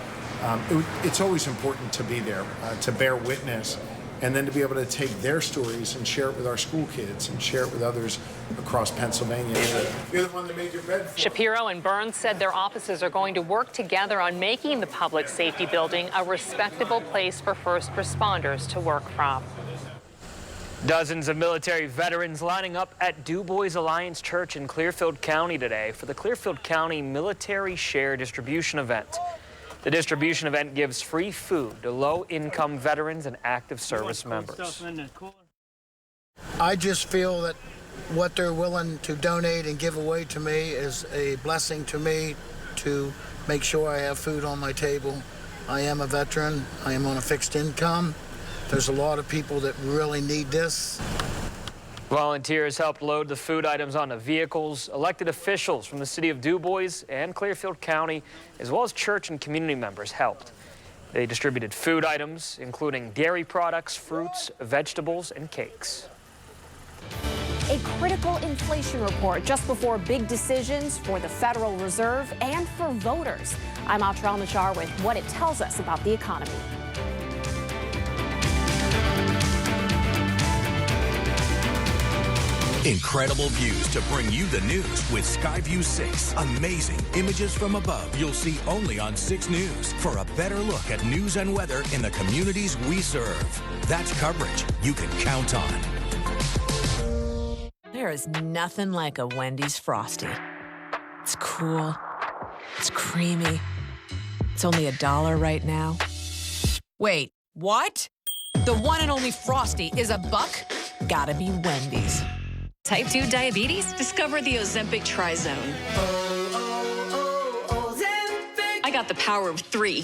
It's always important to be there, to bear witness, and then to be able to take their stories and share it with our school kids and share it with others across Pennsylvania. You're the one that made your bed. Shapiro and Burns said their offices are going to work together on making the public safety building a respectable place for first responders to work from. Dozens of military veterans lining up at Du Bois Alliance Church in Clearfield County today for the Clearfield County Military Share Distribution event. The distribution event gives free food to low-income veterans and active service members. I just feel that what they're willing to donate and give away to me is a blessing to me to make sure I have food on my table. I am a veteran. I am on a fixed income. There's a lot of people that really need this. Volunteers helped load the food items onto vehicles. Elected officials from the city of Du Bois and Clearfield County, as well as church and community members, helped. They distributed food items, including dairy products, fruits, vegetables, and cakes. A critical inflation report just before big decisions for the Federal Reserve and for voters. I'm Atra Al-Najjar with what it tells us about the economy. Incredible views to bring you the news with Skyview 6. Amazing images from above you'll see only on 6 News for a better look at news and weather in the communities we serve. That's coverage you can count on. There is nothing like a Wendy's Frosty. It's cool. It's creamy. It's only $1 right now. Wait, what? The one and only Frosty is $1? Gotta be Wendy's. Type 2 diabetes? Discover the Ozempic Trizone. I got the power of 3.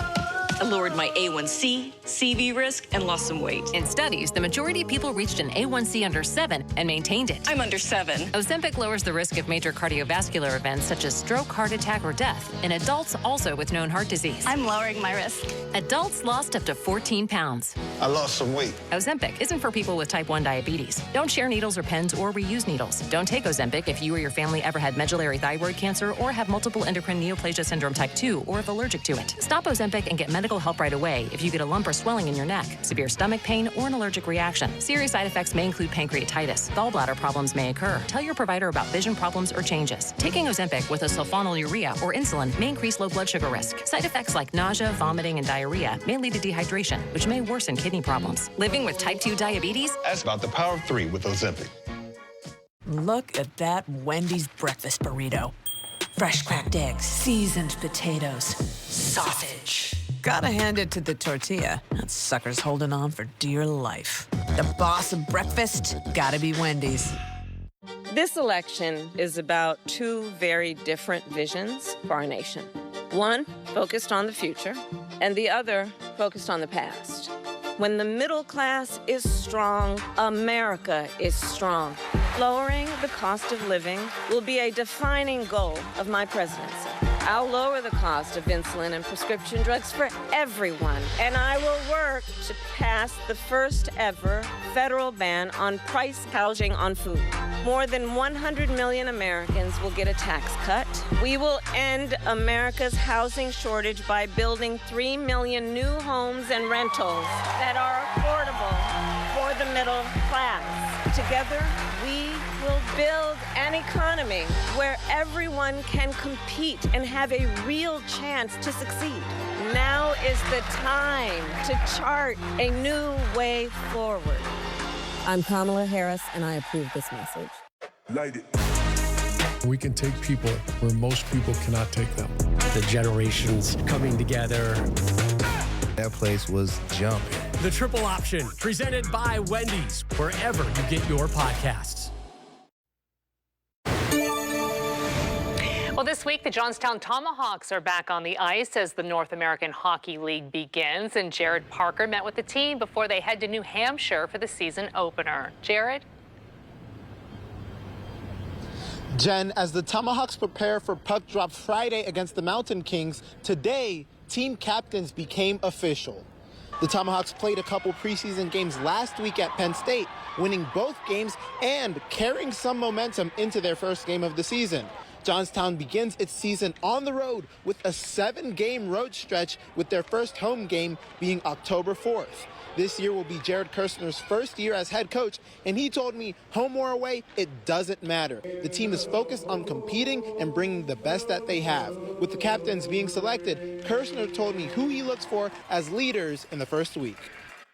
I lowered my A1C, CV risk, and lost some weight. In studies, the majority of people reached an A1C under 7 and maintained it. I'm under 7. Ozempic lowers the risk of major cardiovascular events such as stroke, heart attack, or death in adults also with known heart disease. I'm lowering my risk. Adults lost up to 14 pounds. I lost some weight. Ozempic isn't for people with type 1 diabetes. Don't share needles or pens or reuse needles. Don't take Ozempic if you or your family ever had medullary thyroid cancer or have multiple endocrine neoplasia syndrome type 2 or if allergic to it. Stop Ozempic and get medical help right away if you get a lump or swelling in your neck, severe stomach pain, or an allergic reaction. Serious side effects may include pancreatitis. Gallbladder problems may occur. Tell your provider about vision problems or changes. Taking Ozempic with a sulfonylurea or insulin may increase low blood sugar risk. Side effects like nausea, vomiting, and diarrhea may lead to dehydration, which may worsen kidney problems. Living with type 2 diabetes? That's about the power of 3 with Ozempic. Look at that Wendy's breakfast burrito. Fresh cracked eggs, seasoned potatoes, sausage. Gotta hand it to the tortilla. That sucker's holding on for dear life. The boss of breakfast, gotta be Wendy's. This election is about 2 very different visions for our nation. One focused on the future, and the other focused on the past. When the middle class is strong, America is strong. Lowering the cost of living will be a defining goal of my presidency. I'll lower the cost of insulin and prescription drugs for everyone, and I will work to pass the first ever federal ban on price gouging on food. More than 100 million Americans will get a tax cut. We will end America's housing shortage by building 3 million new homes and rentals that are affordable for the middle class. Together, we will build an economy where everyone can compete and have a real chance to succeed. Now is the time to chart a new way forward. I'm Kamala Harris, and I approve this message. Light it. We can take people where most people cannot take them. The generations coming together. That place was jumping. The Triple Option, presented by Wendy's, wherever you get your podcasts. Well, this week, the Johnstown Tomahawks are back on the ice as the North American Hockey League begins, and Jared Parker met with the team before they head to New Hampshire for the season opener. Jared? Jen, as the Tomahawks prepare for puck drop Friday against the Mountain Kings, today, team captains became official. The Tomahawks played a couple preseason games last week at Penn State, winning both games and carrying some momentum into their first game of the season. Johnstown begins its season on the road with a 7-game road stretch, with their first home game being October 4th. This year will be Jared Kirshner's first year as head coach, and he told me home or away, it doesn't matter. The team is focused on competing and bringing the best that they have. With the captains being selected, Kirshner told me who he looks for as leaders in the first week.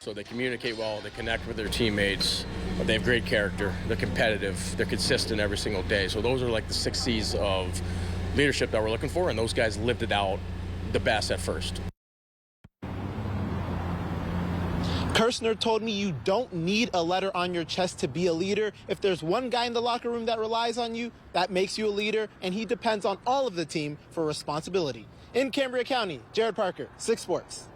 So they communicate well, they connect with their teammates, but they have great character, they're competitive, they're consistent every single day. So those are like the 6 C's of leadership that we're looking for, and those guys lived it out the best at first. Kirshner told me you don't need a letter on your chest to be a leader. If there's one guy in the locker room that relies on you, that makes you a leader, and he depends on all of the team for responsibility. In Cambria County, Jared Parker, 6 Sports.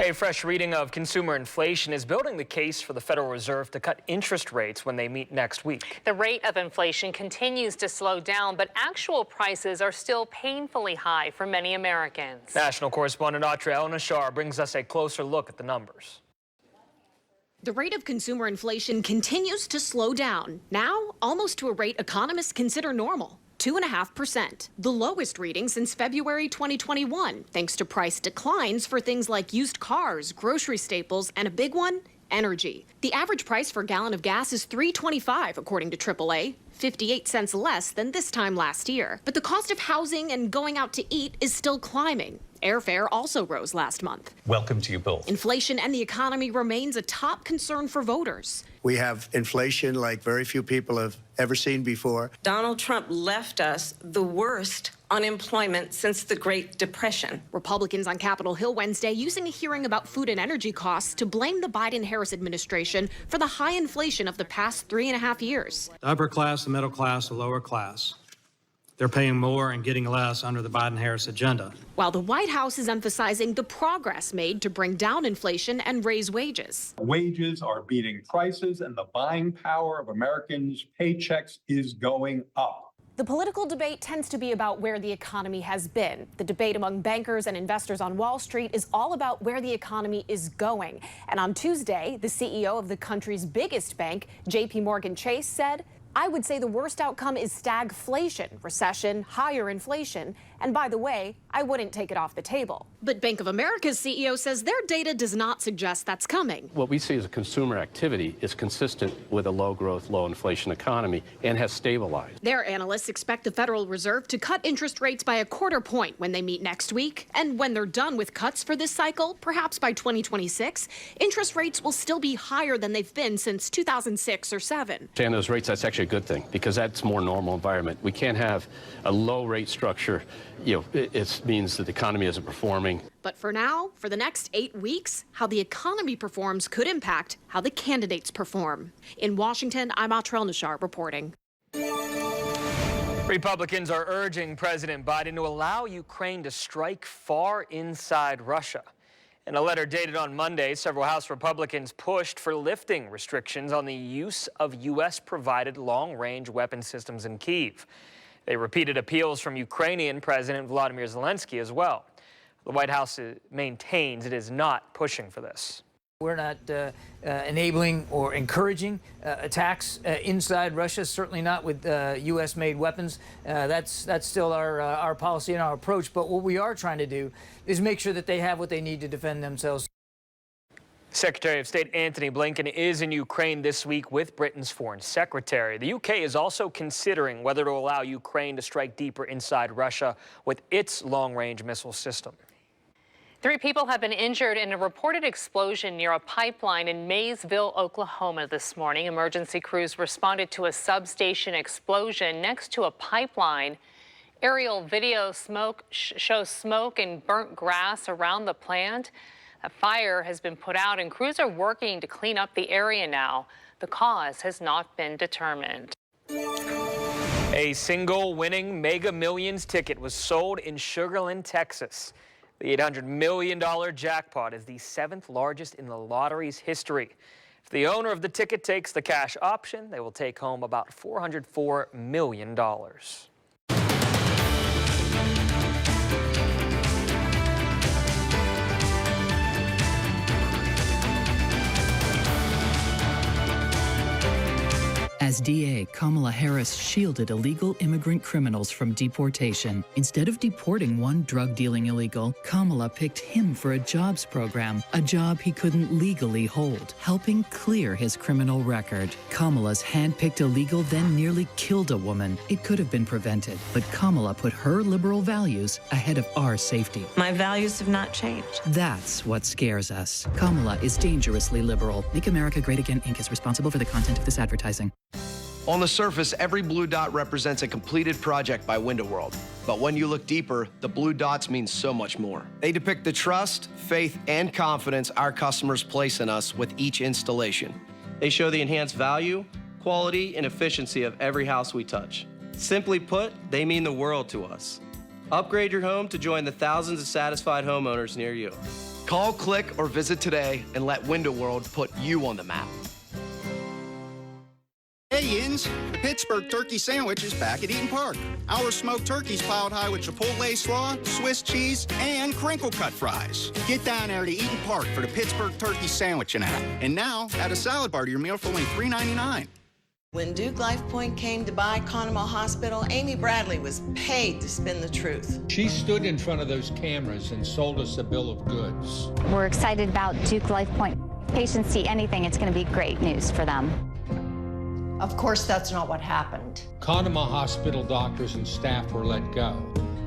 A fresh reading of consumer inflation is building the case for the Federal Reserve to cut interest rates when they meet next week. The rate of inflation continues to slow down, but actual prices are still painfully high for many Americans. National correspondent Audrey Elnashar brings us a closer look at the numbers. The rate of consumer inflation continues to slow down, now almost to a rate economists consider normal. 2.5%, the lowest reading since February 2021, thanks to price declines for things like used cars, grocery staples, and a big one, energy. The average price for a gallon of gas is $3.25, according to AAA, 58 cents less than this time last year. But the cost of housing and going out to eat is still climbing. Airfare also rose last month. Welcome to you both. Inflation and the economy remains a top concern for voters. We have inflation like very few people have ever seen before. Donald Trump left us the worst unemployment since the Great Depression. Republicans on Capitol Hill Wednesday using a hearing about food and energy costs to blame the Biden-Harris administration for the high inflation of the past 3.5 years. The upper class, the middle class, the lower class. They're paying more and getting less under the Biden-Harris agenda. While the White House is emphasizing the progress made to bring down inflation and raise wages. Wages are beating prices, and the buying power of Americans' paychecks is going up. The political debate tends to be about where the economy has been. The debate among bankers and investors on Wall Street is all about where the economy is going. And on Tuesday, the CEO of the country's biggest bank, JP Chase, said, "I would say the worst outcome is stagflation, recession, higher inflation. And by the way, I wouldn't take it off the table." But Bank of America's CEO says their data does not suggest that's coming. What we see as a consumer activity is consistent with a low growth, low inflation economy and has stabilized. Their analysts expect the Federal Reserve to cut interest rates by 1/4 point when they meet next week. And when they're done with cuts for this cycle, perhaps by 2026, interest rates will still be higher than they've been since 2006 or 7. And those rates, that's actually a good thing because that's more normal environment. We can't have a low rate structure. It means that the economy isn't performing. But for now, for the next 8 weeks, how the economy performs could impact how the candidates perform. In Washington, I'm Atrel Nashar reporting. Republicans are urging President Biden to allow Ukraine to strike far inside Russia. In a letter dated on Monday, several House Republicans pushed for lifting restrictions on the use of U.S.-provided long-range weapon systems in Kyiv. They repeated appeals from Ukrainian President Volodymyr Zelensky as well. The White House maintains it is not pushing for this. We're not enabling or encouraging attacks inside Russia, certainly not with U.S.-made weapons. That's still our policy and our approach. But what we are trying to do is make sure that they have what they need to defend themselves. Secretary of State Antony Blinken is in Ukraine this week with Britain's Foreign Secretary. The UK is also considering whether to allow Ukraine to strike deeper inside Russia with its long-range missile system. 3 people have been injured in a reported explosion near a pipeline in Maysville, Oklahoma this morning. Emergency crews responded to a substation explosion next to a pipeline. Aerial video shows smoke and burnt grass around the plant. A fire has been put out and crews are working to clean up the area now. The cause has not been determined. A single winning Mega Millions ticket was sold in Sugar Land, Texas. The $800 million jackpot is the 7th largest in the lottery's history. If the owner of the ticket takes the cash option, they will take home about $404 million. As DA, Kamala Harris shielded illegal immigrant criminals from deportation. Instead of deporting one drug-dealing illegal, Kamala picked him for a jobs program, a job he couldn't legally hold, helping clear his criminal record. Kamala's hand-picked illegal then nearly killed a woman. It could have been prevented, but Kamala put her liberal values ahead of our safety. My values have not changed. That's what scares us. Kamala is dangerously liberal. Make America Great Again, Inc. is responsible for the content of this advertising. On the surface, every blue dot represents a completed project by Window World. But when you look deeper, the blue dots mean so much more. They depict the trust, faith, and confidence our customers place in us with each installation. They show the enhanced value, quality, and efficiency of every house we touch. Simply put, they mean the world to us. Upgrade your home to join the thousands of satisfied homeowners near you. Call, click, or visit today and let Window World put you on the map. Hey, Yins! The Pittsburgh Turkey Sandwich is back at Eaton Park. Our smoked turkey's piled high with Chipotle slaw, Swiss cheese, and crinkle-cut fries. Get down there to Eaton Park for the Pittsburgh Turkey Sandwich and app. And now, add a salad bar to your meal for only $3.99. When Duke LifePoint came to buy Conemaugh Hospital, Amy Bradley was paid to spin the truth. She stood in front of those cameras and sold us a bill of goods. We're excited about Duke LifePoint. patients see anything, it's going to be great news for them. Of course, that's not what happened. Conemaugh Hospital doctors and staff were let go,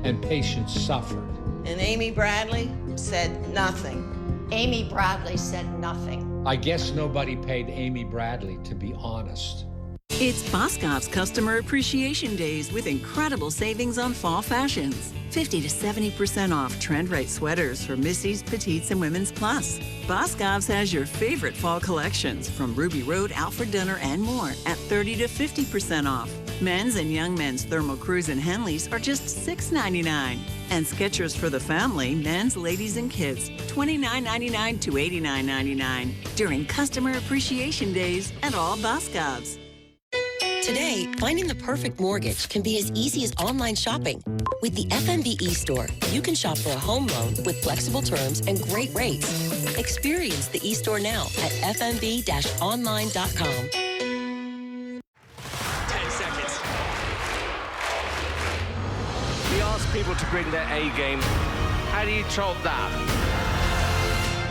and patients suffered. And Amy Bradley said nothing. Amy Bradley said nothing. I guess nobody paid Amy Bradley, to be honest. It's Boscov's Customer Appreciation Days with incredible savings on fall fashions. 50 to 70% off trend right sweaters for Missy's, Petites, and Women's Plus. Boscov's has your favorite fall collections from Ruby Road, Out for Dinner, and more at 30 to 50% off. Men's and young men's Thermal Cruise and Henleys are just $6.99. And Skechers for the family, men's, ladies, and kids, $29.99 to $89.99 during Customer Appreciation Days at all Boscov's. Today, finding the perfect mortgage can be as easy as online shopping. With the FMB eStore, you can shop for a home loan with flexible terms and great rates. Experience the eStore now at fmb-online.com. 10 seconds. We asked people to bring their A game. How do you top that?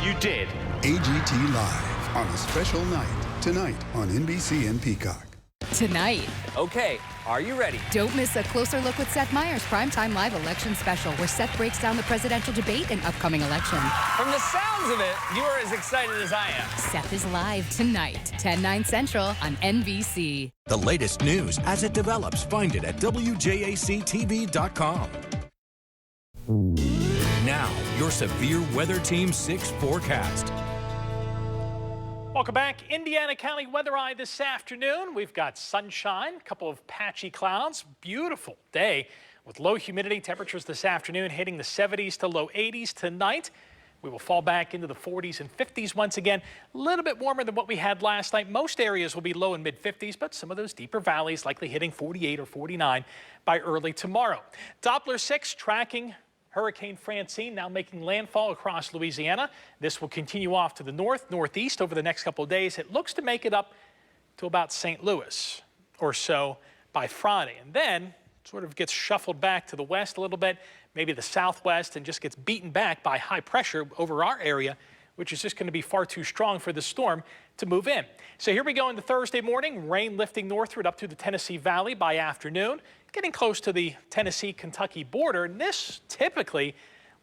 You did. AGT Live on a special night tonight on NBC and Peacock. Tonight. Okay, are you ready? Don't miss a closer look with Seth Meyers' Primetime Live election special, where Seth breaks down the presidential debate and upcoming election. From the sounds of it, you are as excited as I am. Seth is live tonight, 10/9 Central on NBC. The latest news as it develops. Find it at WJACTV.com. Now, your Severe Weather Team 6 forecast. Welcome back. Indiana County Weather Eye this afternoon. We've got sunshine, a couple of patchy clouds, beautiful day with low humidity. Temperatures this afternoon hitting the 70s to low 80s tonight. We will fall back into the 40s and 50s once again. A little bit warmer than what we had last night. Most areas will be low and mid 50s, but some of those deeper valleys likely hitting 48 or 49 by early tomorrow. Doppler 6 tracking Hurricane Francine now making landfall across Louisiana. This will continue off to the north, northeast over the next couple of days. It looks to make it up to about St. Louis or so by Friday, and then sort of gets shuffled back to the west a little bit, maybe the southwest, and just gets beaten back by high pressure over our area, which is just going to be far too strong for the storm to move in. So here we go into Thursday morning, rain lifting northward up through the Tennessee Valley by afternoon, getting close to the Tennessee-Kentucky border. And this typically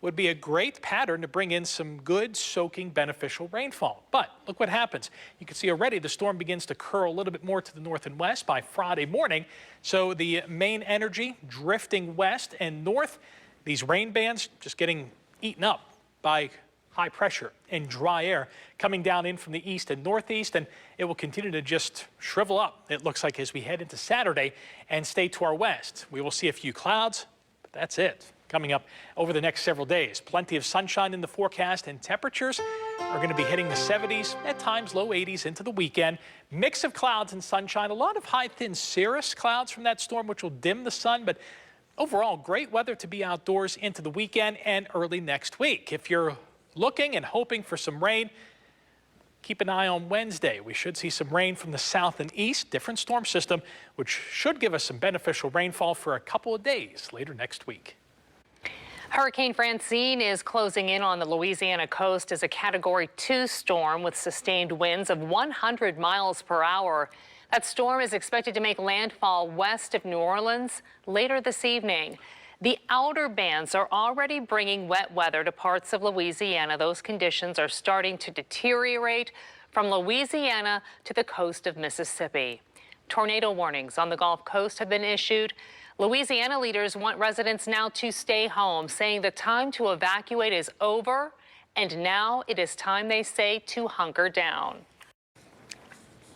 would be a great pattern to bring in some good, soaking, beneficial rainfall. But look what happens. You can see already the storm begins to curl a little bit more to the north and west by Friday morning. So the main energy drifting west and north, these rain bands just getting eaten up by high pressure and dry air coming down in from the east and northeast, and it will continue to just shrivel up, it looks like, as we head into Saturday and stay to our west. We will see a few clouds, but that's it coming up over the next several days. Plenty of sunshine in the forecast, and temperatures are going to be hitting the 70s, at times low 80s into the weekend. Mix of clouds and sunshine, a lot of high thin cirrus clouds from that storm, which will dim the sun, but overall great weather to be outdoors into the weekend and early next week. If you're looking and hoping for some rain, keep an eye on Wednesday. We should see some rain from the south and east, different storm system, which should give us some beneficial rainfall for a couple of days later next week. Hurricane Francine is closing in on the Louisiana coast as a Category 2 storm with sustained winds of 100 miles per hour. That storm is expected to make landfall west of New Orleans later this evening. The outer bands are already bringing wet weather to parts of Louisiana. Those conditions are starting to deteriorate from Louisiana to the coast of Mississippi. Tornado warnings on the Gulf Coast have been issued. Louisiana leaders want residents now to stay home, saying the time to evacuate is over, and now it is time, they say, to hunker down.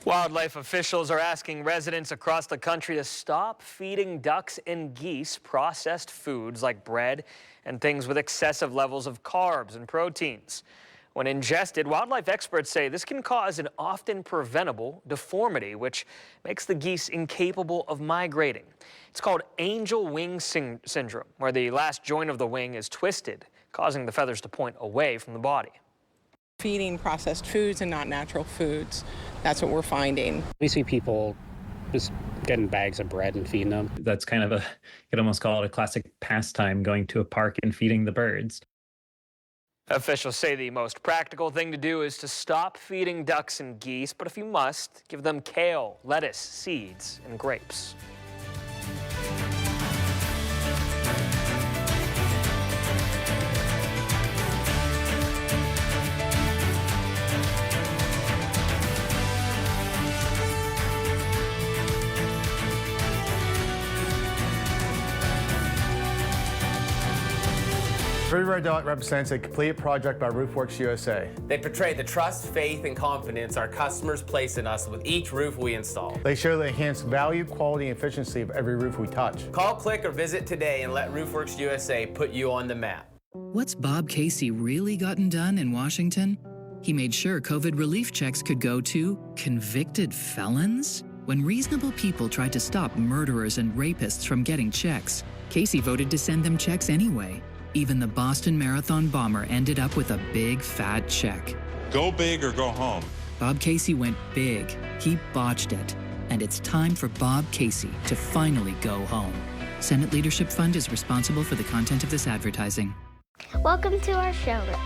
Wildlife officials are asking residents across the country to stop feeding ducks and geese processed foods like bread and things with excessive levels of carbs and proteins. When ingested, wildlife experts say this can cause an often preventable deformity, which makes the geese incapable of migrating. It's called angel wing syndrome, where the last joint of the wing is twisted, causing the feathers to point away from the body. Feeding processed foods and not natural foods. That's what we're finding. We see people just getting bags of bread and feeding them. That's kind of you could almost call it a classic pastime, going to a park and feeding the birds. Officials say the most practical thing to do is to stop feeding ducks and geese, but if you must, give them kale, lettuce, seeds, and grapes. Three Red Dot represents a completed project by Roofworks USA. They portray the trust, faith, and confidence our customers place in us with each roof we install. They show the enhanced value, quality, and efficiency of every roof we touch. Call, click, or visit today and let Roofworks USA put you on the map. What's Bob Casey really gotten done in Washington? He made sure COVID relief checks could go to convicted felons. When reasonable people tried to stop murderers and rapists from getting checks, Casey voted to send them checks anyway. Even the Boston Marathon bomber ended up with a big, fat check. Go big or go home. Bob Casey went big. He botched it. And it's time for Bob Casey to finally go home. Senate Leadership Fund is responsible for the content of this advertising. Welcome to our showroom.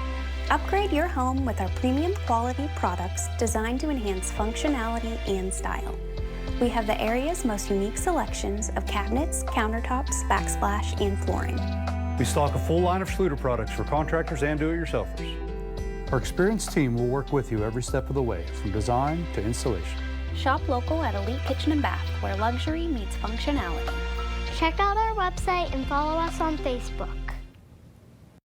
Upgrade your home with our premium quality products designed to enhance functionality and style. We have the area's most unique selections of cabinets, countertops, backsplash, and flooring. We stock a full line of Schluter products for contractors and do-it-yourselfers. Our experienced team will work with you every step of the way, from design to installation. Shop local at Elite Kitchen and Bath, where luxury meets functionality. Check out our website and follow us on Facebook.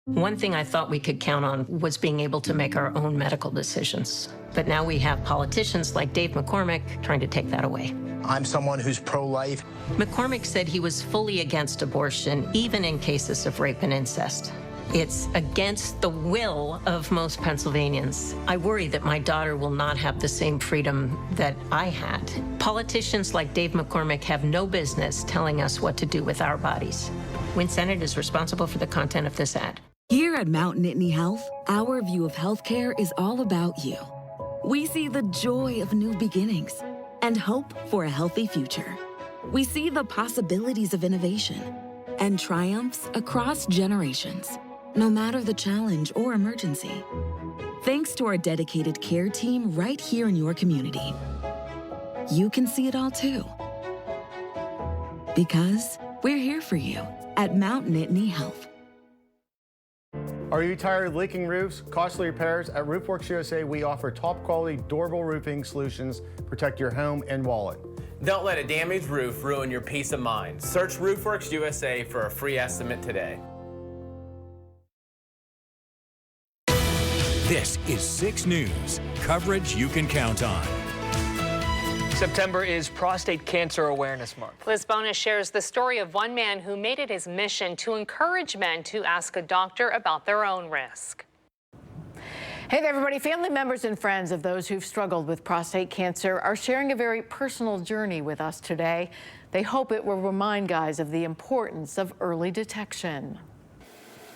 One thing I thought we could count on was being able to make our own medical decisions. But now we have politicians like Dave McCormick trying to take that away. I'm someone who's pro-life. McCormick said he was fully against abortion, even in cases of rape and incest. It's against the will of most Pennsylvanians. I worry that my daughter will not have the same freedom that I had. Politicians like Dave McCormick have no business telling us what to do with our bodies. Win Senate is responsible for the content of this ad. Here at Mount Nittany Health, our view of healthcare is all about you. We see the joy of new beginnings and hope for a healthy future. We see the possibilities of innovation and triumphs across generations, no matter the challenge or emergency. Thanks to our dedicated care team right here in your community, you can see it all too. Because we're here for you at Mount Nittany Health. Are you tired of leaking roofs, costly repairs? At Roofworks USA, we offer top quality, durable roofing solutions. Protect your home and wallet. Don't let a damaged roof ruin your peace of mind. Search Roofworks USA for a free estimate today. This is 6 News, coverage you can count on. September is Prostate Cancer Awareness Month. Liz Bonus shares the story of one man who made it his mission to encourage men to ask a doctor about their own risk. Hey there, everybody. Family members and friends of those who've struggled with prostate cancer are sharing a very personal journey with us today. They hope it will remind guys of the importance of early detection.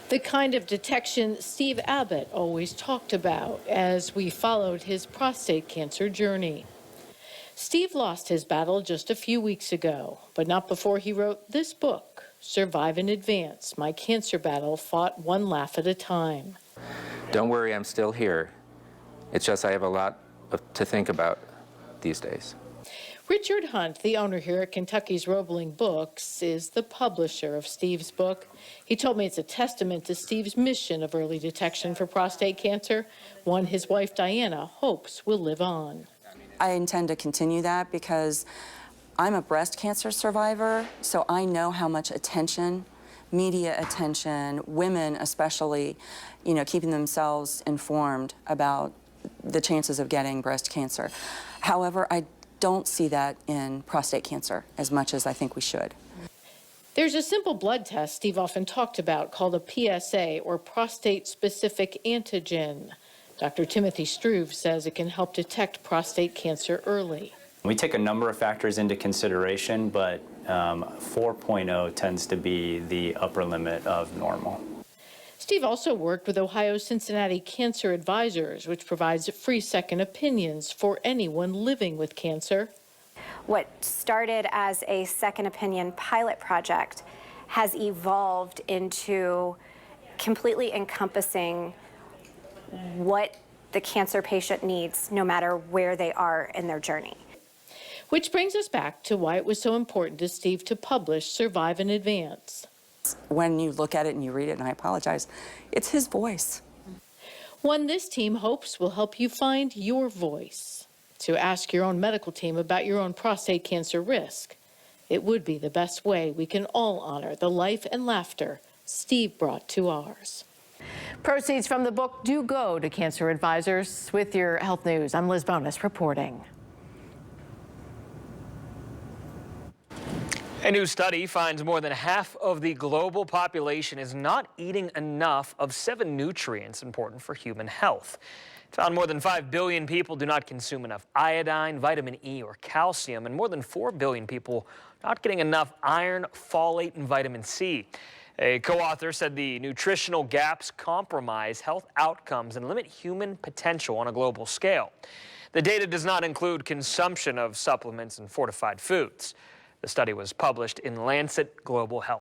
The kind of detection Steve Abbott always talked about as we followed his prostate cancer journey. Steve lost his battle just a few weeks ago, but not before he wrote this book, Survive in Advance, My Cancer Battle Fought One Laugh at a Time. Don't worry, I'm still here. It's just I have a lot to think about these days. Richard Hunt, the owner here at Kentucky's Roebling Books, is the publisher of Steve's book. He told me it's a testament to Steve's mission of early detection for prostate cancer, one his wife Diana hopes will live on. I intend to continue that because I'm a breast cancer survivor, so I know how much attention, media attention, women especially, keeping themselves informed about the chances of getting breast cancer. However, I don't see that in prostate cancer as much as I think we should. There's a simple blood test Steve often talked about called a PSA, or prostate-specific antigen. Dr. Timothy Struve says it can help detect prostate cancer early. We take a number of factors into consideration, but 4.0 tends to be the upper limit of normal. Steve also worked with Ohio's Cincinnati Cancer Advisors, which provides free second opinions for anyone living with cancer. What started as a second opinion pilot project has evolved into completely encompassing what the cancer patient needs, no matter where they are in their journey. Which brings us back to why it was so important to Steve to publish Survive and Advance. When you look at it and you read it, and I apologize, it's his voice. One this team hopes will help you find your voice. To ask your own medical team about your own prostate cancer risk. It would be the best way we can all honor the life and laughter Steve brought to ours. Proceeds from the book do go to cancer advisors. With your health news, I'm Liz Bonus reporting. A new study finds more than half of the global population is not eating enough of 7 nutrients important for human health. It found more than 5 billion people do not consume enough iodine, vitamin E, or calcium, and more than 4 billion people not getting enough iron, folate, and vitamin C. A co-author said the nutritional gaps compromise health outcomes and limit human potential on a global scale. The data does not include consumption of supplements and fortified foods. The study was published in Lancet Global Health.